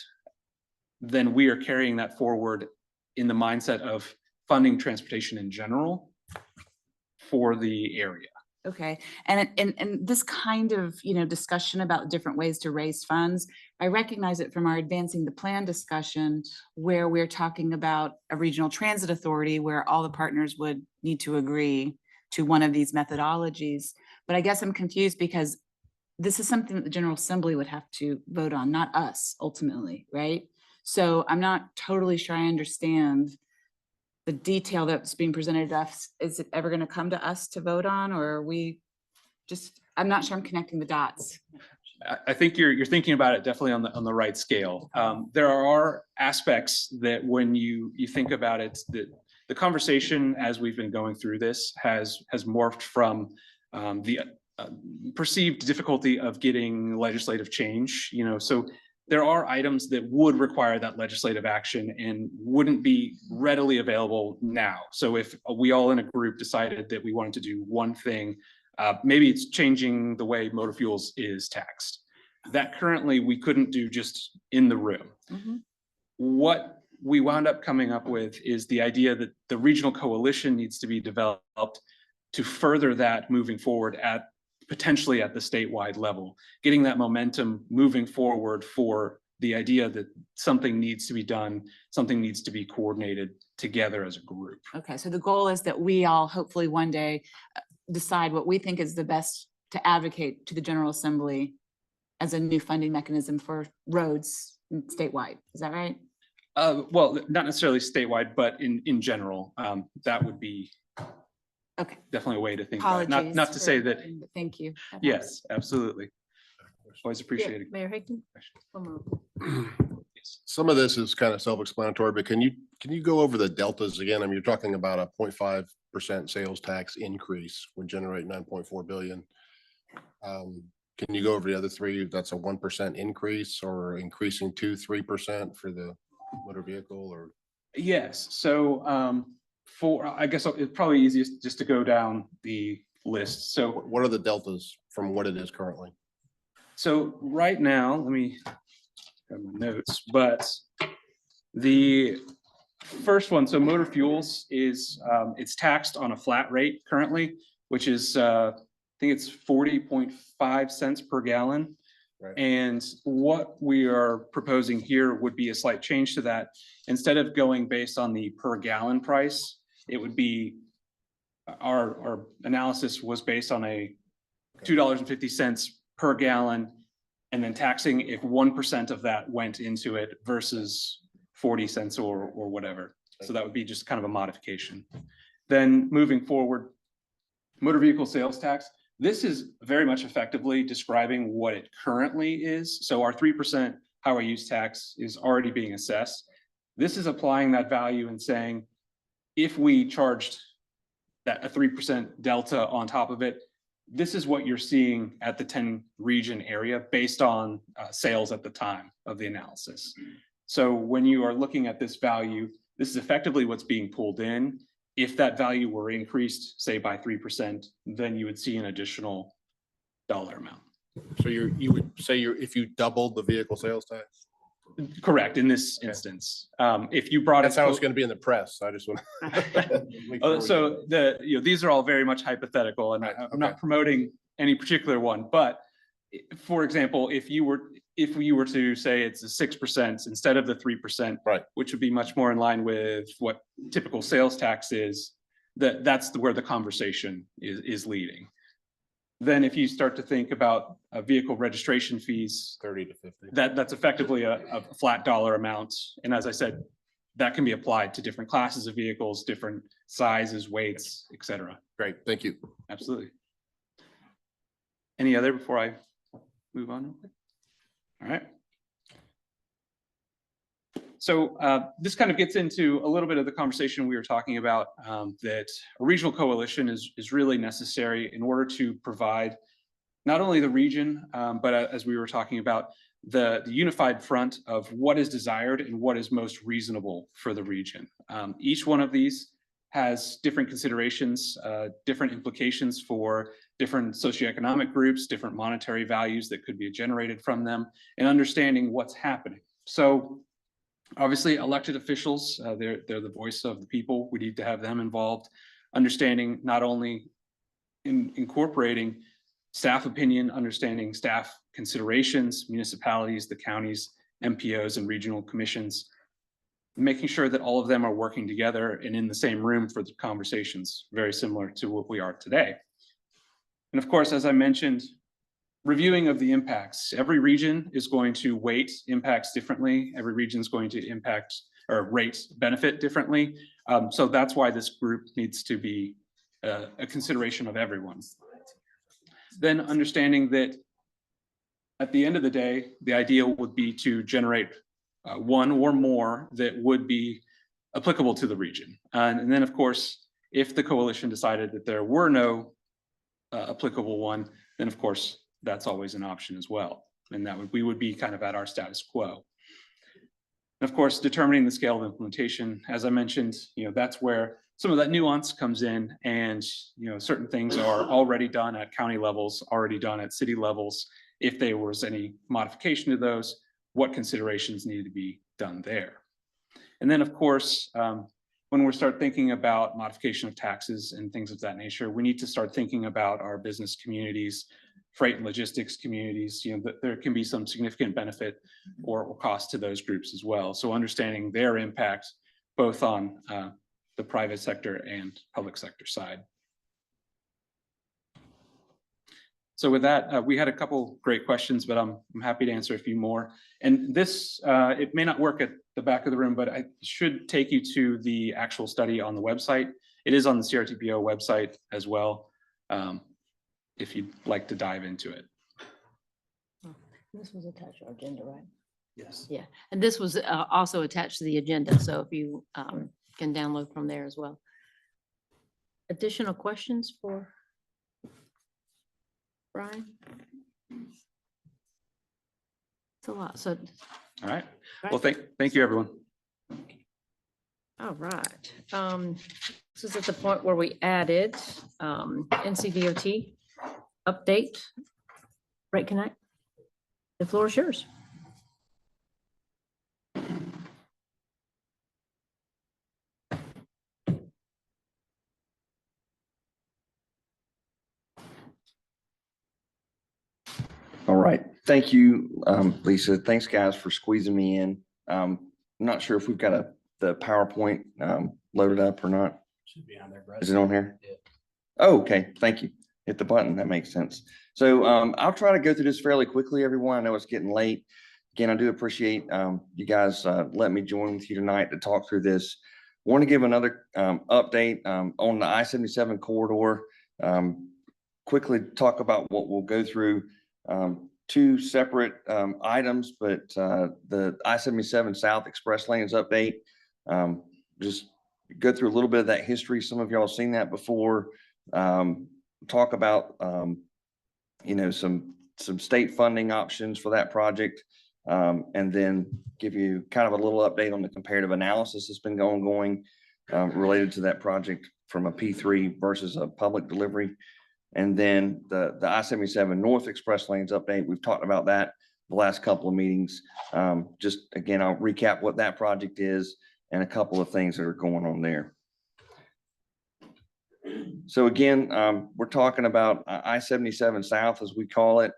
then we are carrying that forward in the mindset of funding transportation in general for the area. Okay, and this kind of, you know, discussion about different ways to raise funds, I recognize it from our advancing the plan discussion where we're talking about a regional transit authority where all the partners would need to agree to one of these methodologies. But I guess I'm confused because this is something that the General Assembly would have to vote on, not us ultimately, right? So I'm not totally sure I understand the detail that's being presented to us. Is it ever going to come to us to vote on, or are we just, I'm not sure I'm connecting the dots. I think you're thinking about it definitely on the right scale. There are aspects that when you think about it, that the conversation as we've been going through this has morphed from the perceived difficulty of getting legislative change. You know, so there are items that would require that legislative action and wouldn't be readily available now. So if we all in a group decided that we wanted to do one thing, maybe it's changing the way motor fuels is taxed. That currently we couldn't do just in the room. Mm-hmm. What we wound up coming up with is the idea that the regional coalition needs to be developed to further that moving forward at potentially at the statewide level, getting that momentum moving forward for the idea that something needs to be done, something needs to be coordinated together as a group. Okay, so the goal is that we all hopefully one day decide what we think is the best to advocate to the General Assembly as a new funding mechanism for roads statewide. Is that right? Well, not necessarily statewide, but in general, that would be okay. Definitely a way to think about it. Apologies Not to say that, thank you. yes, absolutely. Always appreciate it. Mayor Hickton? Some of this is kind of self-explanatory, but can you go over the deltas again? I mean, you're talking about a 0.5% sales tax increase would generate 9.4 billion. Can you go over the other three? That's a 1% increase or increasing to 3% for the motor vehicle or? Yes, so I guess it's probably easiest just to go down the list. So what are the deltas from what it is currently? So right now, let me grab my notes, but the first one, so motor fuels is, it's taxed on a flat rate currently, which is, I think it's 40.5 cents per gallon. Right. And what we are proposing here would be a slight change to that. Instead of going based on the per gallon price, it would be, our analysis was based on a $2.50 per gallon, and then taxing if 1% of that went into it versus 40 cents or whatever. So that would be just kind of a modification. Then moving forward, motor vehicle sales tax. This is very much effectively describing what it currently is. So our 3% highway use tax is already being assessed. This is applying that value and saying, if we charged that a 3% delta on top of it, this is what you're seeing at the 10 region area based on sales at the time of the analysis. So when you are looking at this value, this is effectively what's being pulled in. If that value were increased, say by 3%, then you would see an additional dollar amount. So you would say if you doubled the vehicle sales tax? Correct, in this instance. If you brought That's how it's going to be in the press. I just want. So these are all very much hypothetical, and I'm not promoting any particular one. But for example, if you were to say it's a 6% instead of the 3%, right, which would be much more in line with what typical sales tax is, that's where the conversation is leading. Then if you start to think about vehicle registration fees, 30 to 50, that's effectively a flat dollar amount. And as I said, that can be applied to different classes of vehicles, different sizes, weights, et cetera. Great, thank you. Absolutely. Any other before I move on? All right. So this kind of gets into a little bit of the conversation we were talking about, that a regional coalition is really necessary in order to provide not only the region, but as we were talking about, the unified front of what is desired and what is most reasonable for the region. Each one of these has different considerations, different implications for different socioeconomic groups, different monetary values that could be generated from them, and understanding what's happening. So obviously, elected officials, they're the voice of the people. We need to have them involved, understanding not only incorporating staff opinion, understanding staff considerations, municipalities, the counties, MPOs, and regional commissions, making sure that all of them are working together and in the same room for the conversations, very similar to what we are today. And of course, as I mentioned, reviewing of the impacts. Every region is going to weight impacts differently. Every region is going to impact or rate benefit differently. So that's why this group needs to be a consideration of everyone. Then understanding that at the end of the day, the ideal would be to generate one or more that would be applicable to the region. And then of course, if the coalition decided that there were no applicable one, then of course, that's always an option as well. And we would be kind of at our status quo. And of course, determining the scale of implementation, as I mentioned, that's where some of that nuance comes in, and certain things are already done at county levels, already done at city levels. If there was any modification to those, what considerations need to be done there? And then of course, when we start thinking about modification of taxes and things of that nature, we need to start thinking about our business communities, freight and logistics communities, that there can be some significant benefit or cost to those groups as well. So understanding their impact both on the private sector and public sector side. So with that, we had a couple great questions, but I'm happy to answer a few more. And this, it may not work at the back of the room, but I should take you to the actual study on the website. It is on the CRTPO website as well, if you'd like to dive into it. This was attached to our agenda, right? Yes. Yeah, and this was also attached to the agenda, so if you can download from there as well. Additional questions for Brian? It's a lot, so. All right. Well, thank you, everyone. All right. This is at the point where we added NCDOT update, Rate Connect. The floor is yours. All right. Thank you, Lisa. Thanks, guys, for squeezing me in. I'm not sure if we've got the PowerPoint loaded up or not. Should be on there, Is it on here? Yeah. Oh, okay. Thank you. Hit the button. That makes sense. So I'll try to go through this fairly quickly, everyone. I know it's getting late. Again, I do appreciate you guys letting me join with you tonight to talk through this. Want to give another update on the I-77 corridor. Quickly talk about what we'll go through. Two separate items, but the I-77 South Express Lanes update. Just go through a little bit of that history. Some of y'all have seen that before. Talk about some state funding options for that project, and then give you kind of a little update on the comparative analysis that's been going related to that project from a P3 versus a public delivery. And then the I-77 North Express Lanes update, we've talked about that the last couple of meetings. Just again, I'll recap what that project is and a couple of things that are going on there. So again, we're talking about I-77 South, as we call it.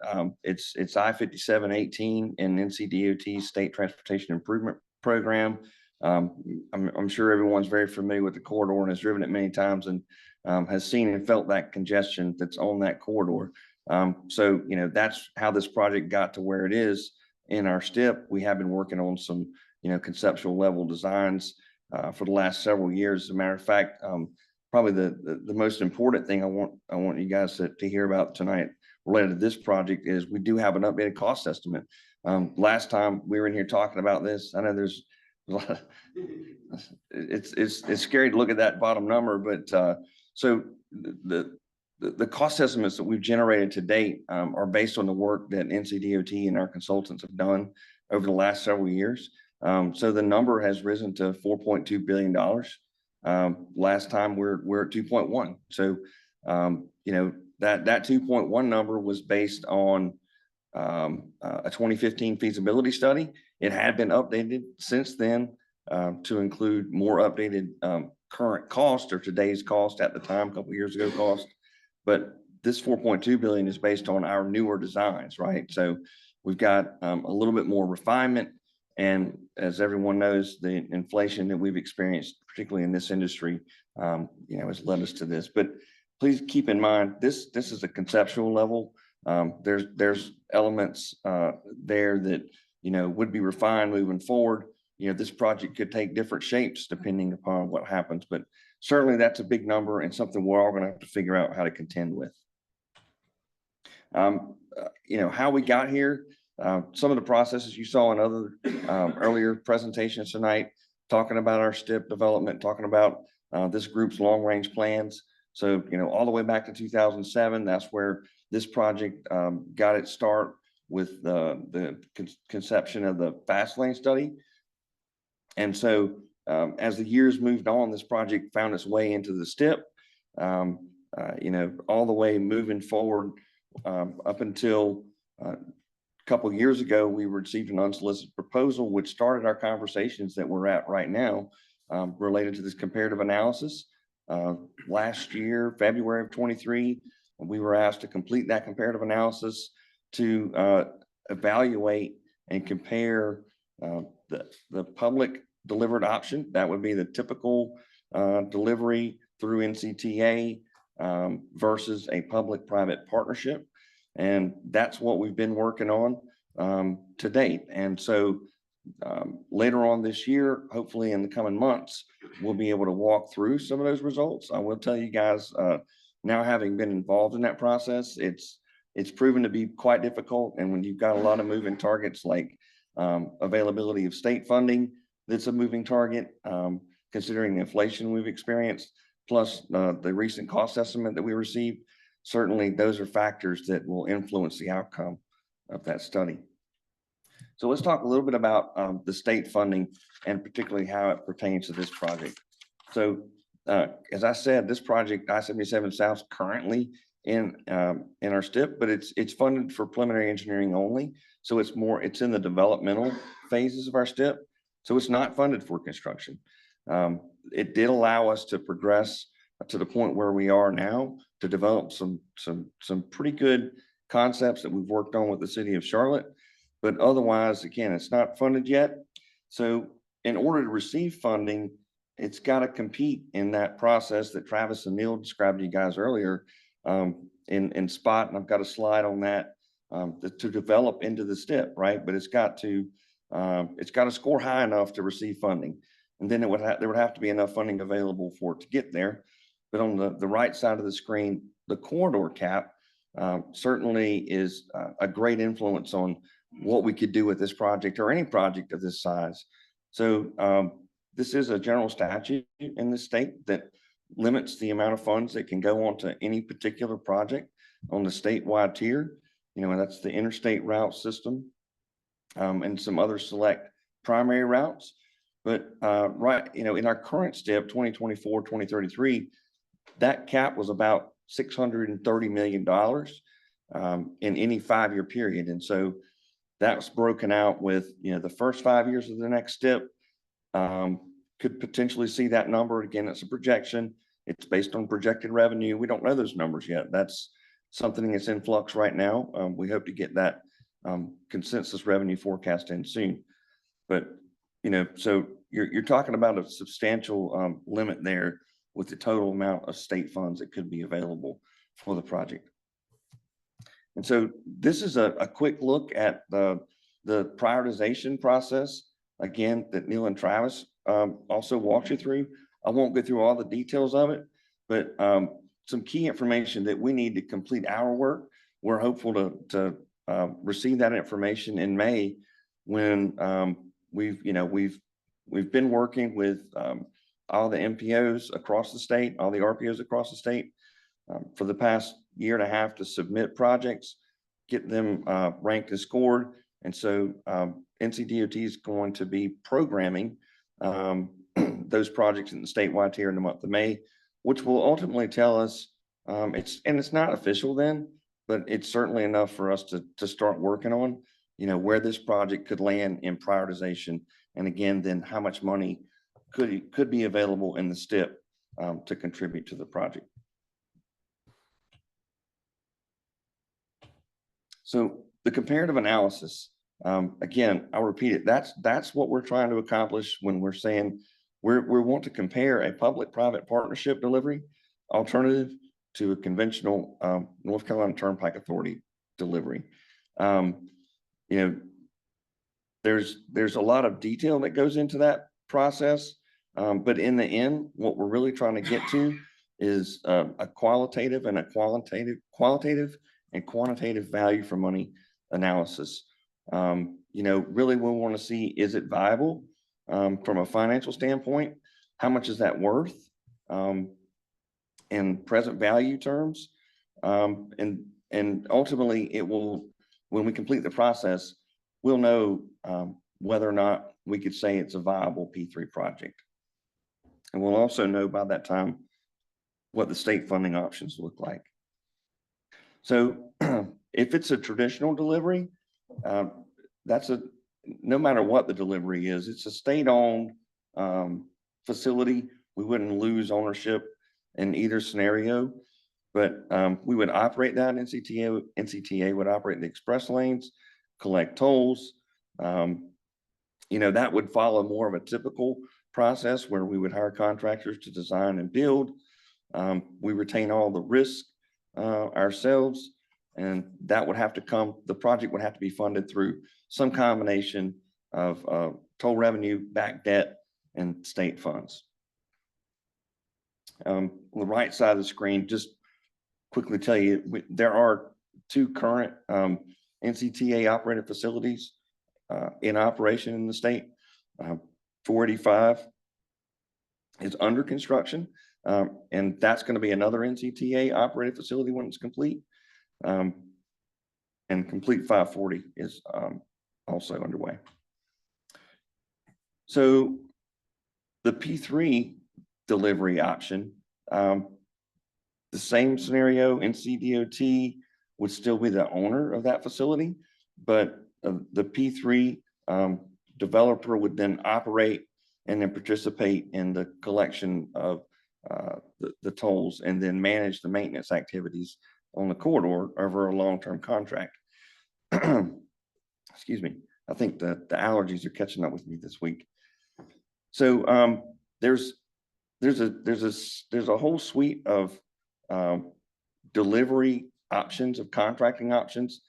It's I-5718 in NCDOT State Transportation Improvement Program. I'm sure everyone's very familiar with the corridor and has driven it many times and has seen and felt that congestion that's on that corridor. So, that's how this project got to where it is in our STIP. We have been working on some, conceptual level designs for the last several years. As a matter of fact, probably the most important thing I want you guys to hear about tonight related to this project is we do have an updated cost estimate. Last time we were in here talking about this, I know there's a lot of, it's scary to look at that bottom number, but so the cost estimates that we've generated to date are based on the work that NCDOT and our consultants have done over the last several years. So the number has risen to $4.2 billion. Last time we're at 2.1. So, that 2.1 number was based on a 2015 feasibility study. It had been updated since then to include more updated current cost or today's cost at the time, a couple of years ago cost. But this 4.2 billion is based on our newer designs, right? So we've got a little bit more refinement. And as everyone knows, the inflation that we've experienced, particularly in this industry, has led us to this. But please keep in mind, this is a conceptual level. There's elements there that, would be refined moving forward. This project could take different shapes depending upon what happens, but certainly that's a big number and something we're all going to have to figure out how to contend with. How we got here, some of the processes you saw in other earlier presentations tonight, talking about our STIP development, talking about this group's long range plans. So, all the way back to 2007, that's where this project got its start with the conception of the fast lane study. And so as the years moved on, this project found its way into the STIP, all the way moving forward up until a couple of years ago, we received an unsolicited proposal, which started our conversations that we're at right now related to this comparative analysis. Last year, February of 23, we were asked to complete that comparative analysis to evaluate and compare the public delivered option. That would be the typical delivery through NCTA versus a public-private partnership. And that's what we've been working on to date. And so later on this year, hopefully in the coming months, we'll be able to walk through some of those results. I will tell you guys, now having been involved in that process, it's proven to be quite difficult. And when you've got a lot of moving targets like availability of state funding, that's a moving target, considering the inflation we've experienced, plus the recent cost estimate that we received. Certainly, those are factors that will influence the outcome of that study. So let's talk a little bit about the state funding and particularly how it pertains to this project. So as I said, this project, I-77 South, currently in our STIP, but it's funded for preliminary engineering only. So it's in the developmental phases of our STIP. So it's not funded for construction. It did allow us to progress to the point where we are now to develop some pretty good concepts that we've worked on with the city of Charlotte. But otherwise, again, it's not funded yet. So in order to receive funding, it's got to compete in that process that Travis and Neil described to you guys earlier in SPOT. And I've got a slide on that to develop into the STIP, right? But it's got to score high enough to receive funding. And then there would have to be enough funding available for it to get there. But on the right side of the screen, the corridor cap certainly is a great influence on what we could do with this project or any project of this size. So this is a general statute in the state that limits the amount of funds that can go onto any particular project on the statewide tier. You know, that's the interstate route system and some other select primary routes. But right, you know, in our current STIP 2024, 2033, that cap was about $630 million in any 5-year period. And so that's broken out with, you know, the first 5 years of the next STIP could potentially see that number. Again, it's a projection. It's based on projected revenue. We don't know those numbers yet. That's something that's in flux right now. We hope to get that consensus revenue forecast in soon. But, you know, so you're talking about a substantial limit there with the total amount of state funds that could be available for the project. And so this is a quick look at the prioritization process, again, that Neil and Travis also walked you through. I won't go through all the details of it, but some key information that we need to complete our work. We're hopeful to receive that information in May when we've been working with all the MPOs across the state, all the RPOs across the state for the past year and a half to submit projects, get them ranked and scored. And so NCDOT is going to be programming those projects in the statewide tier in the month of May, which will ultimately tell us, it's not official then, but it's certainly enough for us to start working on, you know, where this project could land in prioritization. And again, then how much money could be available in the STIP to contribute to the project. So the comparative analysis, again, I'll repeat it. That's what we're trying to accomplish when we're saying we want to compare a public-private partnership delivery alternative to a conventional North Carolina Turnpike Authority delivery. You know, there's a lot of detail that goes into that process, but in the end, what we're really trying to get to is a qualitative and quantitative value for money analysis. You know, really we want to see, is it viable from a financial standpoint? How much is that worth in present value terms? And ultimately it will, when we complete the process, we'll know whether or not we could say it's a viable P3 project. And we'll also know by that time what the state funding options look like. So if it's a traditional delivery, no matter what the delivery is, it's a state-owned facility. We wouldn't lose ownership in either scenario, but we would operate that. NCTA would operate the express lanes, collect tolls. You know, that would follow more of a typical process where we would hire contractors to design and build. We retain all the risk ourselves, and that would have to come, the project would have to be funded through some combination of toll revenue, back debt, and state funds. On the right side of the screen, just quickly tell you, there are 2 current NCTA operated facilities in operation in the state. 485 is under construction, and that's going to be another NCTA operated facility when it's complete. And Complete 540 is also underway. So the P3 delivery option, the same scenario, NCDOT would still be the owner of that facility, but the P3 developer would then operate and then participate in the collection of the tolls and then manage the maintenance activities on the corridor over a long-term contract. Excuse me. I think the allergies are catching up with me this week. So there's a whole suite of delivery options, of contracting options.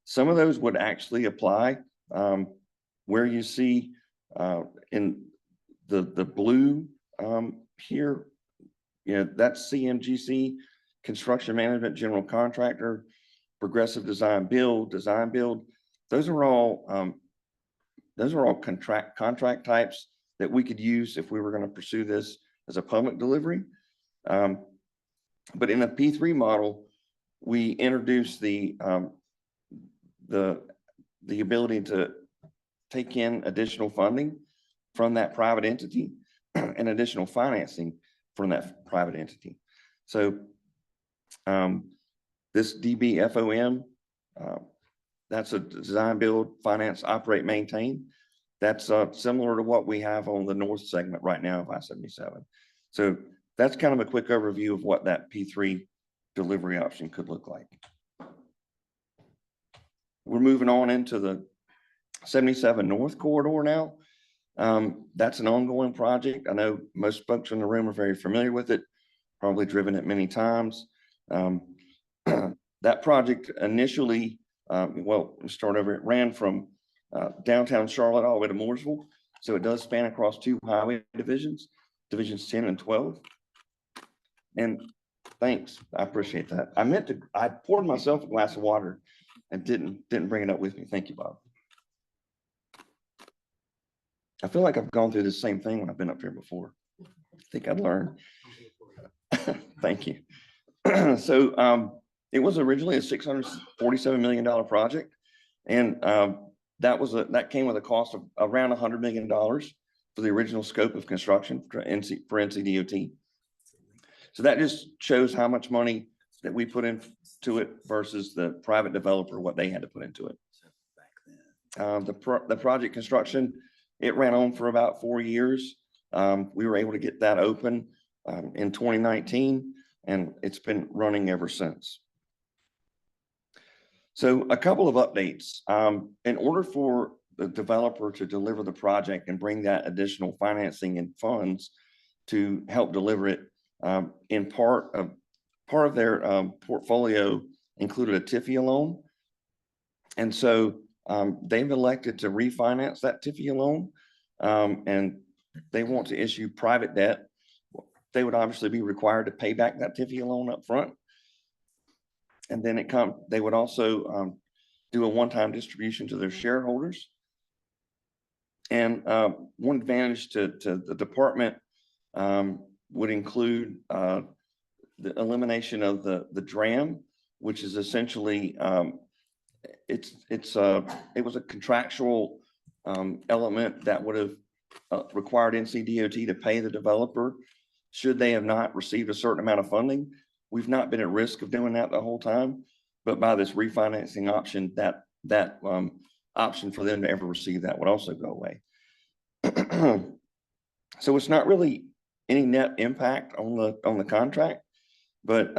Some of those would actually apply where you see in the blue here, you know, that's CMGC, construction management, general contractor, progressive design build. Those are all contract types that we could use if we were going to pursue this as a public delivery. But in a P3 model, we introduced the ability to take in additional funding from that private entity and additional financing from that private entity. So this DBFOM, that's a design, build, finance, operate, maintain. That's similar to what we have on the north segment right now of I-77. So that's kind of a quick overview of what that P3 delivery option could look like. We're moving on into the 77 North Corridor now. That's an ongoing project. I know most folks in the room are very familiar with it, probably driven it many times. That project initially, well, we start over, it ran from downtown Charlotte all the way to Mooresville. So it does span across 2 highway divisions, divisions 10 and 12. And thanks, I appreciate that. I poured myself a glass of water and didn't bring it up with me. Thank you, Bob. I feel like I've gone through the same thing when I've been up here before. I think I'd learn. Thank you. So it was originally a $647 million project. And that came with a cost of around $100 million for the original scope of construction for NCDOT. So that just shows how much money that we put into it versus the private developer, what they had to put into it. The project construction, it ran on for about 4 years. We were able to get that open in 2019, and it's been running ever since. So a couple of updates. In order for the developer to deliver the project and bring that additional financing and funds to help deliver it, in part of their portfolio included a TIFIA loan. And so they've elected to refinance that TIFIA loan, and they want to issue private debt. They would obviously be required to pay back that TIFIA loan up front. And then they would also do a one-time distribution to their shareholders. And one advantage to the department would include the elimination of the DRAM, which is essentially it was a contractual element that would have required NCDOT to pay the developer should they have not received a certain amount of funding. We've not been at risk of doing that the whole time, but by this refinancing option, that option for them to ever receive that would also go away. So it's not really any net impact on the contract, but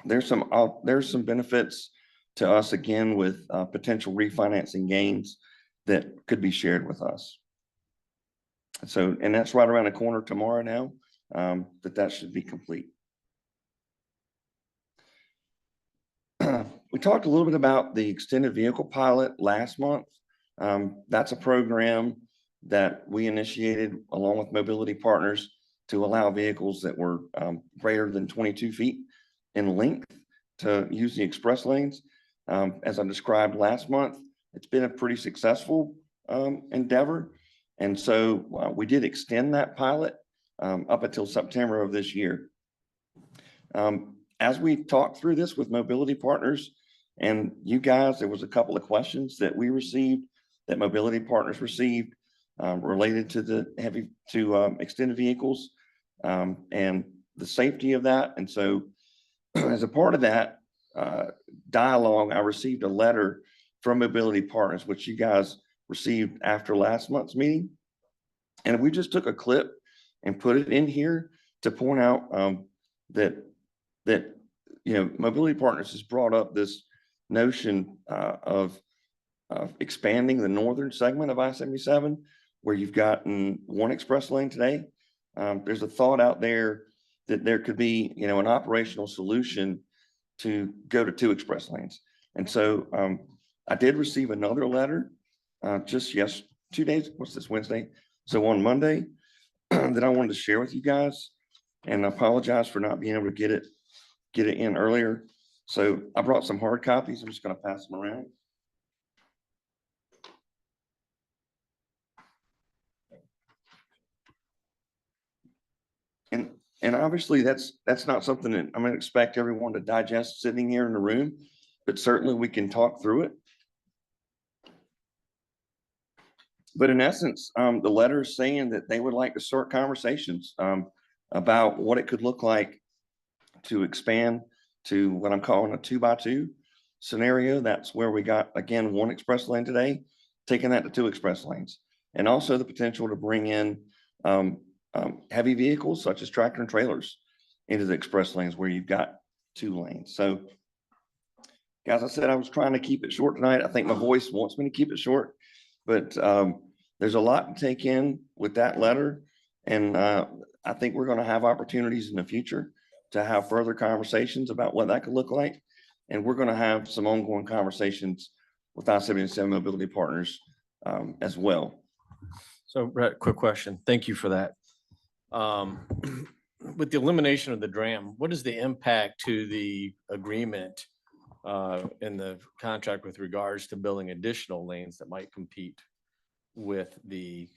there's some benefits to us again with potential refinancing gains that could be shared with us. So, and that's right around the corner tomorrow now, that should be complete. We talked a little bit about the extended vehicle pilot last month. That's a program that we initiated along with mobility partners to allow vehicles that were greater than 22 feet in length to use the express lanes. As I described last month, it's been a pretty successful endeavor. And so we did extend that pilot up until September of this year. As we talked through this with mobility partners and you guys, there was a couple of questions that we received, that mobility partners received related to the extended vehicles and the safety of that. And so as a part of that dialogue, I received a letter from mobility partners, which you guys received after last month's meeting. And we just took a clip and put it in here to point out that mobility partners has brought up this notion of expanding the northern segment of I-77, where you've gotten one express lane today. There's a thought out there that there could be, an operational solution to go to 2 express lanes. And so I did receive another letter just 2 days, what's this, Wednesday? So on Monday that I wanted to share with you guys, and I apologize for not being able to get it in earlier. So I brought some hard copies. I'm just going to pass them around. And obviously that's not something that I'm going to expect everyone to digest sitting here in the room, but certainly we can talk through it. But in essence, the letter is saying that they would like to start conversations about what it could look like to expand to what I'm calling a 2x2 scenario. That's where we got, again, 1 express lane today, taking that to 2 express lanes. And also the potential to bring in heavy vehicles such as tractor and trailers into the express lanes where you've got 2 lanes. So guys, I said I was trying to keep it short tonight. I think my voice wants me to keep it short, but there's a lot to take in with that letter. And I think we're going to have opportunities in the future to have further conversations about what that could look like. And we're going to have some ongoing conversations with I-77 mobility partners as well. So Brett, quick question. Thank you for that. With the elimination of the DRAM, what is the impact to the agreement in the contract with regards to building additional lanes that might compete with the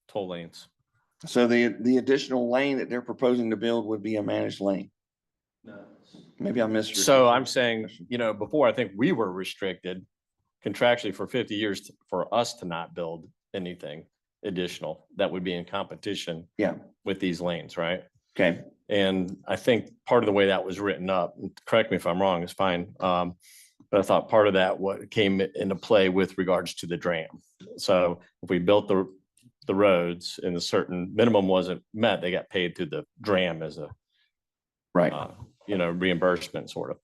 toll lanes? So the additional lane that they're proposing to build would be a managed lane. No. Maybe I missed your. So I'm saying, before I think we were restricted contractually for 50 years for us to not build anything additional that would be in competition with these lanes, right? Okay. And I think part of the way that was written up, correct me if I'm wrong, is fine. But I thought part of that what came into play with regards to the DRAM. So if we built the roads and a certain minimum wasn't met, they got paid through the DRAM as a reimbursement sort of.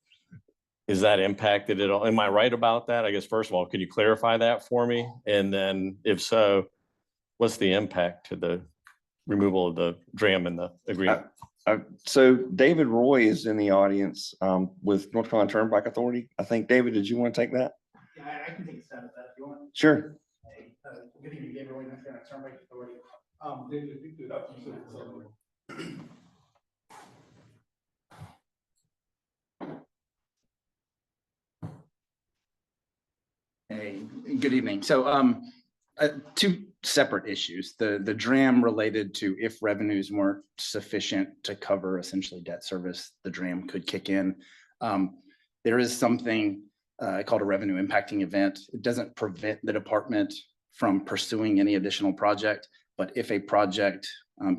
Is that impacted at all? Am I right about that? I guess, first of all, could you clarify that for me? And then if so, what's the impact to the removal of the DRAM in the agreement? So David Roy is in the audience with North Carolina Turnpike Authority. I think, David, did you want to take that? Yeah, I can take a stab at that if you want. Sure. Good evening, David Roy, North Carolina Turnpike Authority. David, if you could up to Hey, good evening. So 2 separate issues. The DRAM related to if revenues weren't sufficient to cover essentially debt service, the DRAM could kick in. There is something called a revenue impacting event. It doesn't prevent the department from pursuing any additional project, but if a project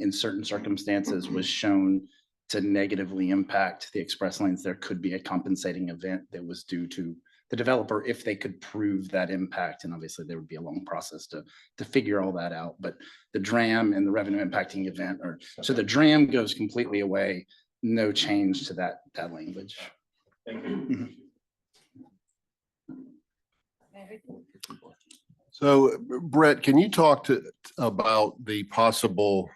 in certain circumstances was shown to negatively impact the express lanes, there could be a compensating event that was due to the developer if they could prove that impact. And obviously there would be a long process to figure all that out. But the DRAM and the revenue impacting event so the DRAM goes completely away, no change to that language. Thank you. So Brett, can you talk about the possible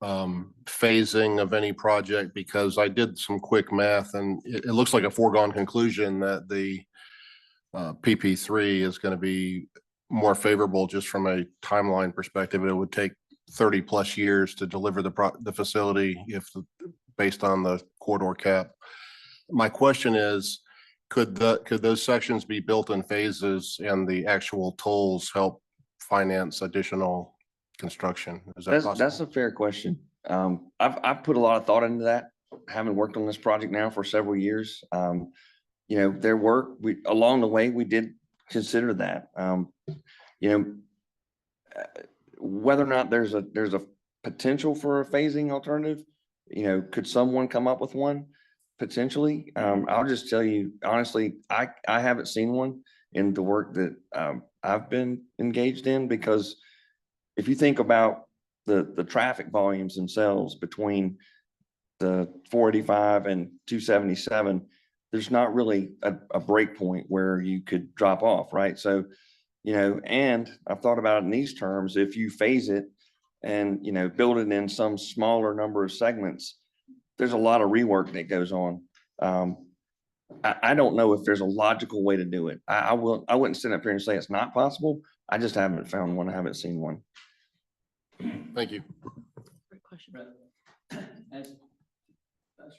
phasing of any project? Because I did some quick math and it looks like a foregone conclusion that the PP3 is going to be more favorable just from a timeline perspective. It would take 30 plus years to deliver the facility based on the corridor cap. My question is, could those sections be built in phases and the actual tolls help finance additional construction? Is that possible? That's a fair question. I've put a lot of thought into that, having worked on this project now for several years. Along the way, we did consider that. Whether or not there's a potential for a phasing alternative, could someone come up with one? Potentially. I'll just tell you, honestly, I haven't seen one in the work that I've been engaged in, because if you think about the traffic volumes themselves between the 485 and 277, there's not really a break point where you could drop off, right? So, and I've thought about it in these terms, if you phase it and, build it in some smaller number of segments, there's a lot of rework that goes on. I don't know if there's a logical way to do it. I wouldn't sit up here and say it's not possible. I just haven't found one. I haven't seen one. Thank you. Great question. That's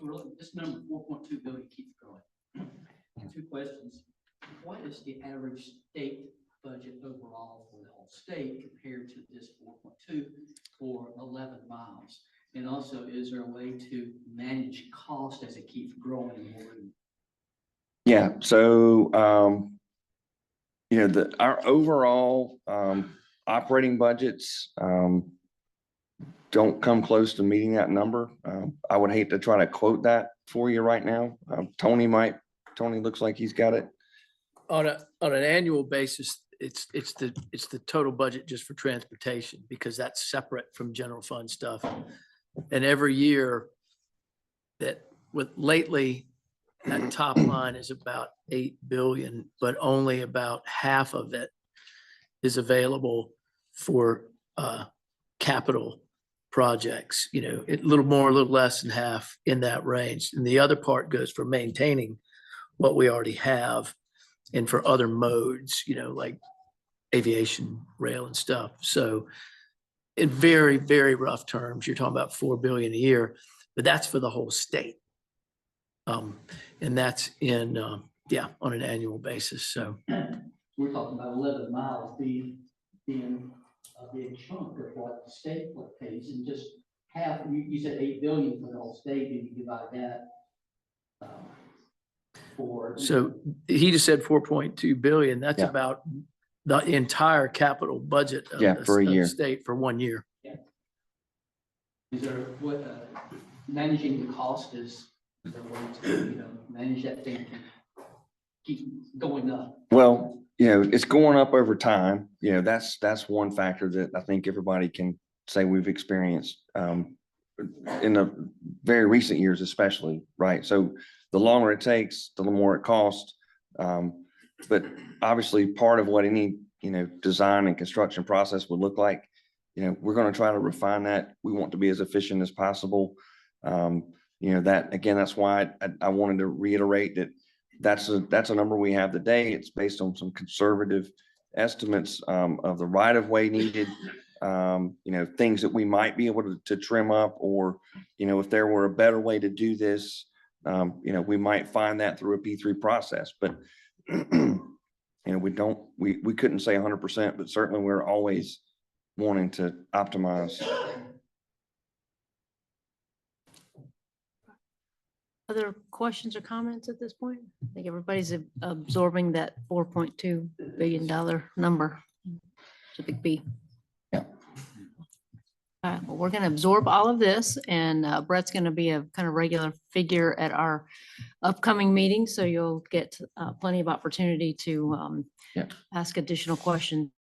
really, this number 4.2 billion keeps growing. Two questions. What is the average state budget overall for the whole state compared to this 4.2 for 11 miles? And also, is there a way to manage cost as it keeps growing more? Yeah. So, our overall operating budgets don't come close to meeting that number. I would hate to try to quote that for you right now. Tony looks like he's got it. On an annual basis, it's the total budget just for transportation, because that's separate from general fund stuff. And every year lately, that top line is about 8 billion, but only about half of it is available for capital projects, a little more, a little less than half in that range. And the other part goes for maintaining what we already have and for other modes, like aviation, rail and stuff. So in very, very rough terms, you're talking about 4 billion a year, but that's for the whole state. And that's on an annual basis. So we're talking about 11 miles being a big chunk of what the state pays, and just half, you said 8 billion for the whole state, and you divide that for. So he just said 4.2 billion. That's about the entire capital budget of for a year. the state for 1 year. Is there what managing the cost is there a way to manage that thing, keep going up? Well, it's going up over time. That's one factor that I think everybody can say we've experienced in the very recent years, especially, right? So the longer it takes, the more it costs. But obviously part of what any, design and construction process would look like, we're going to try to refine that. We want to be as efficient as possible. That again, that's why I wanted to reiterate that that's a number we have today. It's based on some conservative estimates of the right of way needed, things that we might be able to trim up, or, if there were a better way to do this, we might find that through a P3 process, but we couldn't say 100%, but certainly we're always wanting to optimize. Other questions or comments at this point? I think everybody's absorbing that $4.2 billion number. It's a big B. Well, we're going to absorb all of this, and Brett's going to be a kind of regular figure at our upcoming meeting, so you'll get plenty of opportunity to ask additional questions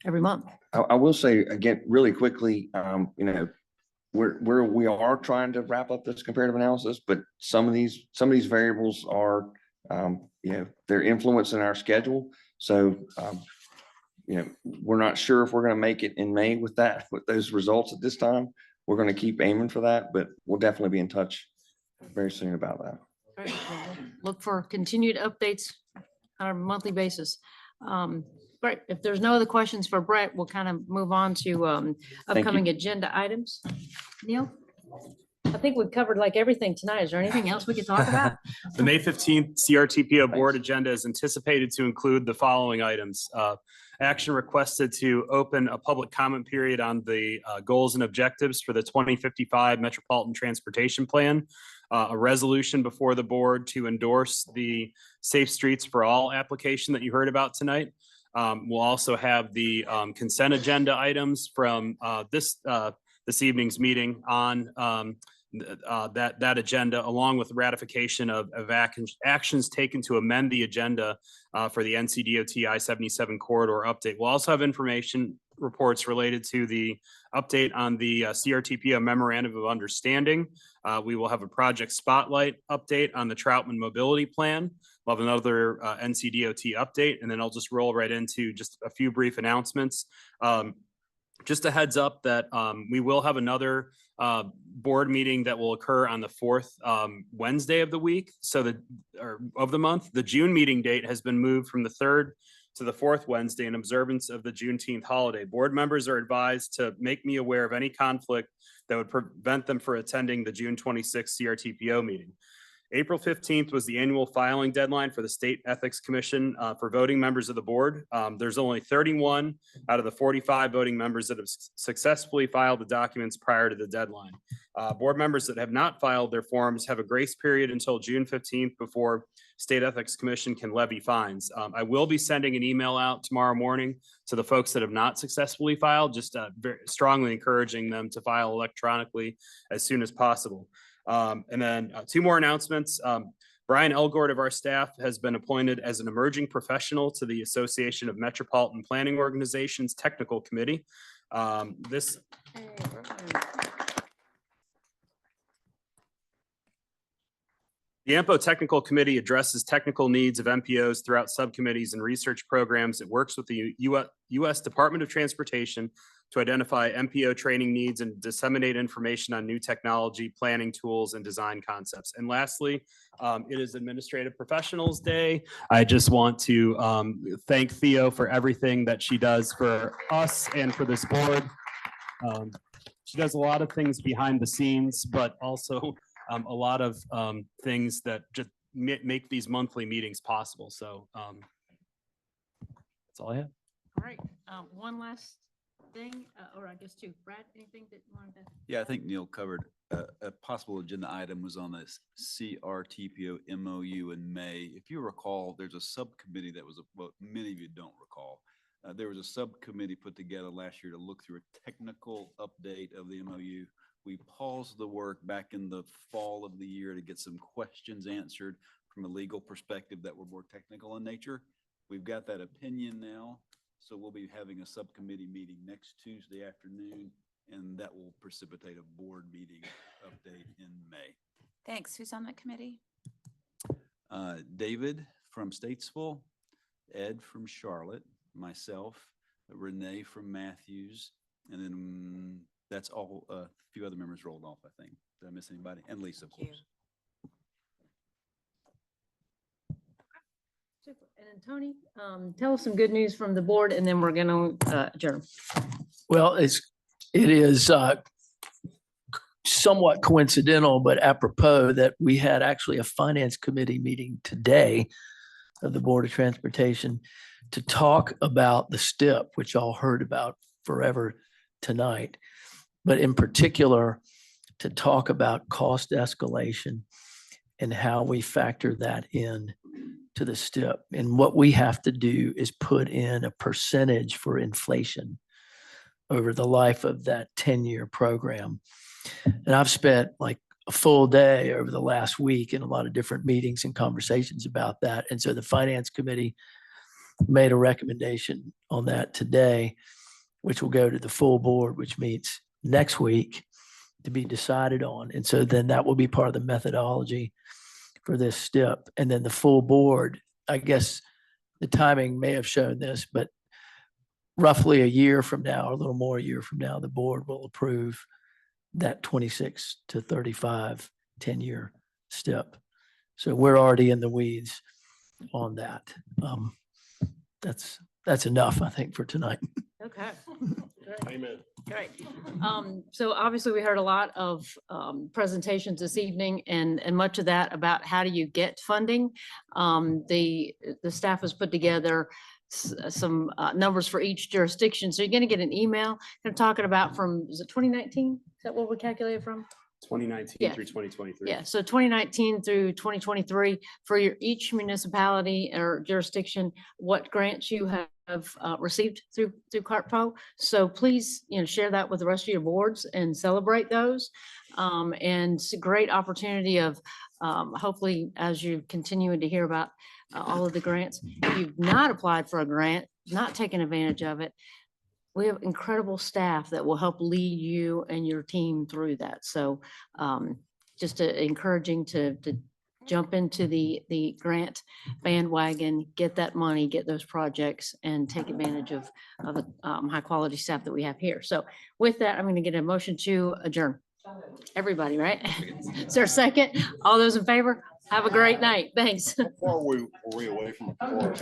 every month. I will say again, really quickly, you know, we are trying to wrap up this comparative analysis, but some of these variables are, you know, they're influencing our schedule. So, you know, we're not sure if we're going to make it in May with those results at this time. We're going to keep aiming for that, but we'll definitely be in touch very soon about that. Great. Well, we'll look for continued updates on a monthly basis. Great. If there's no other questions for Brett, we'll kind of move on to upcoming agenda items. Neil? I think we've covered like everything tonight. Is there anything else we could talk about? The May 15th CRTPO board agenda is anticipated to include the following items. Action requested to open a public comment period on the goals and objectives for the 2055 Metropolitan Transportation Plan. A resolution before the board to endorse the Safe Streets for All application that you heard about tonight. We'll also have the consent agenda items from this evening's meeting on that agenda, along with ratification of actions taken to amend the agenda for the NCDOT I-77 corridor update. We'll also have information reports related to the update on the CRTPO memorandum of understanding. We will have a project spotlight update on the Troutman mobility plan. We'll have another NCDOT update, and then I'll just roll right into just a few brief announcements. Just a heads up that we will have another board meeting that will occur on the fourth Wednesday of the week. So of the month, the June meeting date has been moved from the 3rd to the 4th Wednesday in observance of the Juneteenth holiday. Board members are advised to make me aware of any conflict that would prevent them from attending the June 26th CRTPO meeting. April 15th was the annual filing deadline for the State Ethics Commission for voting members of the board. There's only 31 out of the 45 voting members that have successfully filed the documents prior to the deadline. Board members that have not filed their forms have a grace period until June 15th before State Ethics Commission can levy fines. I will be sending an email out tomorrow morning to the folks that have not successfully filed, just very strongly encouraging them to file electronically as soon as possible. And then 2 more announcements. Brian Elgord of our staff has been appointed as an emerging professional to the Association of Metropolitan Planning Organizations Technical Committee. The AMPO Technical Committee addresses technical needs of MPOs throughout subcommittees and research programs. It works with the U.S. Department of Transportation to identify MPO training needs and disseminate information on new technology, planning tools, and design concepts. And lastly, it is Administrative Professionals Day. I just want to thank Theo for everything that she does for us and for this board. She does a lot of things behind the scenes, but also a lot of things that just make these monthly meetings possible. So that's all I have. All right. One last thing, or I guess 2. Brad, anything that you wanted to? Yeah, I think Neil covered a possible agenda item was on this CRTPO MOU in May. If you recall, there's a subcommittee that was, well, many of you don't recall. There was a subcommittee put together last year to look through a technical update of the MOU. We paused the work back in the fall of the year to get some questions answered from a legal perspective that were more technical in nature. We've got that opinion now. So we'll be having a subcommittee meeting next Tuesday afternoon, and that will precipitate a board meeting update in May. Thanks. Who's on that committee? David from Statesville, Ed from Charlotte, myself, Renee from Matthews, and then that's all. A few other members rolled off, I think. Did I miss anybody? And Lisa, of course. Super. And then Tony, tell us some good news from the board, and then we're going to adjourn. Well, it is somewhat coincidental, but apropos that we had actually a finance committee meeting today of the Board of Transportation to talk about the STIP, which y'all heard about forever tonight, but in particular to talk about cost escalation and how we factor that in to the STIP. And what we have to do is put in a percentage for inflation over the life of that 10-year program. And I've spent like a full day over the last week in a lot of different meetings and conversations about that. And so the Finance Committee made a recommendation on that today, which will go to the full board, which meets next week, to be decided on. And so then that will be part of the methodology for this STIP. And then the full board, I guess the timing may have shown this, but roughly a year from now, or a little more a year from now, the board will approve that 26 to 35 10-year STIP. So we're already in the weeds on that. That's enough, I think, for tonight. Okay. Amen. Great. So obviously we heard a lot of presentations this evening and much of that about how do you get funding. The staff has put together some numbers for each jurisdiction. So you're going to get an email kind of talking about from, is it 2019? Is that what we calculated from? 2019 Yeah. through 2023. Yeah, so 2019 through 2023 for each municipality or jurisdiction, what grants you have received through CRTPO. So please, share that with the rest of your boards and celebrate those. And it's a great opportunity of hopefully as you continue to hear about all of the grants, if you've not applied for a grant, not taken advantage of it, we have incredible staff that will help lead you and your team through that. So just encouraging to jump into the grant bandwagon, get that money, get those projects, and take advantage of the high quality staff that we have here. So with that, I'm going to get a motion to adjourn. Everybody, right? Is there a second? All those in favor? Have a great night. Thanks. How far were we away from a quorum?